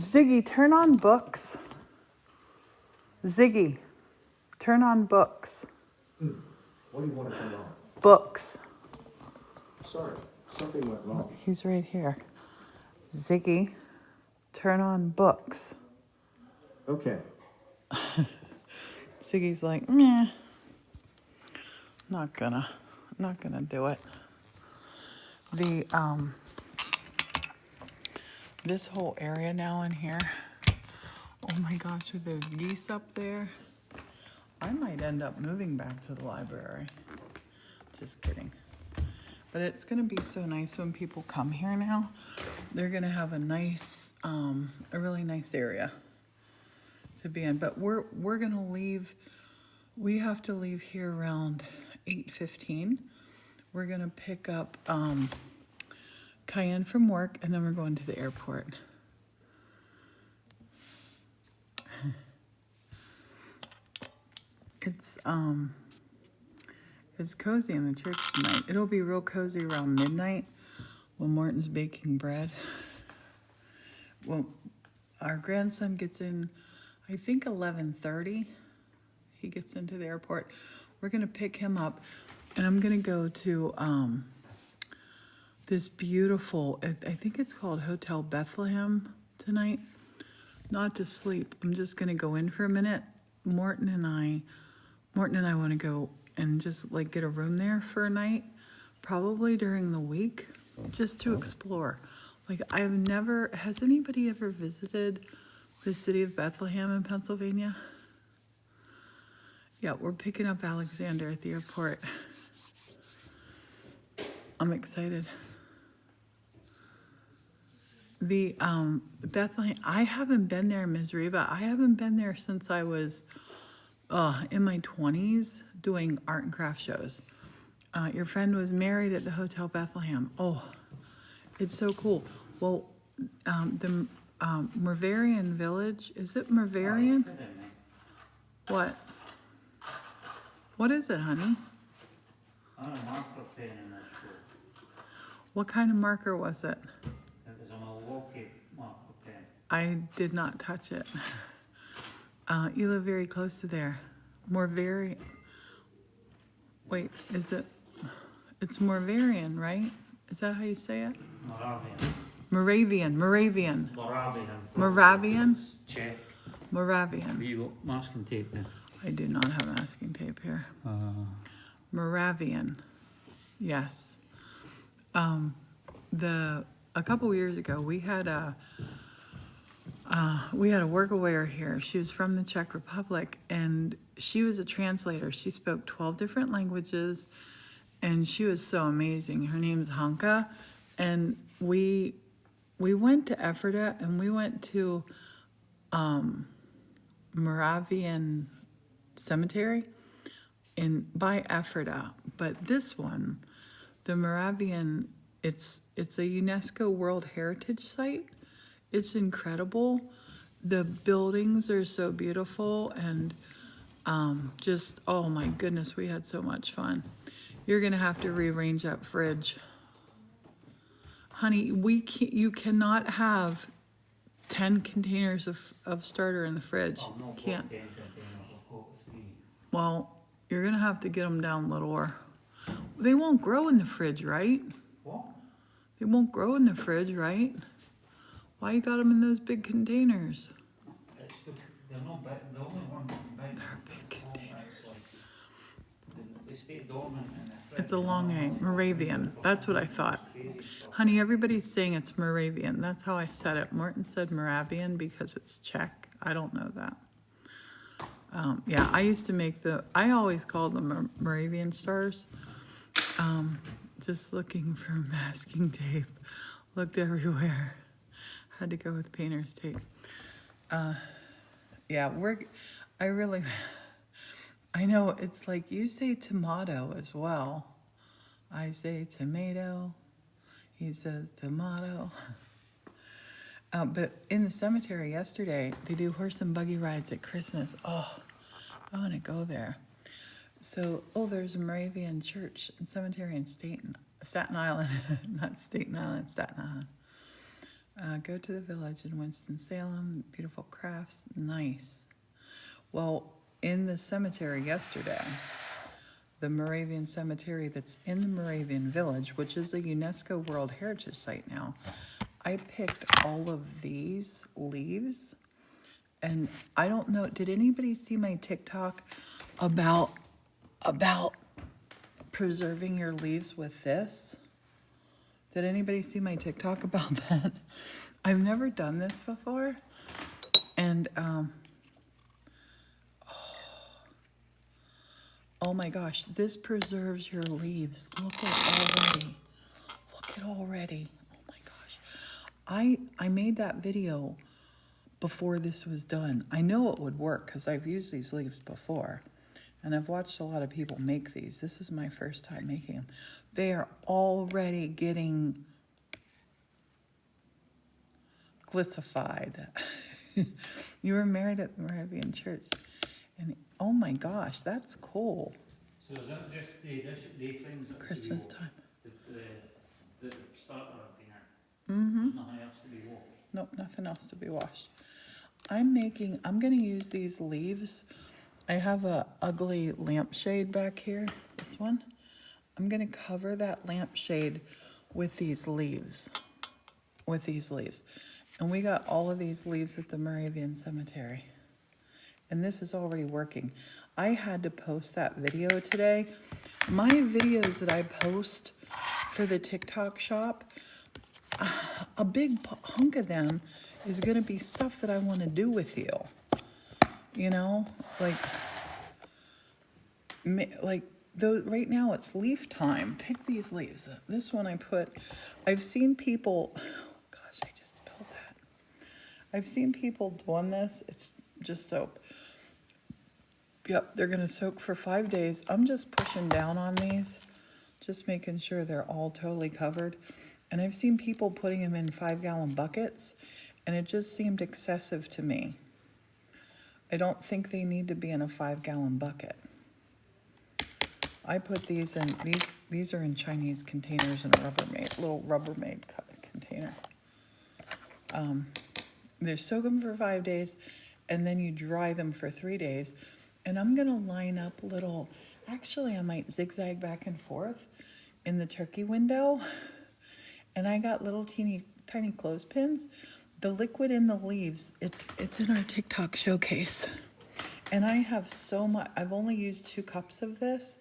Ziggy, turn on books. Ziggy, turn on books. What do you want to turn on? Books. Sorry, something went wrong. He's right here. Ziggy, turn on books. Okay. Siggy's like, meh, not gonna do it. The, this whole area now in here, oh my gosh, with those geese up there, I might end up moving back to the library. Just kidding. But it's gonna be so nice when people come here now. They're gonna have a nice, a really nice area to be in. But we're gonna leave, we have to leave here around 8:15. We're gonna pick up Cayenne from work, and then we're going to the airport. It's cozy in the church tonight. It'll be real cozy around midnight when Morton's baking bread. Well, our grandson gets in, I think 11:30. He gets into the airport. We're gonna pick him up, and I'm gonna go to this beautiful, I think it's called Hotel Bethlehem tonight. Not to sleep. I'm just gonna go in for a minute. Morton and I want to go and just like get a room there for a night, probably during the week, just to explore. Like has anybody ever visited the city of Bethlehem in Pennsylvania? Yeah, we're picking up Alexander at the airport. I'm excited. The Bethlehem, I haven't been there, Ms. Reba. I haven't been there since I was in my 20s doing art and craft shows. Your friend was married at the Hotel Bethlehem. Oh, it's so cool. Well, the Mervarian Village, is it Mervarian? What? What is it, honey? I'm a marker pen in this show. What kind of marker was it? It was a Milwaukee marker pen. I did not touch it. You live very close to there. Wait, is it? It's Moravian, right? Is that how you say it? Moravian. Moravian. Check. Moravian. You got masking tape there? I do not have masking tape here. Moravian. Yes. A couple years ago, we had a workaway here. She was from the Czech Republic, and she was a translator. She spoke 12 different languages, and she was so amazing. Her name's Hanka, and we went to Ephrata, and we went to Moravian Cemetery by Ephrata. But this one, the Moravian, it's a UNESCO World Heritage Site. It's incredible. The buildings are so beautiful, and just, oh my goodness, we had so much fun. You're gonna have to rearrange that fridge. Honey, you cannot have 10 containers of starter in the fridge. No, Can't. 10 containers, I've got 3. Well, you're gonna have to get them down littler. They won't grow in the fridge, right? What? They won't grow in the fridge, right? Why you got them in those big containers? They're not big, the only one big. They're big containers. They stay dormant in the fridge. It's a long A, Moravian. That's what I thought. Honey, everybody's saying it's Moravian. That's how I said it. Morton said Moravian because it's Czech. I don't know that. Yeah, I used to I always called them Moravian stars. Just looking for masking tape. Looked everywhere. Had to go with painter's tape. Yeah, I know it's like you say tomato as well. I say tomato. He says tomato. But in the cemetery yesterday, they do horse and buggy rides at Christmas. Oh, I want to go there. So, there's a Moravian church and cemetery in Staten Island, not Staten Island, Staten Island. Go to the village in Winston-Salem, beautiful crafts, nice. Well, in the cemetery yesterday, the Moravian cemetery that's in the Moravian village, which is a UNESCO World Heritage Site now, I picked all of these leaves And I don't know, did anybody see my TikTok about preserving your leaves with this? Did anybody see my TikTok about that? I've never done this before. And oh my gosh, this preserves your leaves. Look at already. Oh my gosh. I made that video before this was done. I know it would work because I've used these leaves before. And I've watched a lot of people make these. This is my first time making them. They are already getting glissified. You were married at the Moravian Church. And oh my gosh, that's cool. So is that just the things that Christmas time. the starter cleaner? Mm-hmm. There's nothing else to be washed. Nope, nothing else to be washed. I'm gonna use these leaves. I have a ugly lampshade back here, this one. I'm gonna cover that lampshade with these leaves. And we got all of these leaves at the Moravian Cemetery. And this is already working. I had to post that video today. My videos that I post for the TikTok shop, a big hunk of them is gonna be stuff that I wanna do with you. You know, like right now it's leaf time. Pick these leaves. This one I've seen people, oh gosh, I just spilled that. I've seen people doing this. It's just soap. Yep, they're gonna soak for 5 days. I'm just pushing down on these, just making sure they're all totally covered. And I've seen people putting them in 5-gallon buckets, and it just seemed excessive to me. I don't think they need to be in a 5-gallon bucket. I put these in, these are in Chinese containers in a little Rubbermaid container. They're soak them for 5 days, and then you dry them for 3 days. And I'm gonna line up actually I might zigzag back and forth in the turkey window. And I got little tiny clothespins. The liquid in the leaves, it's in our TikTok showcase. And I have so much, I've only used 2 cups of this.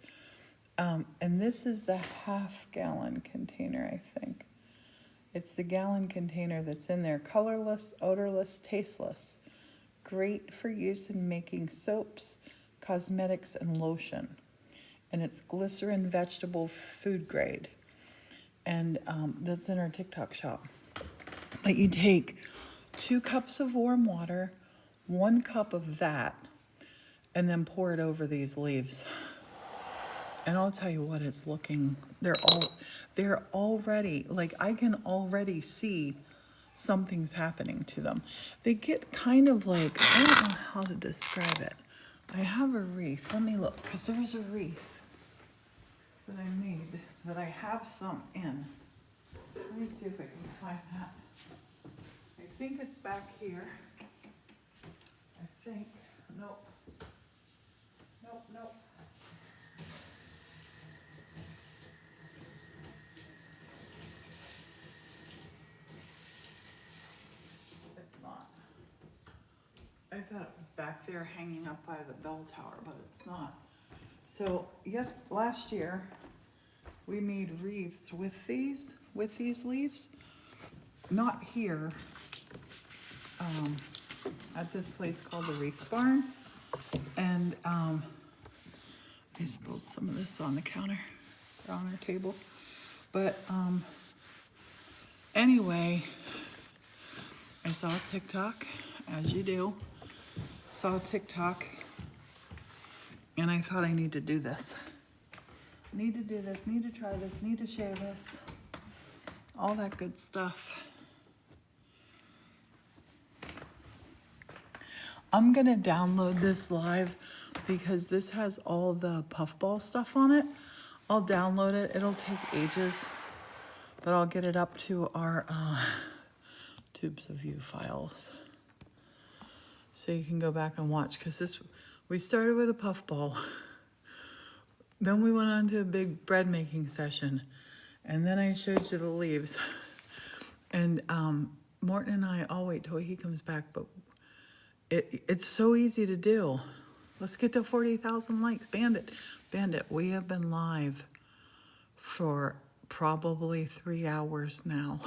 And this is the 1/2-gallon container, I think. It's the gallon container that's in there. Colorless, odorless, tasteless. Great for use in making soaps, cosmetics, and lotion. And it's glycerin vegetable food grade. And that's in our TikTok shop. But you take 2 cups of warm water, 1 cup of that, and then pour it over these leaves. And I'll tell you what, it's looking, they're already, like I can already see something's happening to them. They get kind of like, I don't know how to describe it. I have a wreath, let me look, because there was a wreath that I made that I have some in. Let me see if I can find that. I think it's back here. I think, nope. It's not. I thought it was back there hanging up by the bell tower, but it's not. So yes, last year we made wreaths with these leaves. Not here, at this place called the Wreath Barn. And I spilled some of this on the counter, on our table. But anyway, I saw a TikTok, as you do. Saw a TikTok, and I thought I need to do this. Need to do this, need to try this, need to share this. All that good stuff. I'm gonna download this live because this has all the Puffball stuff on it. I'll download it, it'll take ages, but I'll get it up to our Tubes of You files. So you can go back and watch, because we started with a puffball. Then we went on to a big bread making session. And then I showed you the leaves. And Morton and I'll wait till he comes back, but It's so easy to do. Let's get to 40,000 likes. Bandit. Bandit, we have been live for probably 3 hours now.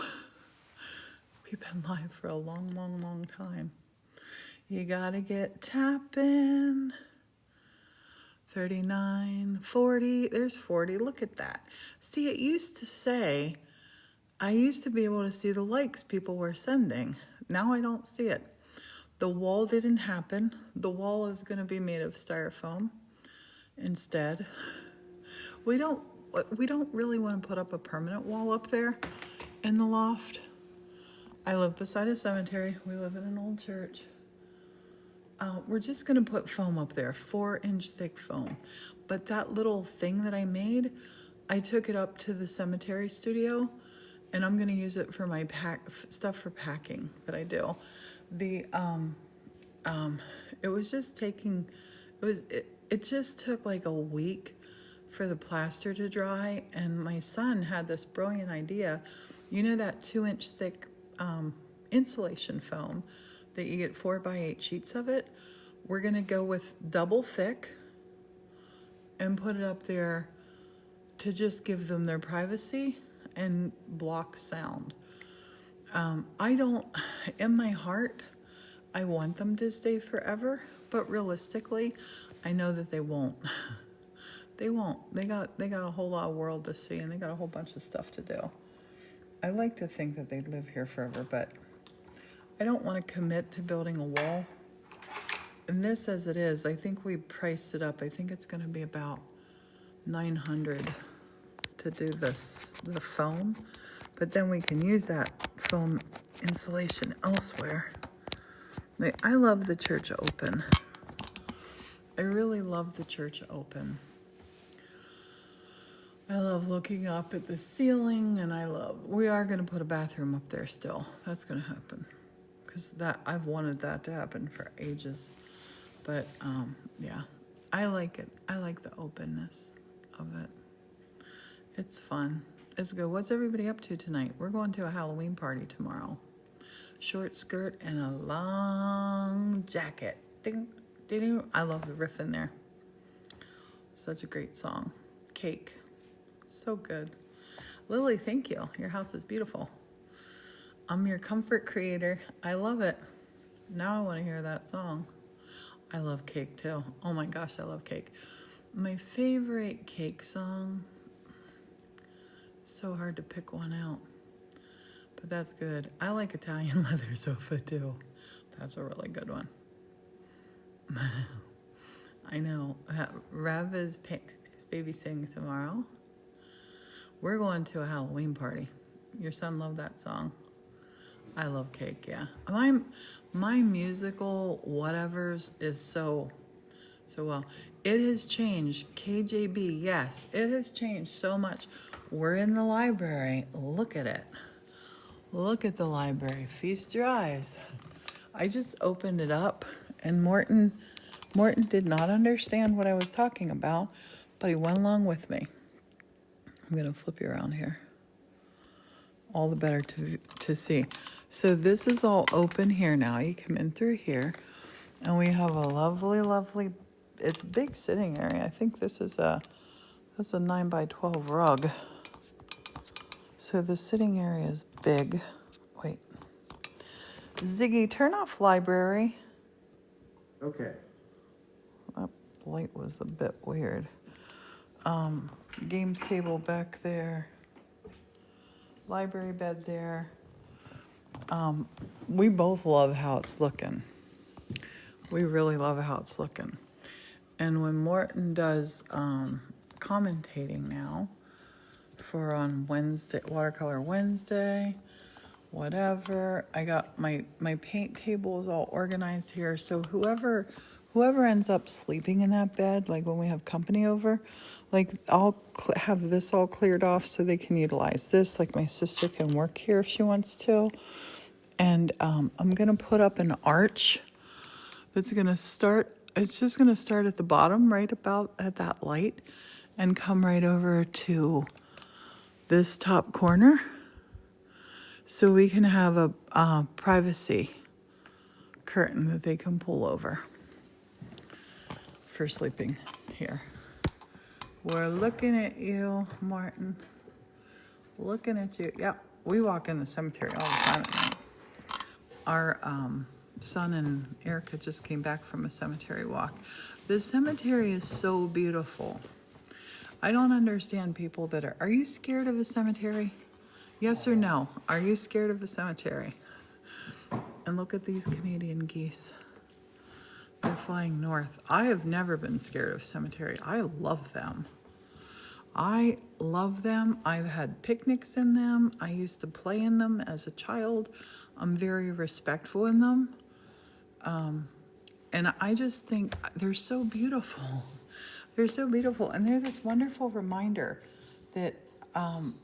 We've been live for a long, long, long time. You gotta get tapping. 39, 40, there's 40, look at that. See, it used to say, I used to be able to see the likes people were sending. Now I don't see it. The wall didn't happen. The wall is gonna be made of styrofoam instead. We don't really wanna put up a permanent wall up there in the loft. I live beside a cemetery. We live in an old church. We're just gonna put foam up there, 4-inch thick foam. But that little thing that I made, I took it up to the cemetery studio, and I'm gonna use it for my stuff for packing that I do. It was just taking, it just took like a week for the plaster to dry, and my son had this brilliant idea. You know that 2-inch thick insulation foam that you get 4x8 sheets of it? We're gonna go with double thick and put it up there to just give them their privacy and block sound. In my heart, I want them to stay forever, but realistically, I know that they won't. They won't. They got a whole lot of world to see, and they got a whole bunch of stuff to do. I like to think that they'd live here forever, but I don't want to commit to building a wall. And this as it is, I think we priced it up. I think it's going to be about $900 to do the foam, but then we can use that foam insulation elsewhere. I love the church open. I really love the church open. I love looking up at the ceiling, and we are gonna put a bathroom up there still. That's gonna happen. Because I've wanted that to happen for ages. But yeah, I like it. I like the openness of it. It's fun. It's good. What's everybody up to tonight? We're going to a Halloween party tomorrow. Short skirt and a long jacket. Ding, ding, ding. I love the riff in there. Such a great song. Cake. So good. Lily, thank you. Your house is beautiful. I'm your comfort creator. I love it. Now I want to hear that song. I love Cake too. Oh my gosh, I love Cake. My favorite Cake song. So hard to pick one out. But that's good. I like Italian Leather Sofa too. That's a really good one. I know. Rev is babysitting tomorrow. We're going to a Halloween party. Your son loved that song. I love Cake, yeah. My musical whatevers is so well. It has changed. KJB, yes, it has changed so much. We're in the library. Look at it. Look at the library. Feast your eyes. I just opened it up, and Morton did not understand what I was talking about, but he went along with me. I'm gonna flip you around here. All the better to see. So this is all open here now. You come in through here, and we have a lovely, lovely, it's a big sitting area. I think that's a 9x12 rug. So the sitting area is big. Wait. Ziggy, turn off library. Okay. That light was a bit weird. Games table back there. Library bed there. We both love how it's looking. We really love how it's looking. And when Morton does commentating now for on Wednesday, Watercolor Wednesday, whatever, I got my paint table is all organized here. So whoever ends up sleeping in that bed, like when we have company over, like I'll have this all cleared off so they can utilize this. Like my sister can work here if she wants to. And I'm gonna put up an arch that's gonna start, it's just gonna start at the bottom, right about at that light, and come right over to this top corner. So we can have a privacy curtain that they can pull over for sleeping here. We're looking at you, Martin. Looking at you. Yep, we walk in the cemetery all the time at night. Our son and Erica just came back from a cemetery walk. The cemetery is so beautiful. I don't understand people that are you scared of a cemetery? Yes or no? Are you scared of a cemetery? And look at these Canadian geese. They're flying north. I have never been scared of cemetery. I love them. I love them. I've had picnics in them. I used to play in them as a child. I'm very respectful in them. And I just think they're so beautiful. They're so beautiful. And they're this wonderful reminder that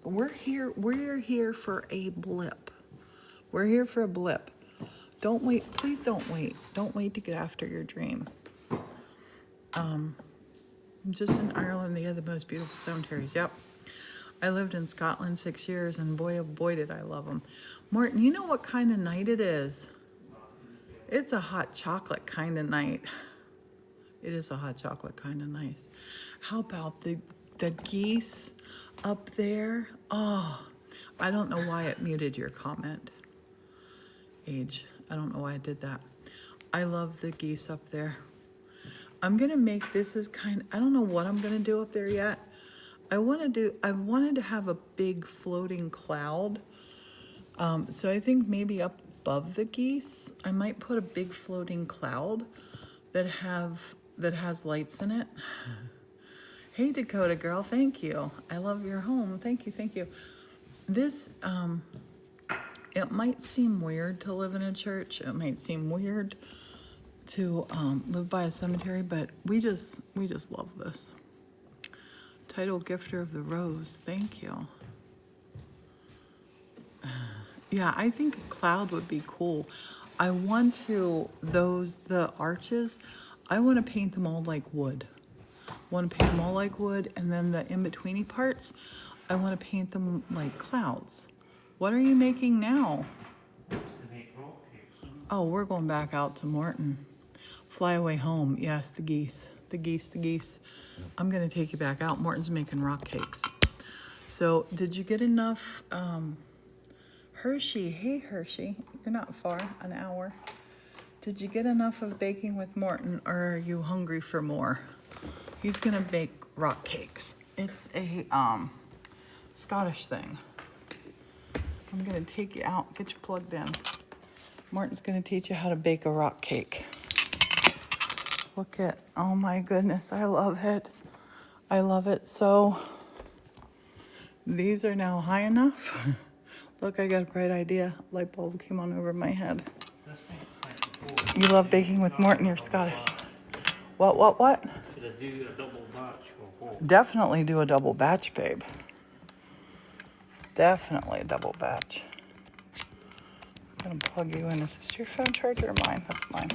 we're here for a blip. We're here for a blip. Don't wait. Please don't wait. Don't wait to get after your dream. I'm just in Ireland. They have the most beautiful cemeteries. Yep. I lived in Scotland 6 years, and boy, oh boy, did I love them. Morton, you know what kind of night it is? It's a hot chocolate kind of night. It is a hot chocolate kind of nice. How about the geese up there? Oh, I don't know why it muted your comment. Age. I don't know why I did that. I love the geese up there. I'm gonna make this as I don't know what I'm gonna do up there yet. I wanted to have a big floating cloud. So I think maybe up above the geese, I might put a big floating cloud that has lights in it. Hey Dakota girl, thank you. I love your home. Thank you. This it might seem weird to live in a church. It might seem weird to live by a cemetery, but we just love this. Title gifter of the rose. Thank you. Yeah, I think a cloud would be cool. I want the arches, I want to paint them all like wood. And then the in-betweeny parts, I want to paint them like clouds. What are you making now? Oh, we're going back out to Morton. Fly away home. Yes, the geese. I'm going to take you back out. Morton's making rock cakes. So, did you get enough Hershey? Hey, Hershey. You're not far, an hour. Did you get enough of baking with Morton, or are you hungry for more? He's going to bake rock cakes. It's a Scottish thing. I'm going to take you out, get you plugged in. Morton's going to teach you how to bake a rock cake. Look at, oh my goodness, I love it. So, these are now high enough. Look, I got a bright idea. Light bulb came on over my head. You love baking with Morton, you're Scottish. What? Should I do a double batch or what? Definitely do a double batch, babe. Definitely a double batch. I'm gonna plug you in. Is this your phone charger or mine? That's mine.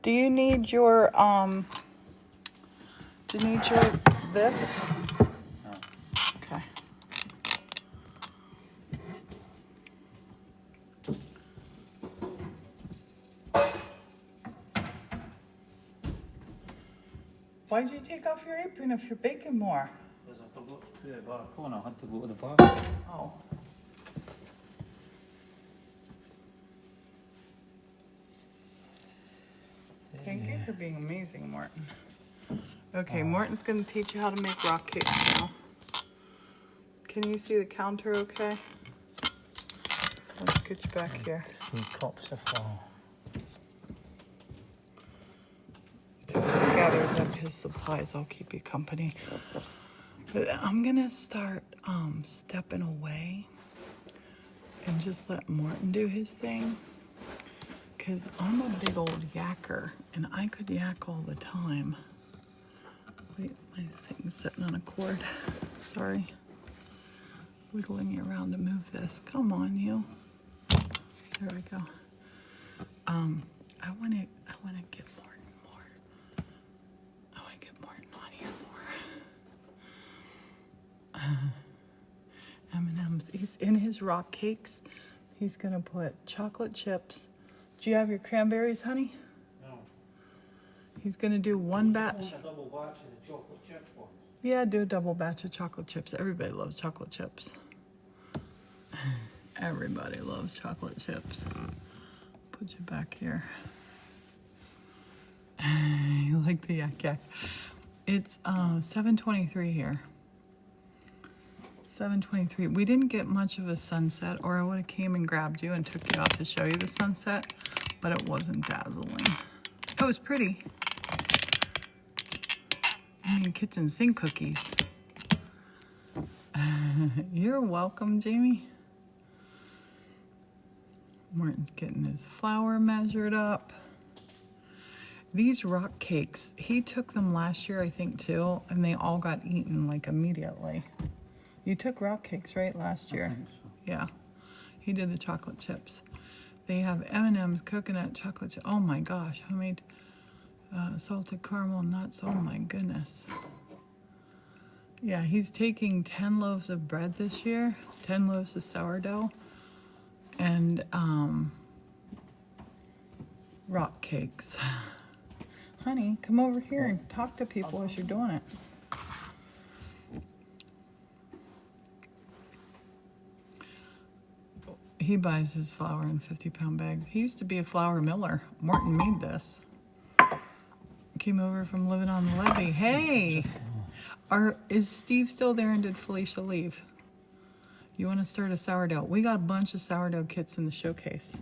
Do you need your this? No. Okay. Why'd you take off your apron if you're baking more? Because I forgot to put it back on. I had to go to the bathroom. Oh. Thank you for being amazing, Morton. Okay, Morton's going to teach you how to make rock cakes now. Can you see the counter okay? Let's get you back here. 3 cups of flour. So he gathers up his supplies. I'll keep you company. But I'm going to start stepping away and just let Morton do his thing. Because I'm a big old yacker, and I could yak all the time. Wait, my thing's sitting on a cord. Sorry. Wiggling you around to move this. Come on, you. There we go. I wanna get Morton more. I wanna get Morton on here more. M&M's. He's in his rock cakes. He's gonna put chocolate chips. Do you have your cranberries, honey? No. He's gonna do one batch. A double batch of the chocolate chip ones. Yeah, do a double batch of chocolate chips. Everybody loves chocolate chips. Everybody loves chocolate chips. Put you back here. You like the yak yak. It's 7:23 here. 7:23. We didn't get much of a sunset, or I would have came and grabbed you and took you out to show you the sunset, but it wasn't dazzling. It was pretty. I mean, kitchen sink cookies. You're welcome, Jamie. Martin's getting his flour measured up. These rock cakes, he took them last year, I think, too, and they all got eaten, like, immediately. You took rock cakes, right, last year? I think so. Yeah. He did the chocolate chips. They have M&M's, coconut, chocolate chip. Oh, my gosh. Homemade salted caramel nuts. Oh, my goodness. Yeah, he's taking 10 loaves of bread this year, 10 loaves of sourdough, and rock cakes. Honey, come over here and talk to people as you're doing it. He buys his flour in 50-pound bags. He used to be a flour miller. Morton made this. Came over from living on the levee. Hey! Is Steve still there and did Felicia leave? You want to start a sourdough? We got a bunch of sourdough kits in the showcase.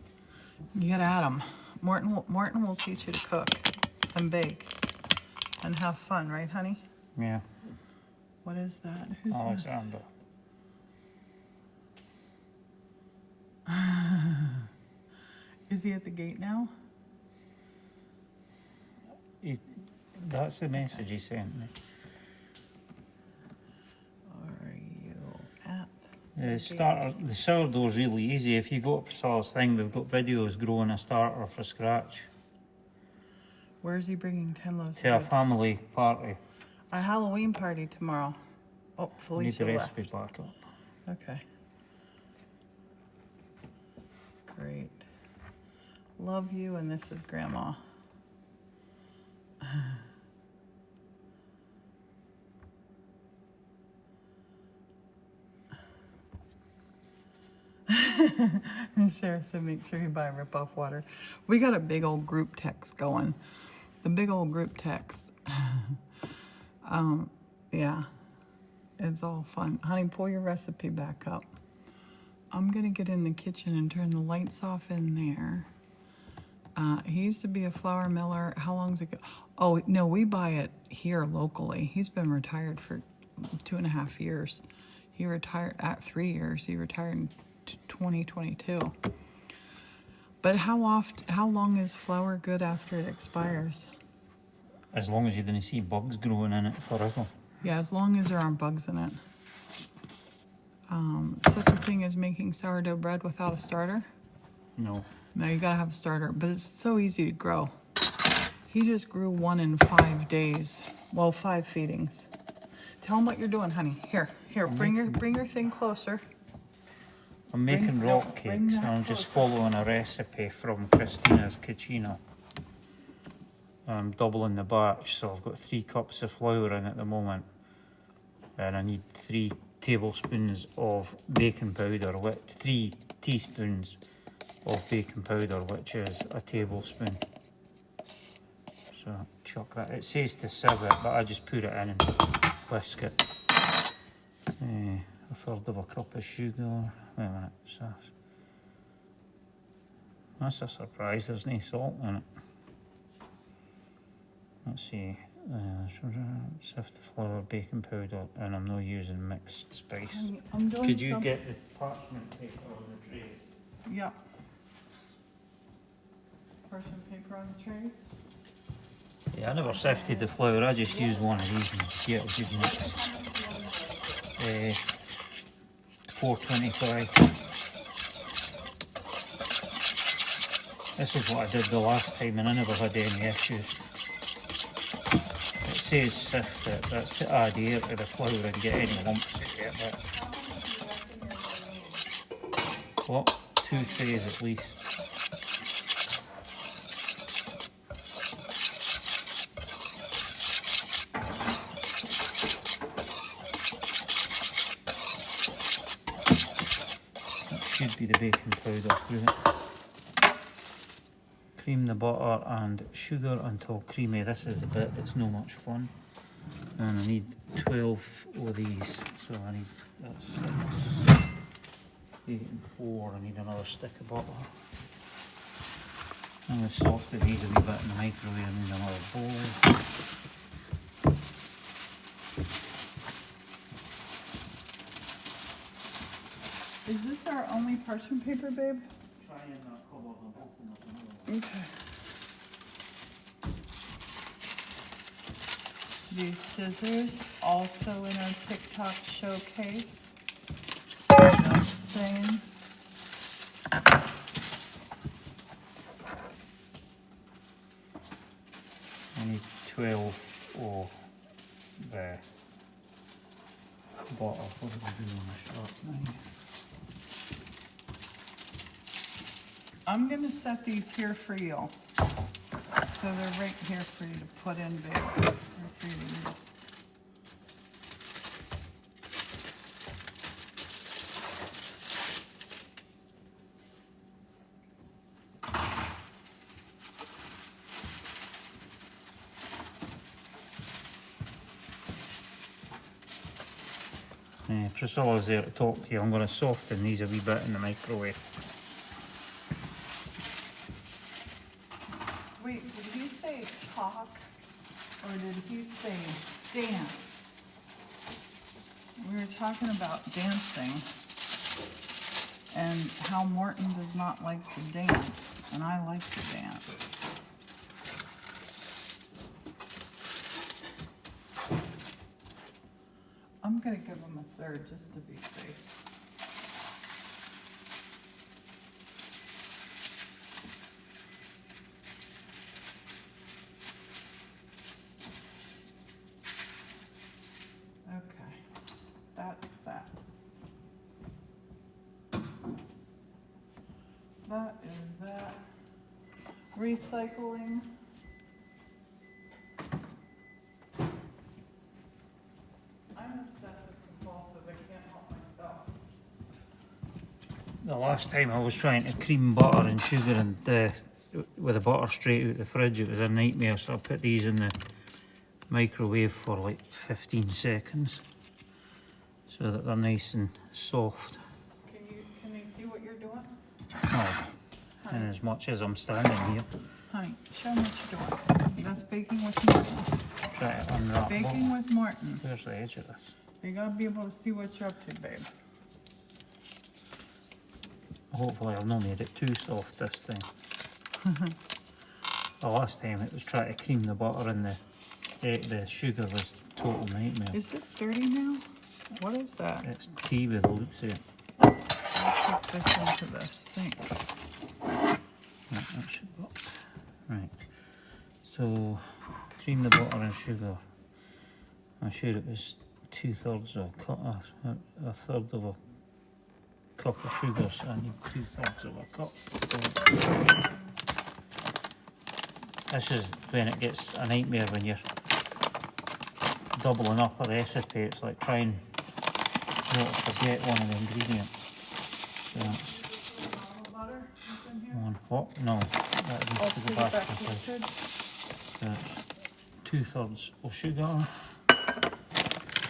You gotta add them. Morton will teach you to cook and bake and have fun, right, honey? Yeah. What is that? Who's this? Alexander. Is he at the gate now? That's the message he sent me. Are you at The starter, the sourdough's really easy. If you go up Sal's thing, we've got videos growing a starter from scratch. Where's he bringing 10 loaves of To a bread? family party. A Halloween party tomorrow. Oh, Need Felicia the left. recipe back up. Okay. Great. Love you, and this is Grandma. And Sarah said, make sure you buy rip-off water. We got a big old group text going. The big old group text. Yeah, it's all fun. Honey, pull your recipe back up. I'm gonna get in the kitchen and turn the lights off in there. He used to be a flour miller. How long's ago? Oh, no, we buy it here locally. He's been retired for 2.5 years. He retired at 3 years. He retired in 2022. But how long is flour good after it expires? As long as you didn't see bugs growing in it forever. Yeah, as long as there aren't bugs in it. Such a thing as making sourdough bread without a starter? No. No, you gotta have a starter, but it's so easy to grow. He just grew one in 5 days. Well, 5 feedings. Tell him what you're doing, honey. Here, bring your thing closer. I'm making Bring- rock no, bring cakes that and I'm just closer. following a recipe from Christina's Cucina. I'm doubling the batch, so I've got 3 cups of flour in at the moment. And I need 3 tablespoons of baking powder, 3 teaspoons of baking powder, which is a tablespoon. So chuck that. It says to sieve it, but I just put it in and whisk it. A third of a cup of sugar. Wait a minute, that's a surprise, there's no salt in it. Let's see, sift the flour, baking powder, and I'm not using mixed spice. Honey, I'm doing Could you some- get the parchment paper on the tray? Yeah. Parchment paper on the trays. Yeah, I never sifted the flour, I just used one of these and get a good mix. 425. This is what I did the last time and I never had any issues. It says sift it, that's to add air to the flour and get any lumps to get it. What? 2 trays at least. That should be the baking powder through it. Cream the butter and sugar until creamy. This is the bit that's no much fun. And I need 12 of these, so I need that's 6, 8 and 4. I need another stick of butter. I'm going to soften these a wee bit in the microwave. I need another bowl. Is this our only parchment paper, babe? Try and cover them open with another one. Okay. These scissors also in our TikTok showcase. Just saying. I need 12 of the butter. What do we do on a sharp knife? I'm gonna set these here for you. So they're right here for you to put in, babe. Or for you to use. Priscilla's there to talk to you. I'm going to soften these a wee bit in the microwave. Wait, did he say talk or did he say dance? We were talking about dancing and how Morton does not like to dance, and I like to dance. I'm gonna give him a third just to be safe. Okay, that's that. That is that. Recycling. I'm obsessive compulsive, I can't help myself. The last time I was trying to cream butter and sugar and with the butter straight out the fridge, it was a nightmare. So I put these in the microwave for like 15 seconds so that they're nice and soft. Can they see what you're doing? Oh, and as much as I'm standing here, Honey, show them what you're doing. That's baking with Morton. try to unwrap Baking butter. with Morton. Where's the edge of this? You gotta be able to see what you're up to, babe. Hopefully I've not made it too soft this time. The last time it was trying to cream the butter and the sugar was total nightmare. Is this dirty now? What is that? It's tea with the looks of it. I'll put this into the sink. Right, that should work. Right, so cream the butter and sugar. I'm sure it was 2/3 of a third of a cup of sugar, so I need 2/3 of a cup. This is when it gets a nightmare when you're doubling up a recipe. It's like trying not to forget one of the ingredients. So that's Butter is in here. one. What? No, that I'll needs to put go it back back in to the the fridge. fridge. That's 2/3 of sugar,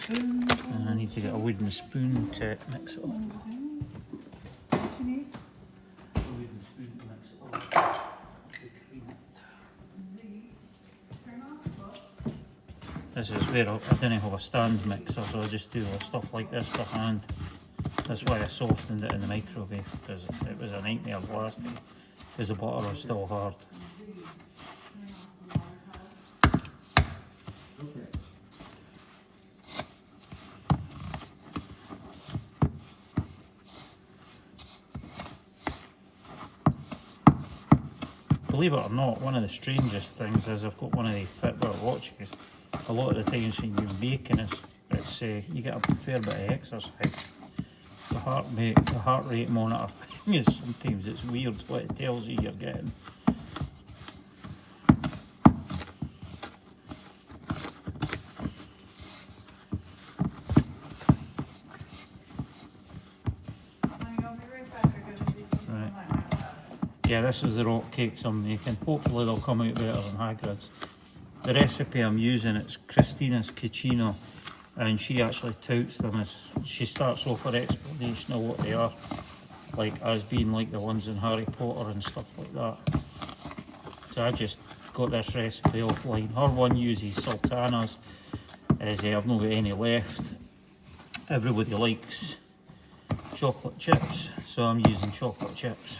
and I need to get a wooden spoon to mix it up. What you need? A wooden spoon to mix it up. Z. Turn off the books. This is where I didn't have a stand mixer, so I just do stuff like this for hand. That's why I softened it in the microwave, because it was a nightmare last time, because the butter was still hard. Okay. Believe it or not, one of the strangest things is I've got one of these Fitbit watches. A lot of the times when you're baking, it's you get a fair bit of exercise. The heart rate monitor thing is, sometimes it's weird what it tells you you're getting. Honey, I'll be right back. I'm gonna do something Right. on my iPad. Yeah, this is the rock cakes I'm making. Hopefully they'll come out better than Hagrid's. The recipe I'm using, it's Christina's Cucino, and she actually touts them as, she starts off her explanation of what they are, like as being like the ones in Harry Potter and stuff like that. So I just got this recipe offline. Her one uses sultanas, as I've not got any left. Everybody likes chocolate chips, so I'm using chocolate chips.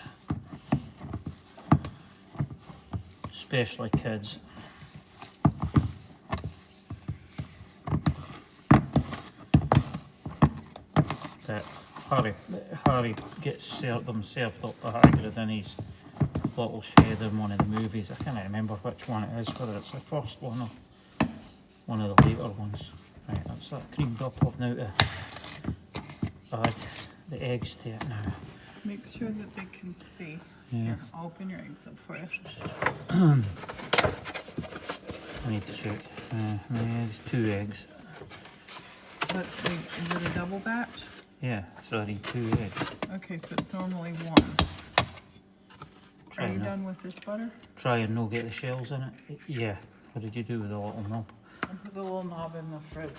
Especially kids. That Harry gets them served up by Hagrid in his little shed in one of the movies. I can't remember which one it is, whether it's the first one or one of the later ones. Right, that's that creamed up. I've now to add the eggs to it now. Make sure that they can see. Yeah. Here, I'll open your eggs up for you. I need to check. My eggs, 2 eggs. But wait, is it a double batch? Yeah, so I need 2 eggs. Okay, so it's normally 1. Try Are you and done with this butter? try and not get the shells in it. Yeah. What did you do with the little knob? I'll put the little knob in the fridge.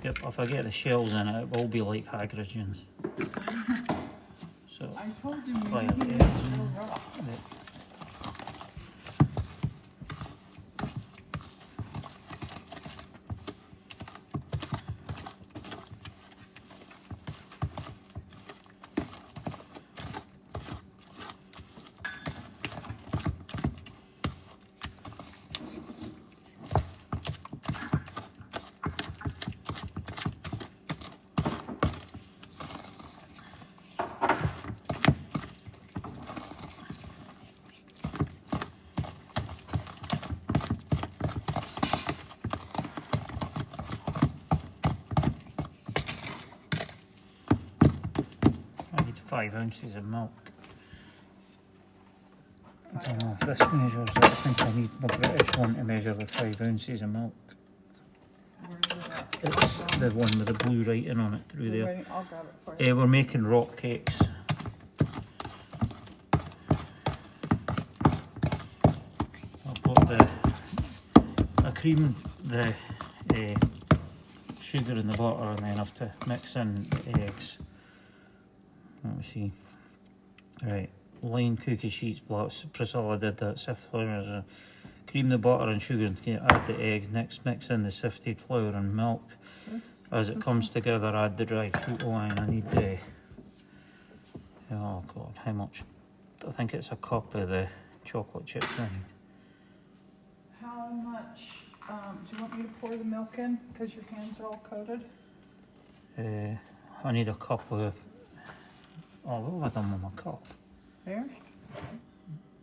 Yep, if I get the shells in it, it will be like Hagrid's. So, I told you Try maybe it, he yeah. needs no rocks. yeah. I need 5 ounces of milk. I don't know if this measures it. I think I need my British one to measure the 5 ounces of milk. Where is it at? It's the one with the blue writing on it through You there. ready? I'll grab it for you. We're making rock cakes. I've got I creamed the sugar and the butter, and then I have to mix in the eggs. Let me see. Right, line cookie sheets, blocks. Priscilla did that. Sift flour. Cream the butter and sugar and add the eggs. Next, mix in the sifted flour and milk. As it comes together, add the dried fruit wine. I need the. Oh God, how much? I think it's a cup of the chocolate chips I need. How much, do you want me to pour the milk in? Because your hands are all coated? I need a cup of. Oh, what have I done with my cup? There?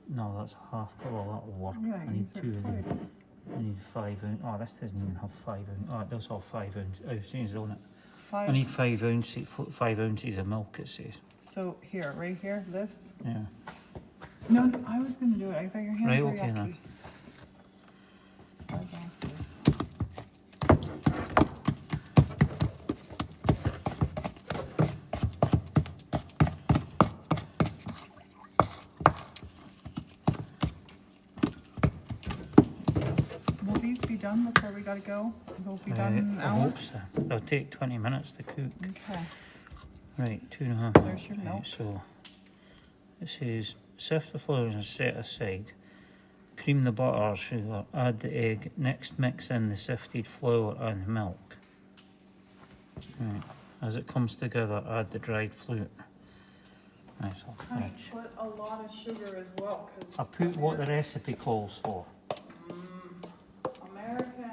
No, that's a half cup. Well, that'll work. Yeah, I need use 2 it of for them. you. I need 5 ounces. Oh, this doesn't even have 5 ounces. Oh, it does have 5 ounces on it. 5. I need 5 ounces. 5 ounces of milk. It says. So here, right here, this? Yeah. No, I was gonna do it. I thought your hands Right, were okay yucky. then. 5 ounces. Will these be done before we gotta go? They'll be done in an I hour? hope so. It'll take 20 minutes to cook. Okay. Right, 2.5. There's your milk. Right, so it says sift the flour and set aside. Cream the butter or sugar. Add the egg. Next, mix in the sifted flour and milk. Right. As it comes together, add the dried fruit. Right, so I'll Honey, finish. put a lot of sugar as well, because. I put what the recipe calls for. American.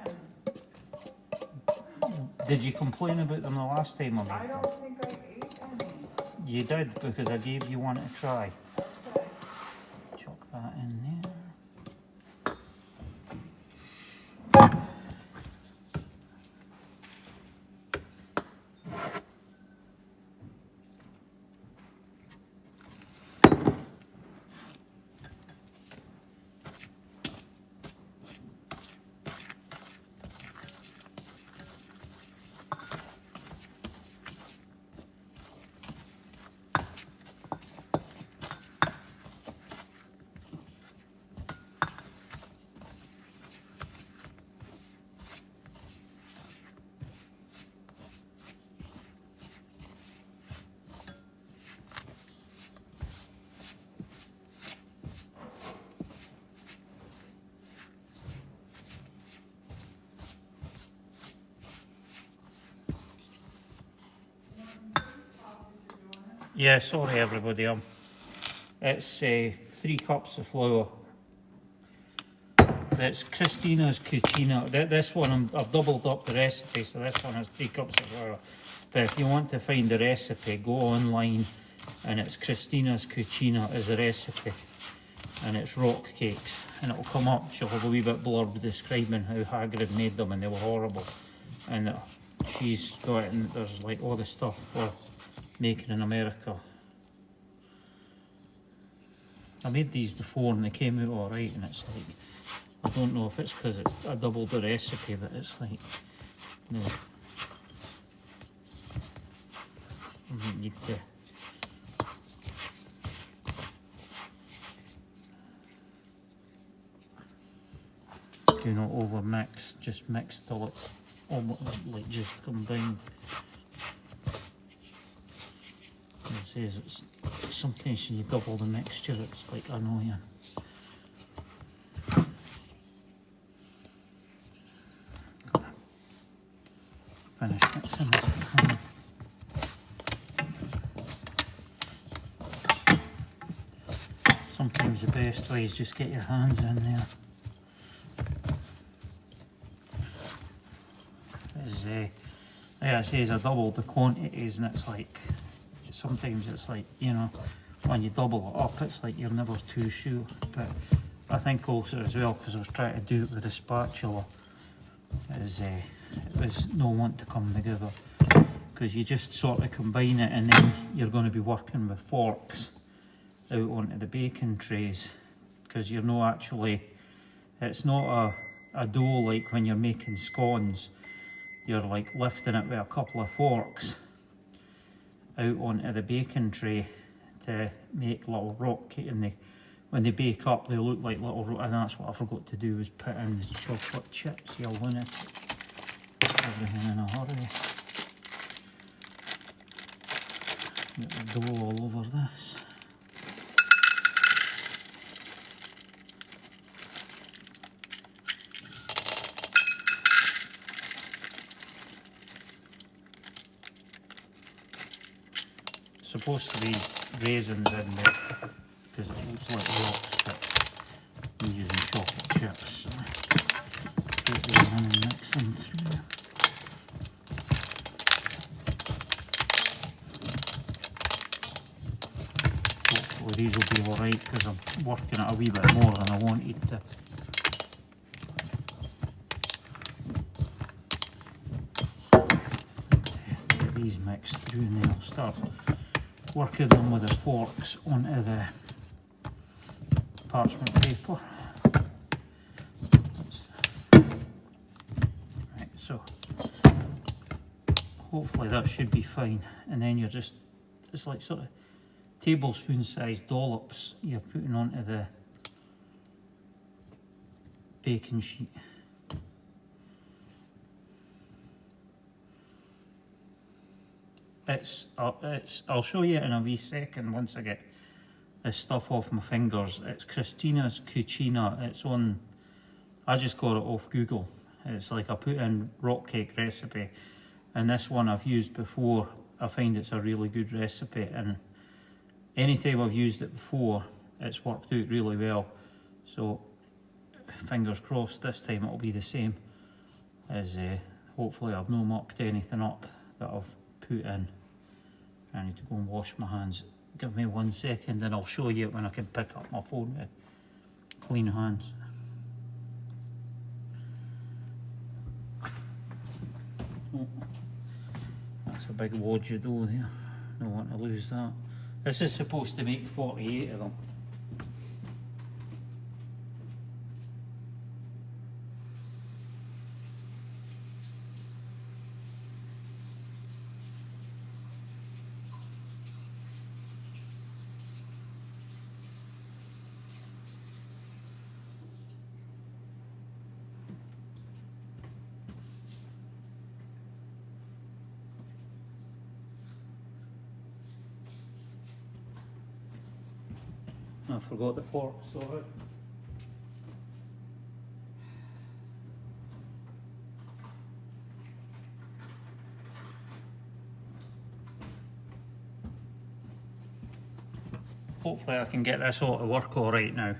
Did you complain about them the last time I I made them? don't think I ate any. You did, because I gave you one to try. Okay. Chuck that in there. Yeah, sorry everybody. It's 3 cups of flour. That's Christina's Cucina. This one, I've doubled up the recipe, so this one has 3 cups of flour. But if you want to find the recipe, go online and it's Christina's Cucina is the recipe. And it's rock cakes. And it'll come up, she'll have a wee bit blurb describing how Hagrid made them and they were horrible. And she's got it, and there's like all the stuff for making in America. I made these before and they came out alright, and it's like, I don't know if it's because I doubled the recipe, but it's like, no. I need to. Do not over mix, just mix till it's almost like just combined. It says it's sometimes when you double the mixture, it's like annoying. Finish mixing this. Sometimes the best way is just get your hands in there. Yeah, it says I doubled the quantities, and it's like, sometimes it's like, you know, when you double it up, it's like you're never too sure. But I think also as well, because I was trying to do it with a spatula, is it was no want to come together, because you just sort of combine it and then you're going to be working with forks out onto the baking trays, because you're not actually, it's not a dough like when you're making scones. You're like lifting it with a couple of forks out onto the baking tray to make little rock cake, and when they bake up they look like little rock. And that's what I forgot to do, was put in the chocolate chips. You'll win it. Everything in a hurry. Get the dough all over this. Supposed to be raisins in there because it looks like rocks, but I'm using chocolate chips. So get those in and mix them through. Hopefully these will be alright, because I'm working it a wee bit more than I wanted to. Get these mixed through, and then I'll start working them with the forks onto the parchment paper. Right, so hopefully that should be fine. And then you're just, it's like sort of tablespoon sized dollops you're putting onto the baking sheet. I'll show you in a wee second once I get this stuff off my fingers. It's Christina's Cucina. It's on, I just got it off Google. It's like I put in rock cake recipe, and this one I've used before. I find it's a really good recipe, and anytime I've used it before, it's worked out really well. So fingers crossed this time it'll be the same. As hopefully I've not mucked anything up that I've put in. I need to go and wash my hands. Give me 1 second and I'll show you when I can pick up my phone with clean hands. Oh, that's a big wodge of dough there. Don't want to lose that. This is supposed to make 48 of them. I forgot the fork, sorry. hopefully I can get this all to work all right now.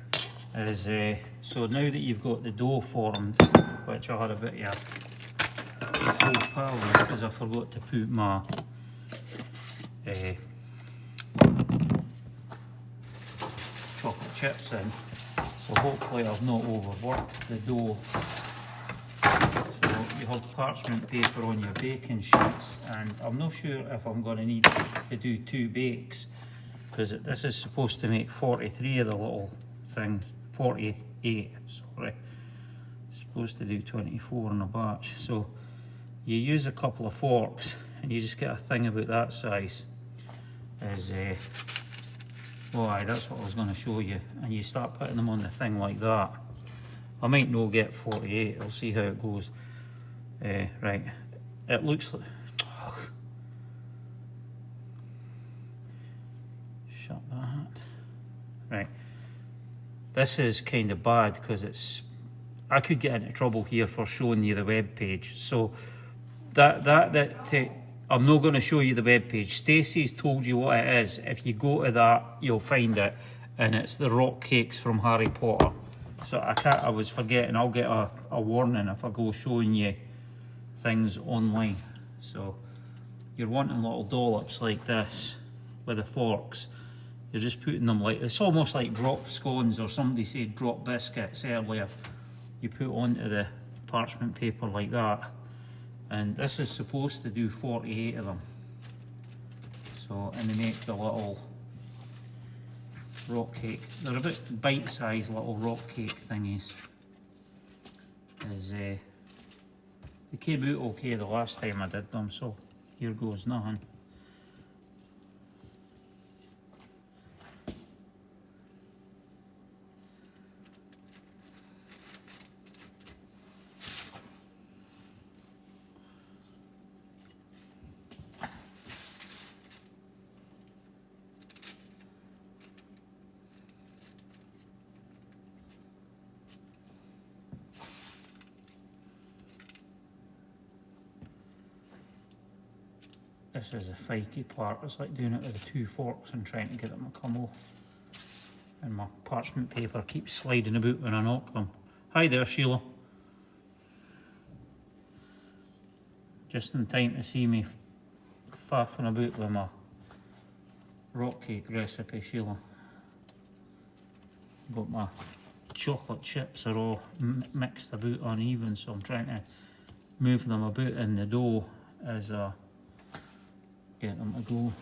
So now that you've got the dough formed, which I had a bit of a full pile because I forgot to put my chocolate chips in, so hopefully I've not overworked the dough. So you have parchment paper on your baking sheets, and I'm not sure if I'm going to need to do 2 bakes, because this is supposed to make 43 of the little things, 48, sorry. Supposed to do 24 in a batch. So you use a couple of forks and you just get a thing about that size. Oh aye, that's what I was going to show you. And you start putting them on the thing like that. I might not get 48, I'll see how it goes. Right, it looks like... Shut that. Right, this is kind of bad because it's... I could get into trouble here for showing you the web page. So I'm not going to show you the web page. Stacey's told you what it is. If you go to that, you'll find it, and it's the rock cakes from Harry Potter. So I was forgetting. I'll get a warning if I go showing you things online. So you're wanting little dollops like this with the forks. You're just putting them like, it's almost like drop scones, or somebody said drop biscuits earlier. You put onto the parchment paper like that, and this is supposed to do 48 of them. So, and they make the little rock cake. They're a bit bite-sized little rock cake thingies. They came out okay the last time I did them, so here goes nothing. This is the fakey part. It's like doing it with the 2 forks and trying to get them to come off. And my parchment paper keeps sliding about when I knock them. Hi there, Sheila. Just in time to see me faffing about with my rock cake recipe, Sheila. Got my chocolate chips are all mixed about uneven, so I'm trying to move them about in the dough as I get them to go.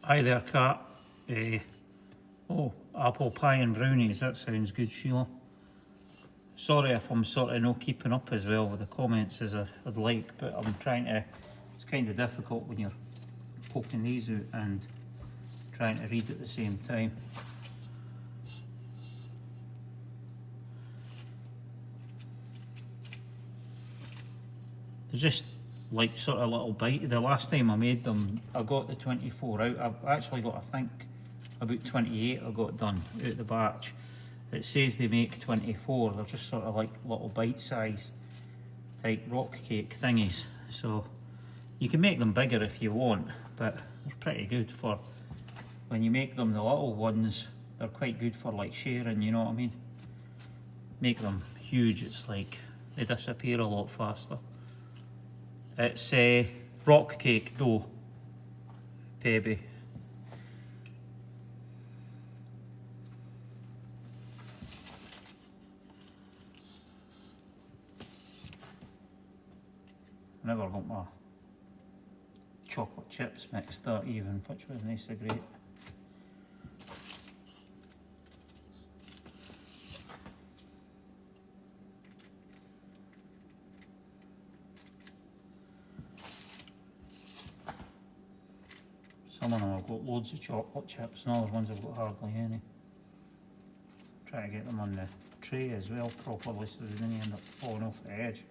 Hi there, Kat. Oh, apple pie and brownies, that sounds good, Sheila. Sorry if I'm sort of not keeping up as well with the comments as I'd like, but I'm trying to, it's kind of difficult when you're poking these out and trying to read at the same time. They're just like sort of little bite. The last time I made them, I got the 24 out. I've actually got, I think, about 28 I got done out the batch. It says they make 24. They're just sort of like little bite-size type rock cake thingies. So you can make them bigger if you want, but they're pretty good for when you make them. The little ones, they're quite good for like sharing, you know what I mean? Make them huge, it's like they disappear a lot faster. It's rock cake dough, baby. I never got my chocolate chips mixed that even, which was nice and great. Some of them have got loads of chocolate chips and other ones have got hardly any. Try to get them on the tray as well properly so they didn't end up falling off the edge.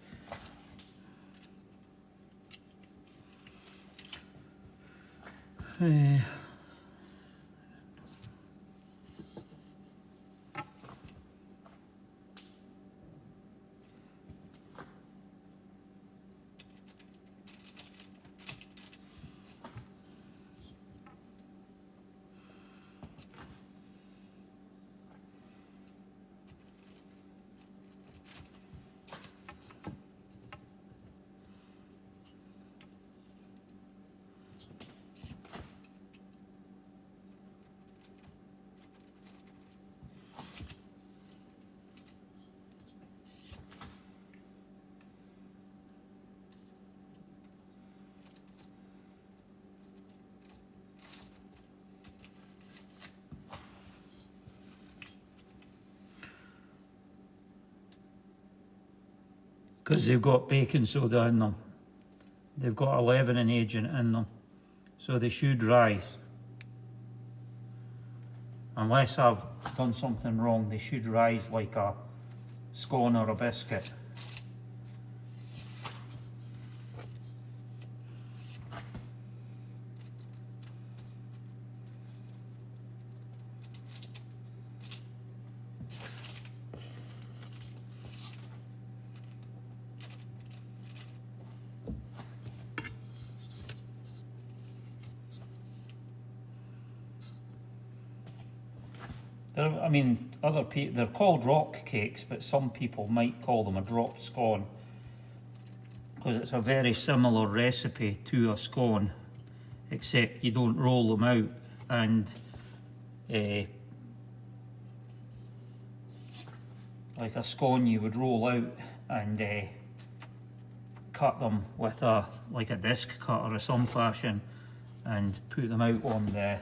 Because they've got baking soda in them. They've got a leavening agent in them. So they should rise. Unless I've done something wrong, they should rise like a scone or a biscuit. I mean, other people, they're called rock cakes, but some people might call them a drop scone because it's a very similar recipe to a scone, except you don't roll them out and like a scone you would roll out and cut them with a disc cutter of some fashion and put them out on the,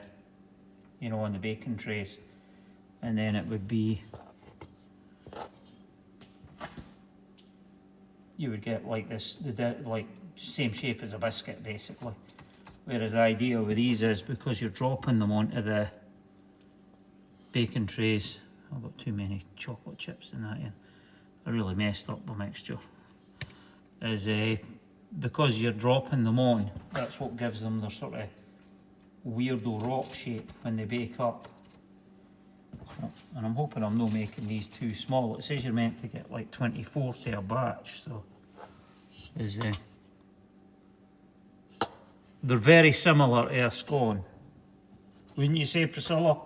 you know, on the baking trays. And then it would be, you would get like this, like same shape as a biscuit basically. Whereas the idea with these is because you're dropping them onto the baking trays. I've got too many chocolate chips in that in. I really messed up the mixture. Is because you're dropping them on, that's what gives them their sort of weirdo rock shape when they bake up. And I'm hoping I'm not making these too small. It says you're meant to get like 24 to a batch, so they're very similar to a scone. Wouldn't you say, Priscilla?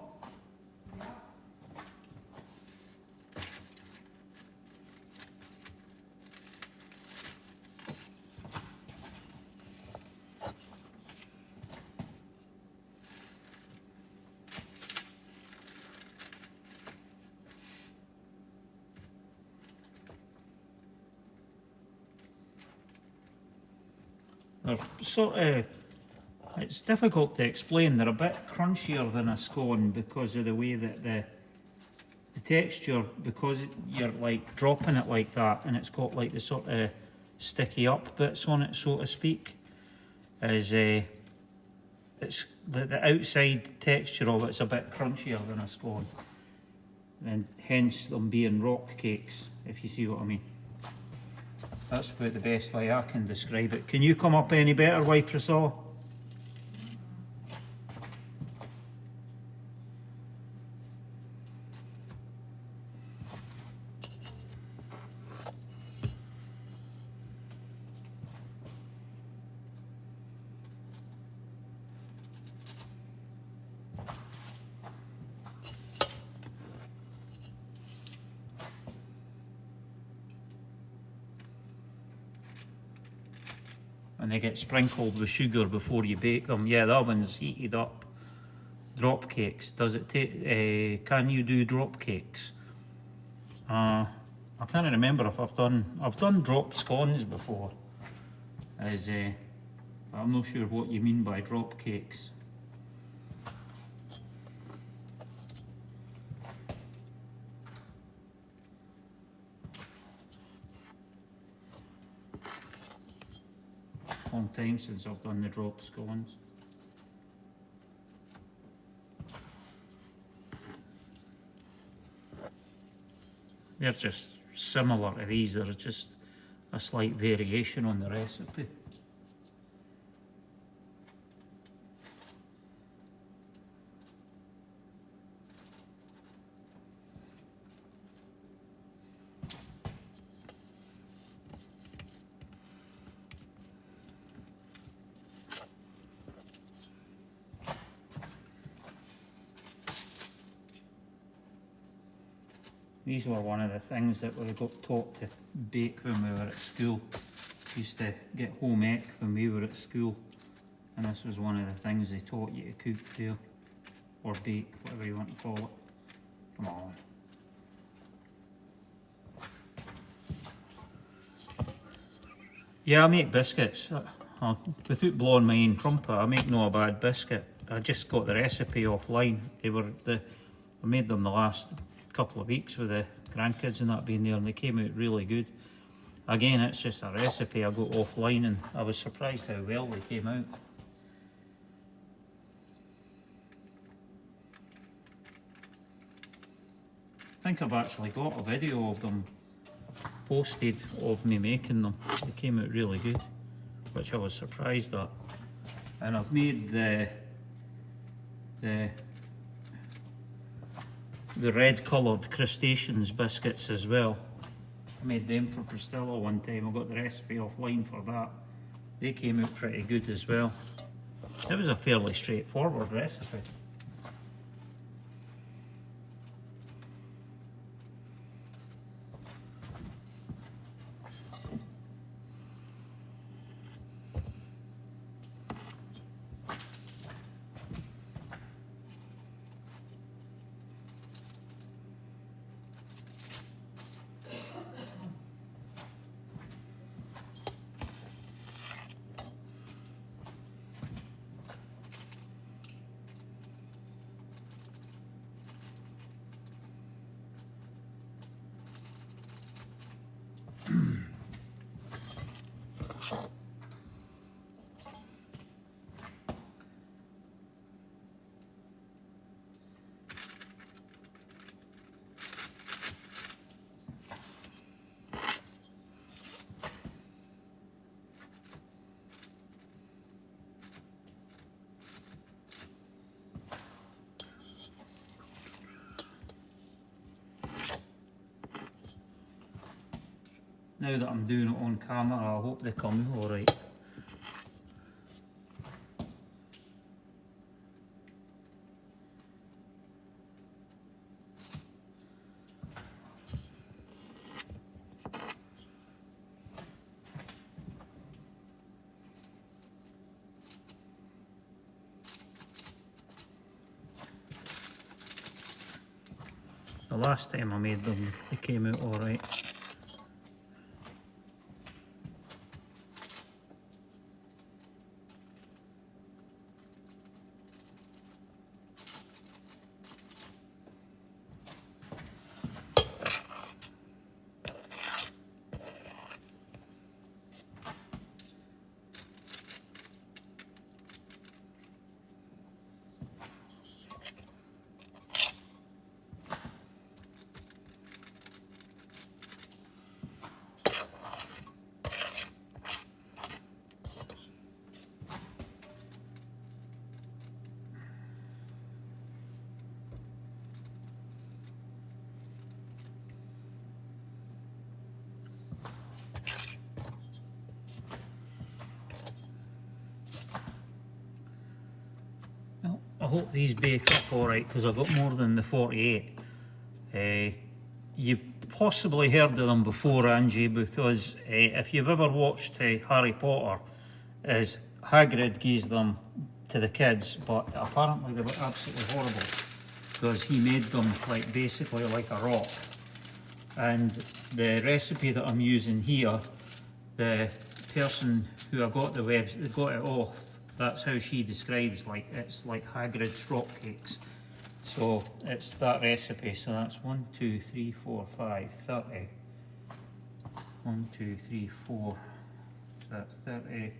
They're sort of, it's difficult to explain, they're a bit crunchier than a scone because of the way that the texture, because you're like dropping it like that and it's got like the sort of sticky up bits on it, so to speak, is it's the outside texture of it's a bit crunchier than a scone, and hence them being rock cakes, if you see what I mean. That's about the best way I can describe it. Can you come up any better, way, Priscilla? And they get sprinkled with sugar before you bake them. Yeah, the oven's heated up. Drop cakes. Does it take? Can you do drop cakes? I can't remember if I've done drop scones before. I'm not sure what you mean by drop cakes. Long time since I've done the drop scones. They're just similar to these, they're just a slight variation on the recipe. These were one of the things that we got taught to bake when we were at school. We used to get home ec when we were at school, and this was one of the things they taught you to cook there, or bake, whatever you want to call it. Come on. Yeah, I make biscuits. Without blowing my own trumpet, I make no a bad biscuit. I just got the recipe offline. I made them the last couple of weeks with the grandkids and that being there, and they came out really good. Again, it's just a recipe I got offline, and I was surprised how well they came out. I think I've actually got a video of them posted of me making them. They came out really good, which I was surprised at. And I've made the red coloured crustaceans biscuits as well. I made them for Priscilla one time. I got the recipe offline for that. They came out pretty good as well. It was a fairly straightforward recipe. Now that I'm doing it on camera, I hope they come out alright. The last time I made them, they came out alright. Well, I hope these bake up alright, because I've got more than the 48. You've possibly heard of them before, Angie, because if you've ever watched Harry Potter, is Hagrid gives them to the kids, but apparently they were absolutely horrible, because he made them like basically like a rock. And the recipe that I'm using here, the person who I got got it off, that's how she describes, like it's like Hagrid's rock cakes. So it's that recipe. So that's 1, 2, 3, 4, 5, 30. 1, 2, 3, 4. So that's 30,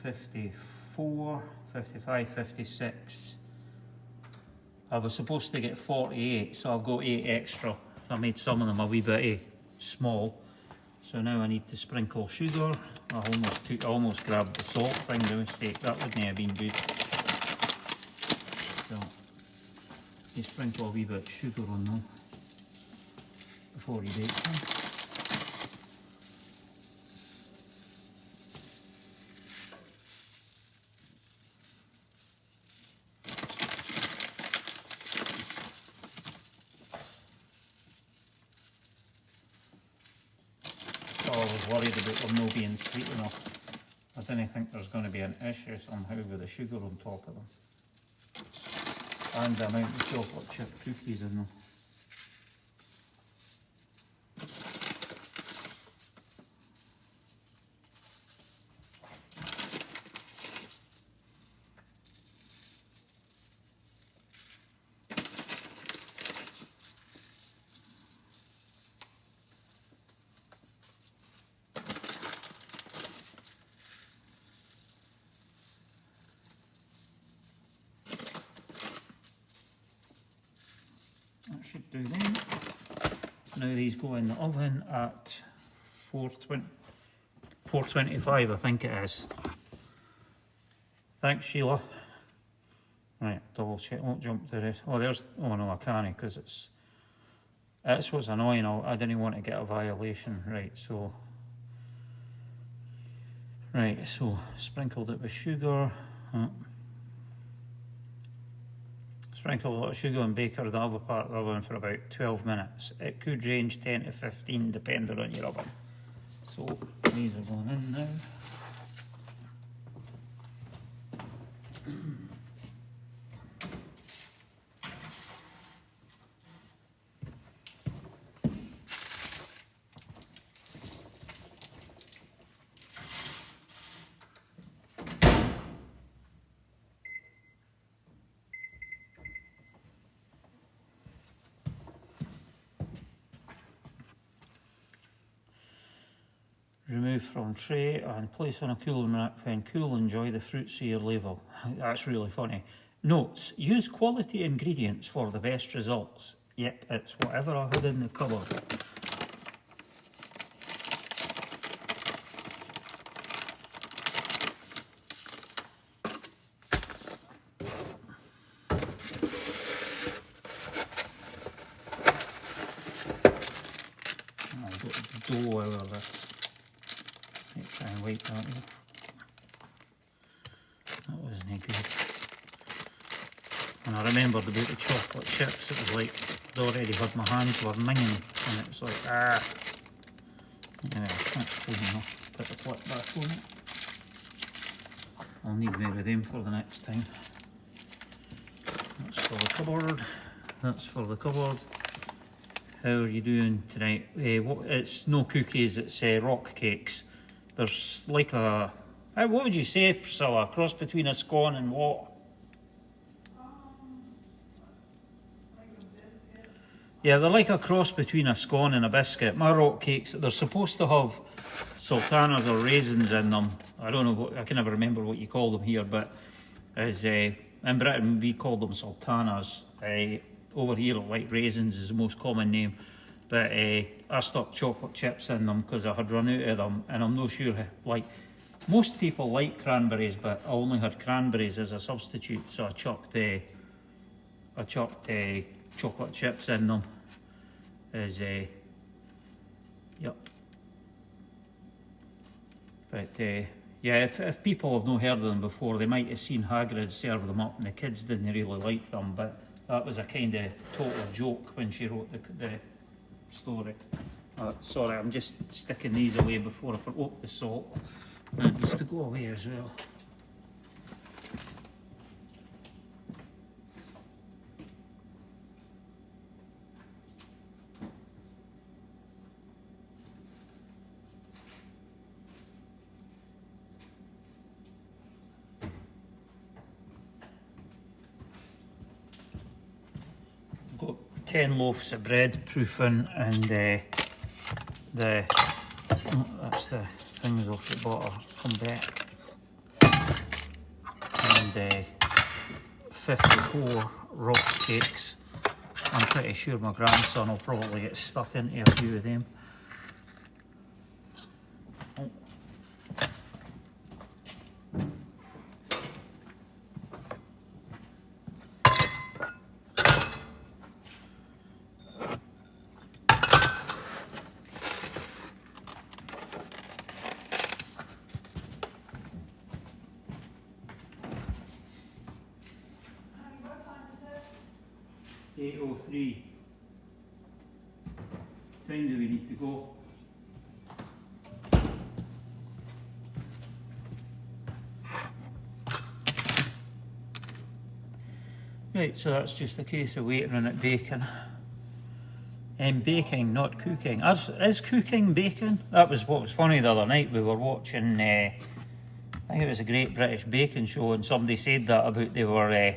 54, 55, 56. I was supposed to get 48, so I've got 8 extra. I made some of them a wee bit small. So now I need to sprinkle sugar. I almost grabbed the salt thing by mistake. That wouldn't have been good. So you sprinkle a wee bit of sugar on them before you bake them. I was worried about them not being sweet enough. I didn't think there's going to be an issue somehow with the sugar on top of them. And the amount of chocolate chip cookies in them. That should do then. Now these go in the oven at 425 I think it is. Thanks Sheila. Right, double check, won't jump to this. Oh there's, oh no I can't because that's what's annoying. I didn't want to get a violation. Right, so sprinkled it with sugar. Sprinkle a lot of sugar and baker the other part of the oven for about 12 minutes. It could range 10 to 15 depending on your oven. So these are going in now. Remove from tray and place on a cooling rack. When cool, enjoy the fruits of your label. That's really funny. Notes, use quality ingredients for the best results. Yep, it's whatever I had in the cupboard. I've got the dough out of this. Let's try and wipe that off. That wasn't good. And I remembered about the chocolate chips. It was like I'd already had my hands were minging, and it was like Anyway, that's clean enough. Put the flip back on it. I'll need maybe them for the next time. That's for the cupboard. That's for the cupboard. How are you doing tonight? It's no cookies, it's rock cakes. There's like a, what would you say, Priscilla? A cross between a scone and what? Like a biscuit. Yeah, they're like a cross between a scone and a biscuit. My rock cakes, they're supposed to have sultanas or raisins in them. I don't know, I can never remember what you call them here, but as in Britain we call them sultanas. Over here, like raisins is the most common name. But I stuck chocolate chips in them because I had run out of them, and I'm not sure, like, most people like cranberries, but I only had cranberries as a substitute, so I chucked chocolate chips in them as yep. But yeah, if people have not heard of them before, they might have seen Hagrid serve them up, and the kids didn't really like them, but that was a kind of total joke when she wrote the story. Sorry, I'm just sticking these away before I forgot the salt. That needs to go away as well. Got 10 loaves of bread proofing, and that's the things off the butter come back, and 54 rock cakes, I'm pretty sure my grandson will probably get stuck into a few of them. Oh. Honey, what time is it? 8:03. Time do we need to go? Right, so that's just a case of waiting on it baking. And baking, not cooking. Is cooking baking? That was what was funny the other night. We were watching, I think it was a Great British Baking Show, and somebody said that about they were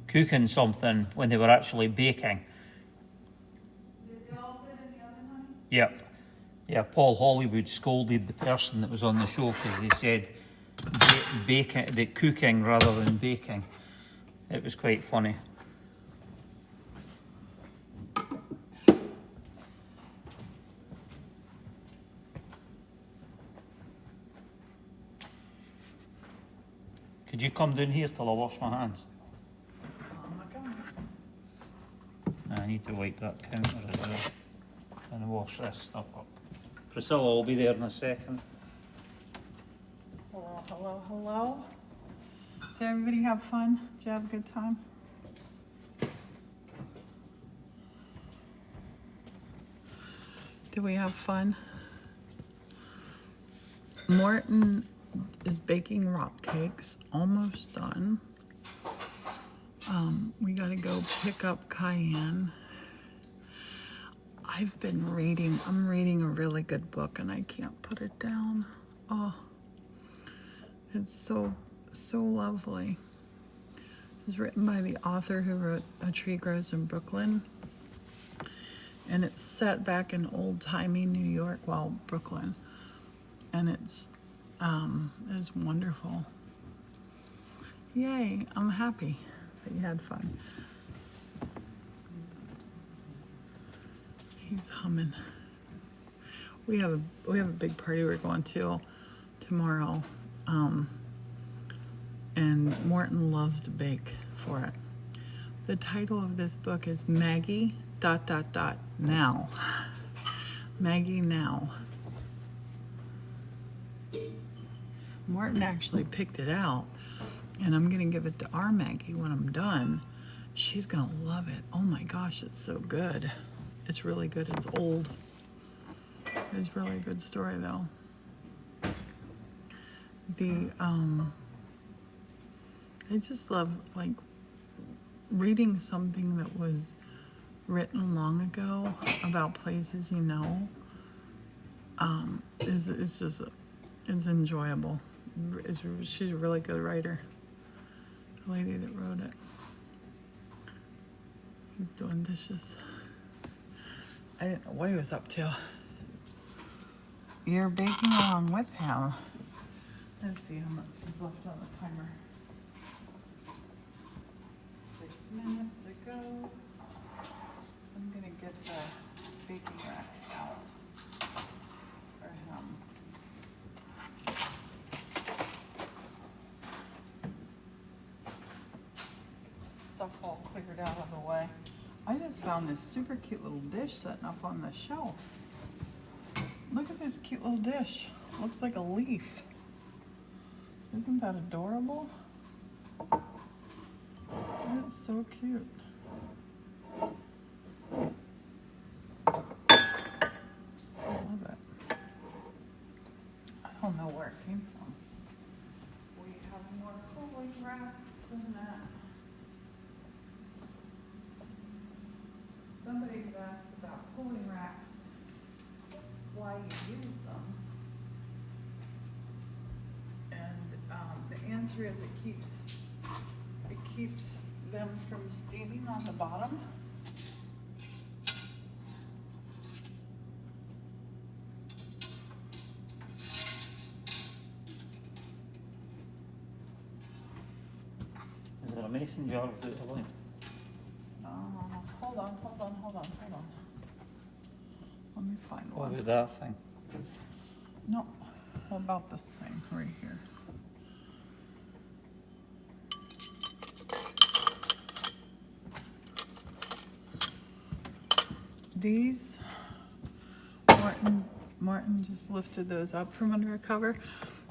cooking something when they were actually baking. Did they all fit in the oven, honey? Yep. Yeah, Paul Hollywood scolded the person that was on the show because he said baking, that cooking rather than baking. It was quite funny. Could you come down here till I wash my hands? Oh my God. I need to wipe that counter as well and wash this stuff up. Priscilla will be there in a second. Hello, hello, hello. Did everybody have fun? Did you have a good time? Did we have fun? Morton is baking rock cakes, almost done. We gotta go pick up Cayenne. I'm reading a really good book and I can't put it down. Oh, it's so lovely. It's written by the author who wrote A Tree Grows in Brooklyn. And it's set back in old-timey New York, well, Brooklyn. And it's wonderful. Yay, I'm happy that you had fun. He's humming. We have a big party we're going to tomorrow. And Morton loves to bake for it. The title of this book is Maggie ... now. Maggie Now. Morton actually picked it out, and I'm gonna give it to our Maggie when I'm done. She's gonna love it. Oh my gosh, it's so good. It's really good. It's old. It's really a good story though. I just love like reading something that was written long ago about places you know. It's enjoyable. She's a really good writer. The lady that wrote it. He's doing dishes. I didn't know what he was up to. You're baking along with him. Let's see how much is left on the timer. 6 minutes to go. I'm gonna get the baking racks out for him. Stuff all cleared out of the way. I just found this super cute little dish sitting up on the shelf. Look at this cute little dish. Looks like a leaf. Isn't that adorable? That's so cute. I love it. I don't know where it came from. We have more cooling racks than that. Somebody had asked about cooling racks, why you use them. And the answer is it keeps them from steaming on the bottom. Is there a mason jar without the lid? Hold on. hold on. Let me find What one. about that thing? No, what about this thing right here? These, Martin just lifted those up from under a cover.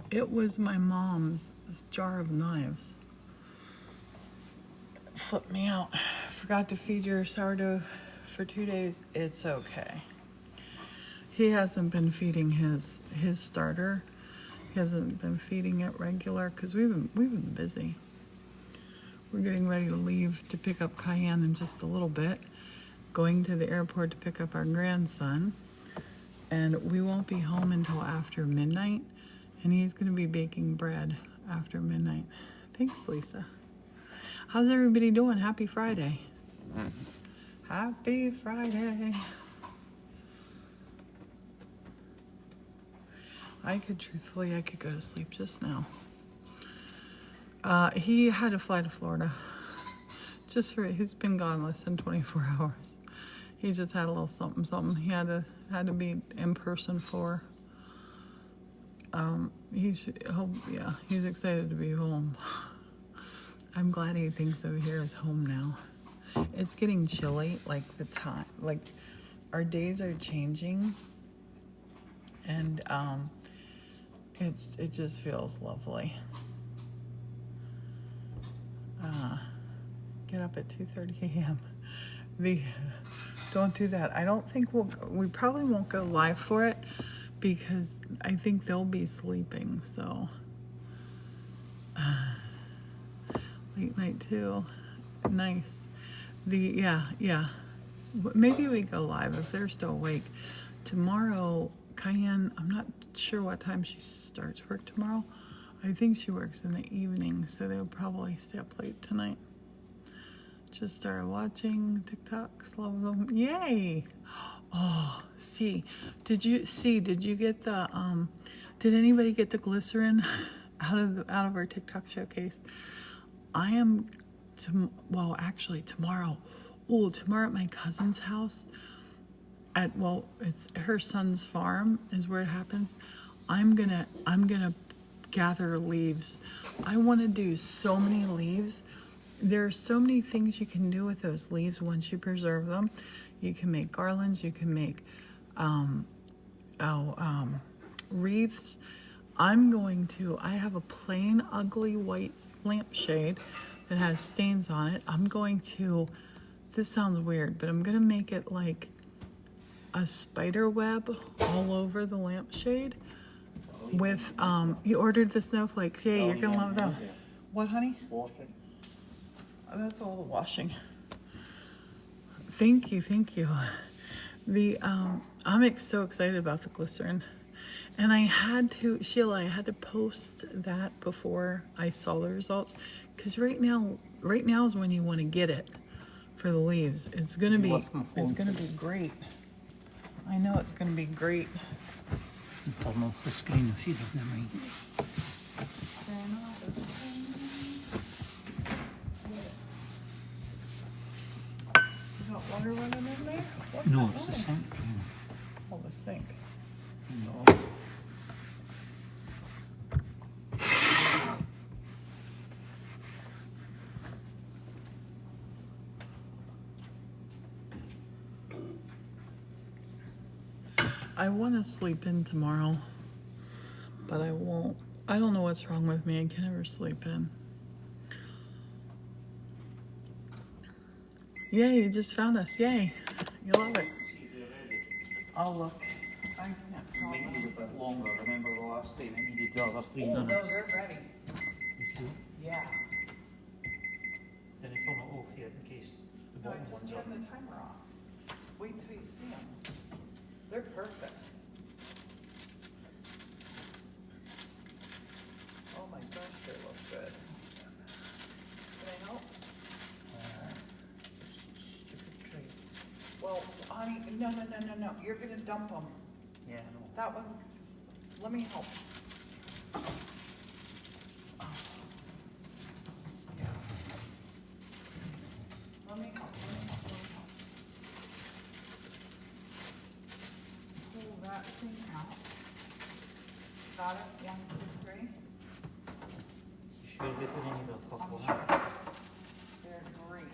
It was my mom's jar of knives. Flipped me out. Forgot to feed your sourdough for 2 days. It's okay. He hasn't been feeding his starter. He hasn't been feeding it regular because we've been busy. We're getting ready to leave to pick up Cayenne in just a little bit. Going to the airport to pick up our grandson. And we won't be home until after midnight. And he's going to be baking bread after midnight. Thanks, Lisa. How's everybody doing? Happy Friday. Happy Friday. I could go to sleep just now. He had to fly to Florida. He's been gone less than 24 hours. He just had a little something. He had to be in person for. He's excited to be home. I'm glad he thinks of here as home now. It's getting chilly, like our days are changing, and it just feels lovely. Get up at 2:30 a.m. Don't do that. I don't think we probably won't go live for it because I think they'll be sleeping. So late night too. Nice. Yeah. Maybe we go live if they're still awake. Tomorrow, Cayenne, I'm not sure what time she starts work tomorrow. I think she works in the evening, so they'll probably stay up late tonight. Just started watching TikToks, love them. Yay! Oh, did you get the did anybody get the glycerin out of our TikTok showcase? I am actually tomorrow. Tomorrow at my cousin's house it's her son's farm is where it happens. I'm gonna gather leaves. I want to do so many leaves. There are so many things you can do with those leaves once you preserve them. You can make garlands, you can make wreaths. I have a plain ugly white lampshade that has stains on it. This sounds weird, but I'm gonna make it like a spider web all over the lampshade with, you ordered the snowflakes. Yay, you're gonna love them. What, honey? Washing. That's all the washing. Thank you. I'm so excited about the glycerin. And I had to post that before I saw the results. Because right now is when you want to get it for the leaves. It's gonna be great. I know it's gonna be great. Turn off the screen if you don't mind. You got water running in there? What's No, that it's the noise? sink. Oh, the sink. No. I want to sleep in tomorrow, but I won't. I don't know what's wrong with me. I can never sleep in. Yay, you just found us. Yay. You love it. I'll look. I can't It might tell. need a bit longer. Remember the last time it needed the other 3 Oh, no, minutes? they're ready. You sure? Yeah. Then you turn it off here in case the No, I bottom just one's turn up. the timer off. Wait till you see them. They're perfect. Oh my gosh, they look good. Can I help? It's a stupid tray. Well, honey, no. You're gonna dump them. Yeah, I know. That one's, let me help. Yeah. Let me help. Got it? 1, 2, 3. Sure, we can need a couple I'm of sure. them. They're great.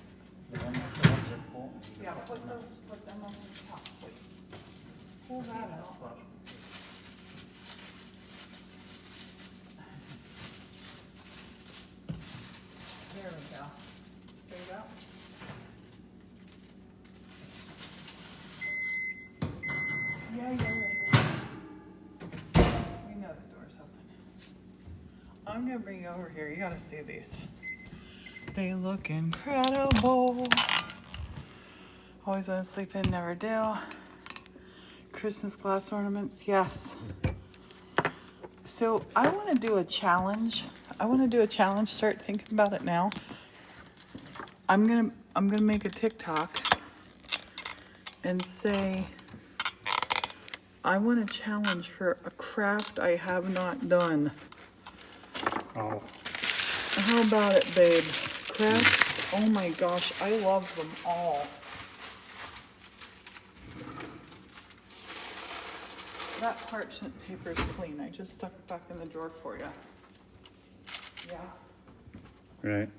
The ones important. Yeah, put them on the top, please. Pull that out. There we go. Straight up. Yeah. We know the door's open. I'm gonna bring you over here. You gotta see these. They look incredible. Always want to sleep in, never do. Christmas glass ornaments, yes. So I want to do a challenge. Start thinking about it now. I'm gonna make a TikTok and say I want a challenge for a craft I have not done. Oh. How about it, babe? Crafts? Oh my gosh, I love them all. That parchment paper is clean. I just stuck it back in the drawer for you. Yeah. Right.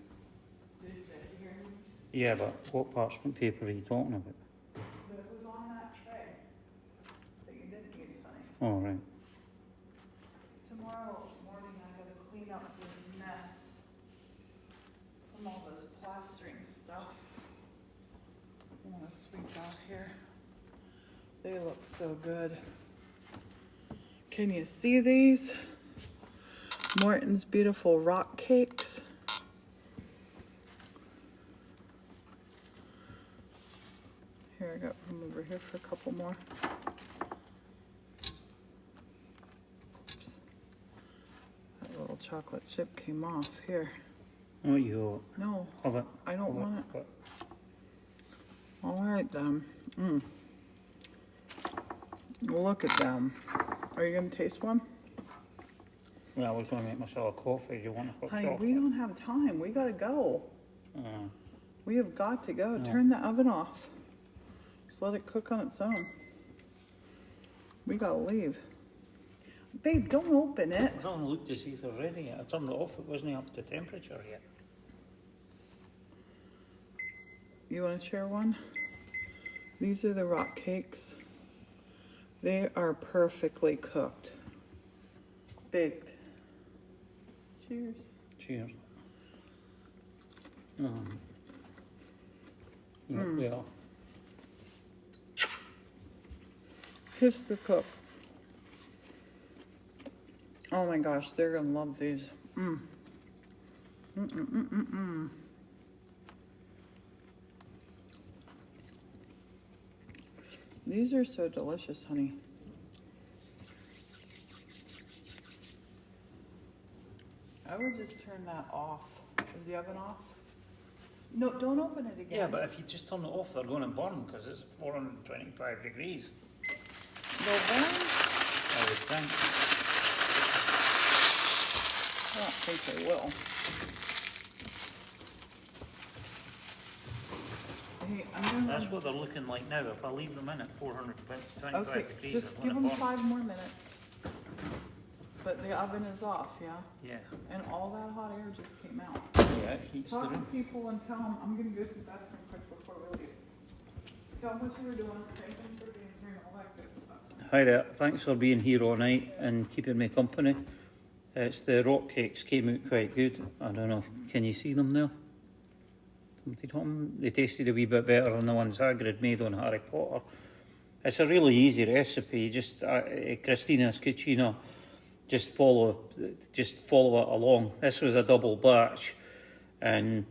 Did you hear me? Yeah, but what parchment paper are you talking about? But it was on that tray that you didn't use, honey. Oh, right. Tomorrow morning I gotta clean up this mess from all this plastering stuff. I wanna sweep out here. They look so good. Can you see these? Morton's Beautiful Rock Cakes. Here, I got room over here for a couple more. Oops. That little chocolate chip came off. Here. Oh, you No, have it. I don't want it. But All right, then. Look at them. Are you gonna taste one? well, I was going to make myself a coffee. Do you want a hot Honey, chocolate? we don't have time. We gotta go. We have got to go. No. Turn the oven off. Just let it cook on its own. We gotta leave. Babe, don't open it. I don't look to see if they're ready yet. I turned it off. It wasn't up to temperature yet. You wanna share one? These are the rock cakes. They are perfectly cooked. Baked. Cheers. Cheers. Yeah, they are. Kiss the cook. Oh my gosh, they're gonna love these. These are so delicious, honey. I would just turn that off. Is the oven off? No, don't open it again. Yeah, but if you just turn it off, they're going to burn because it's 425 degrees. They'll burn? I would think. I don't think they will. Hey, I'm That's gonna... what they're looking like now. If I leave them in at 425 Okay, degrees, just they're give going them to burn. 5 more minutes. But the oven is off, yeah? Yeah. And all that hot air just came out. Yeah, it heats the Talk to room. people and tell them, I'm gonna go to the bathroom quick before we leave. Tell them what you were doing, thank them for being here and all that good stuff. Hi there. Thanks for being here all night and keeping me company. It's the rock cakes came out quite good. I don't know. Can you see them there? They tasted a wee bit better than the ones Hagrid made on Harry Potter. It's a really easy recipe. Just Christina's Cucina. Just follow it along. This was a double batch, and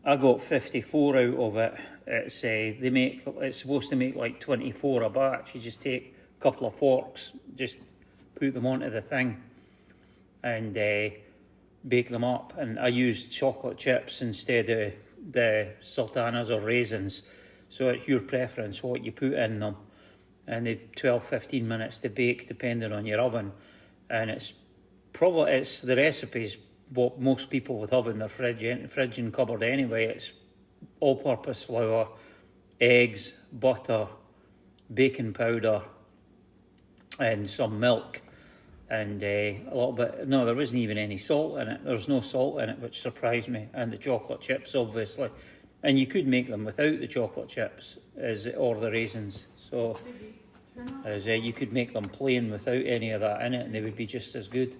I got 54 out of it. It's supposed to make like 24 a batch. You just take a couple of forks, just put them onto the thing, and bake them up. And I used chocolate chips instead of the sultanas or raisins. So it's your preference what you put in them. And they 12-15 minutes to bake depending on your oven. And it's the recipe's what most people would have in their fridge and cupboard anyway. It's all-purpose flour, eggs, butter, baking powder, and some milk. and a little bit. No, there wasn't even any salt in it. There was no salt in it, which surprised me. And the chocolate chips, obviously, and you could make them without the chocolate chips, or the raisins. So, you could make them plain without any of that in it, and they would be just as good.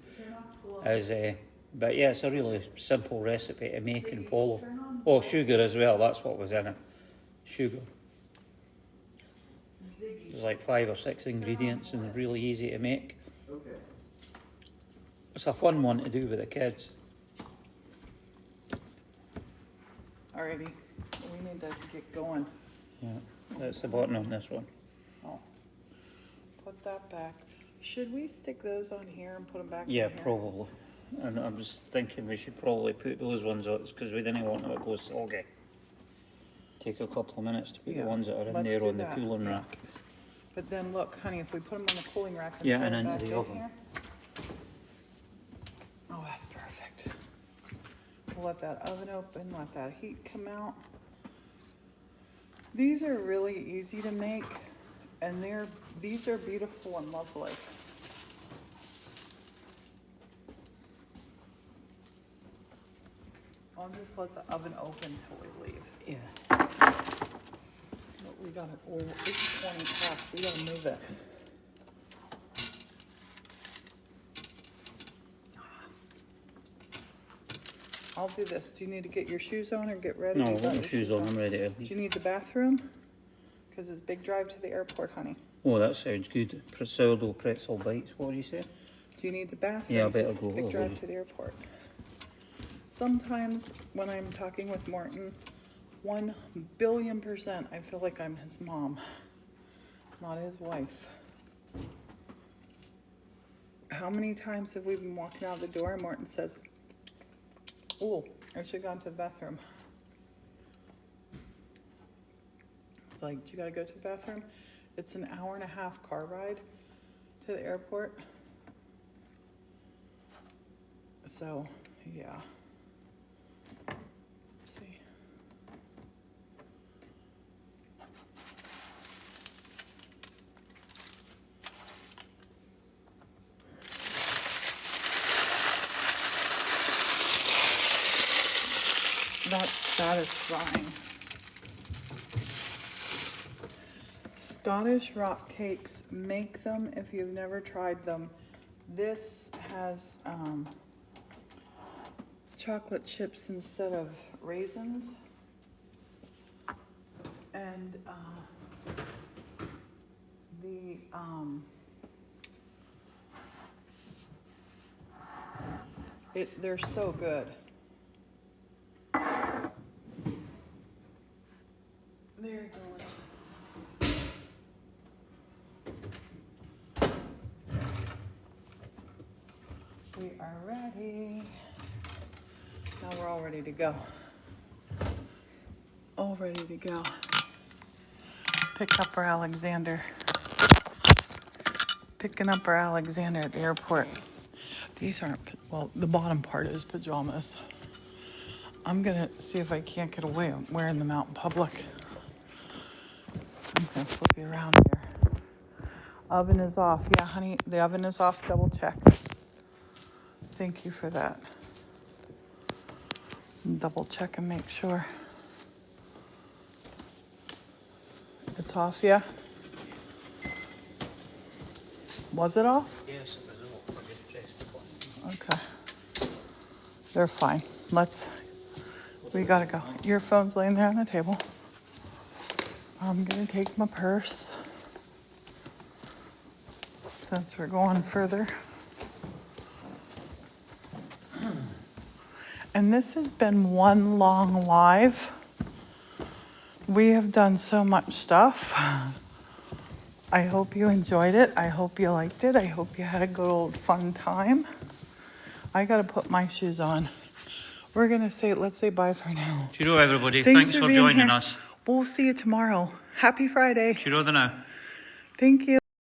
But yeah, it's a really simple recipe to make and follow. Oh, sugar as well. That's what was in it. Sugar. There's like 5 or 6 ingredients, and they're really easy to make. Okay. It's a fun one to do with the kids. Alrighty, we need to get going. Yeah, that's the button on this one. Oh, put that back. Should we stick those on here and put them back Yeah, in here? probably. And I was thinking we should probably put those ones on, because we didn't want them to go soggy. Take a couple of minutes to put Yeah, the ones that are in let's there do on the that. cooling rack. But then look, honey, if we put them on the cooling rack and Yeah, set and them into back the in oven. here. Oh, that's perfect. We'll let that oven open, let that heat come out. These are really easy to make, and these are beautiful and lovely. I'll just let the oven open till we leave. Yeah. But we gotta, it's 20 past, we gotta move it. I'll do this. Do you need to get your shoes on or get ready? No, You I've got got my your shoes on, I'm ready to Do leave. you need the bathroom? Because it's big drive to the airport, honey. Oh, that sounds good. Sourdough pretzel bites, what do you say? Do you need the bathroom? Yeah, I better 'Cause it's go. big drive to the airport. Sometimes when I'm talking with Martin, 1,000,000,000% I feel like I'm his mom, not his wife. How many times have we been walking out the door and Martin says, "Oh, I should have gone to the bathroom." It's like, "Do you gotta go to the bathroom?" It's an 1.5 hour car ride to the airport. So, yeah. See. That's satisfying. Scottish rock cakes, make them if you've never tried them. This has chocolate chips instead of raisins. And they're so good. Very delicious. We are ready. Now we're all ready to go. All ready to go. Pick up our Alexander. Picking up our Alexander at the airport. These aren't, well, the bottom part is pajamas. I'm gonna see if I can't get away wearing them out in public. I'm gonna flip you around here. Oven is off. Yeah, honey, the oven is off. Double check. Thank you for that. Double check and make sure. It's off, yeah? Was it off? Yes, it was all. I just pressed the button. Okay. They're fine. We gotta go. Your phone's laying there on the table. I'm gonna take my purse since we're going further. And this has been one long live. We have done so much stuff. I hope you enjoyed it. I hope you liked it. I hope you had a good old fun time. I gotta put my shoes on. We're gonna let's say bye for now. Cheerio, everybody. Thanks Thanks for for being joining here. us. We'll see you tomorrow. Happy Friday. Cheerio the now. Thank you.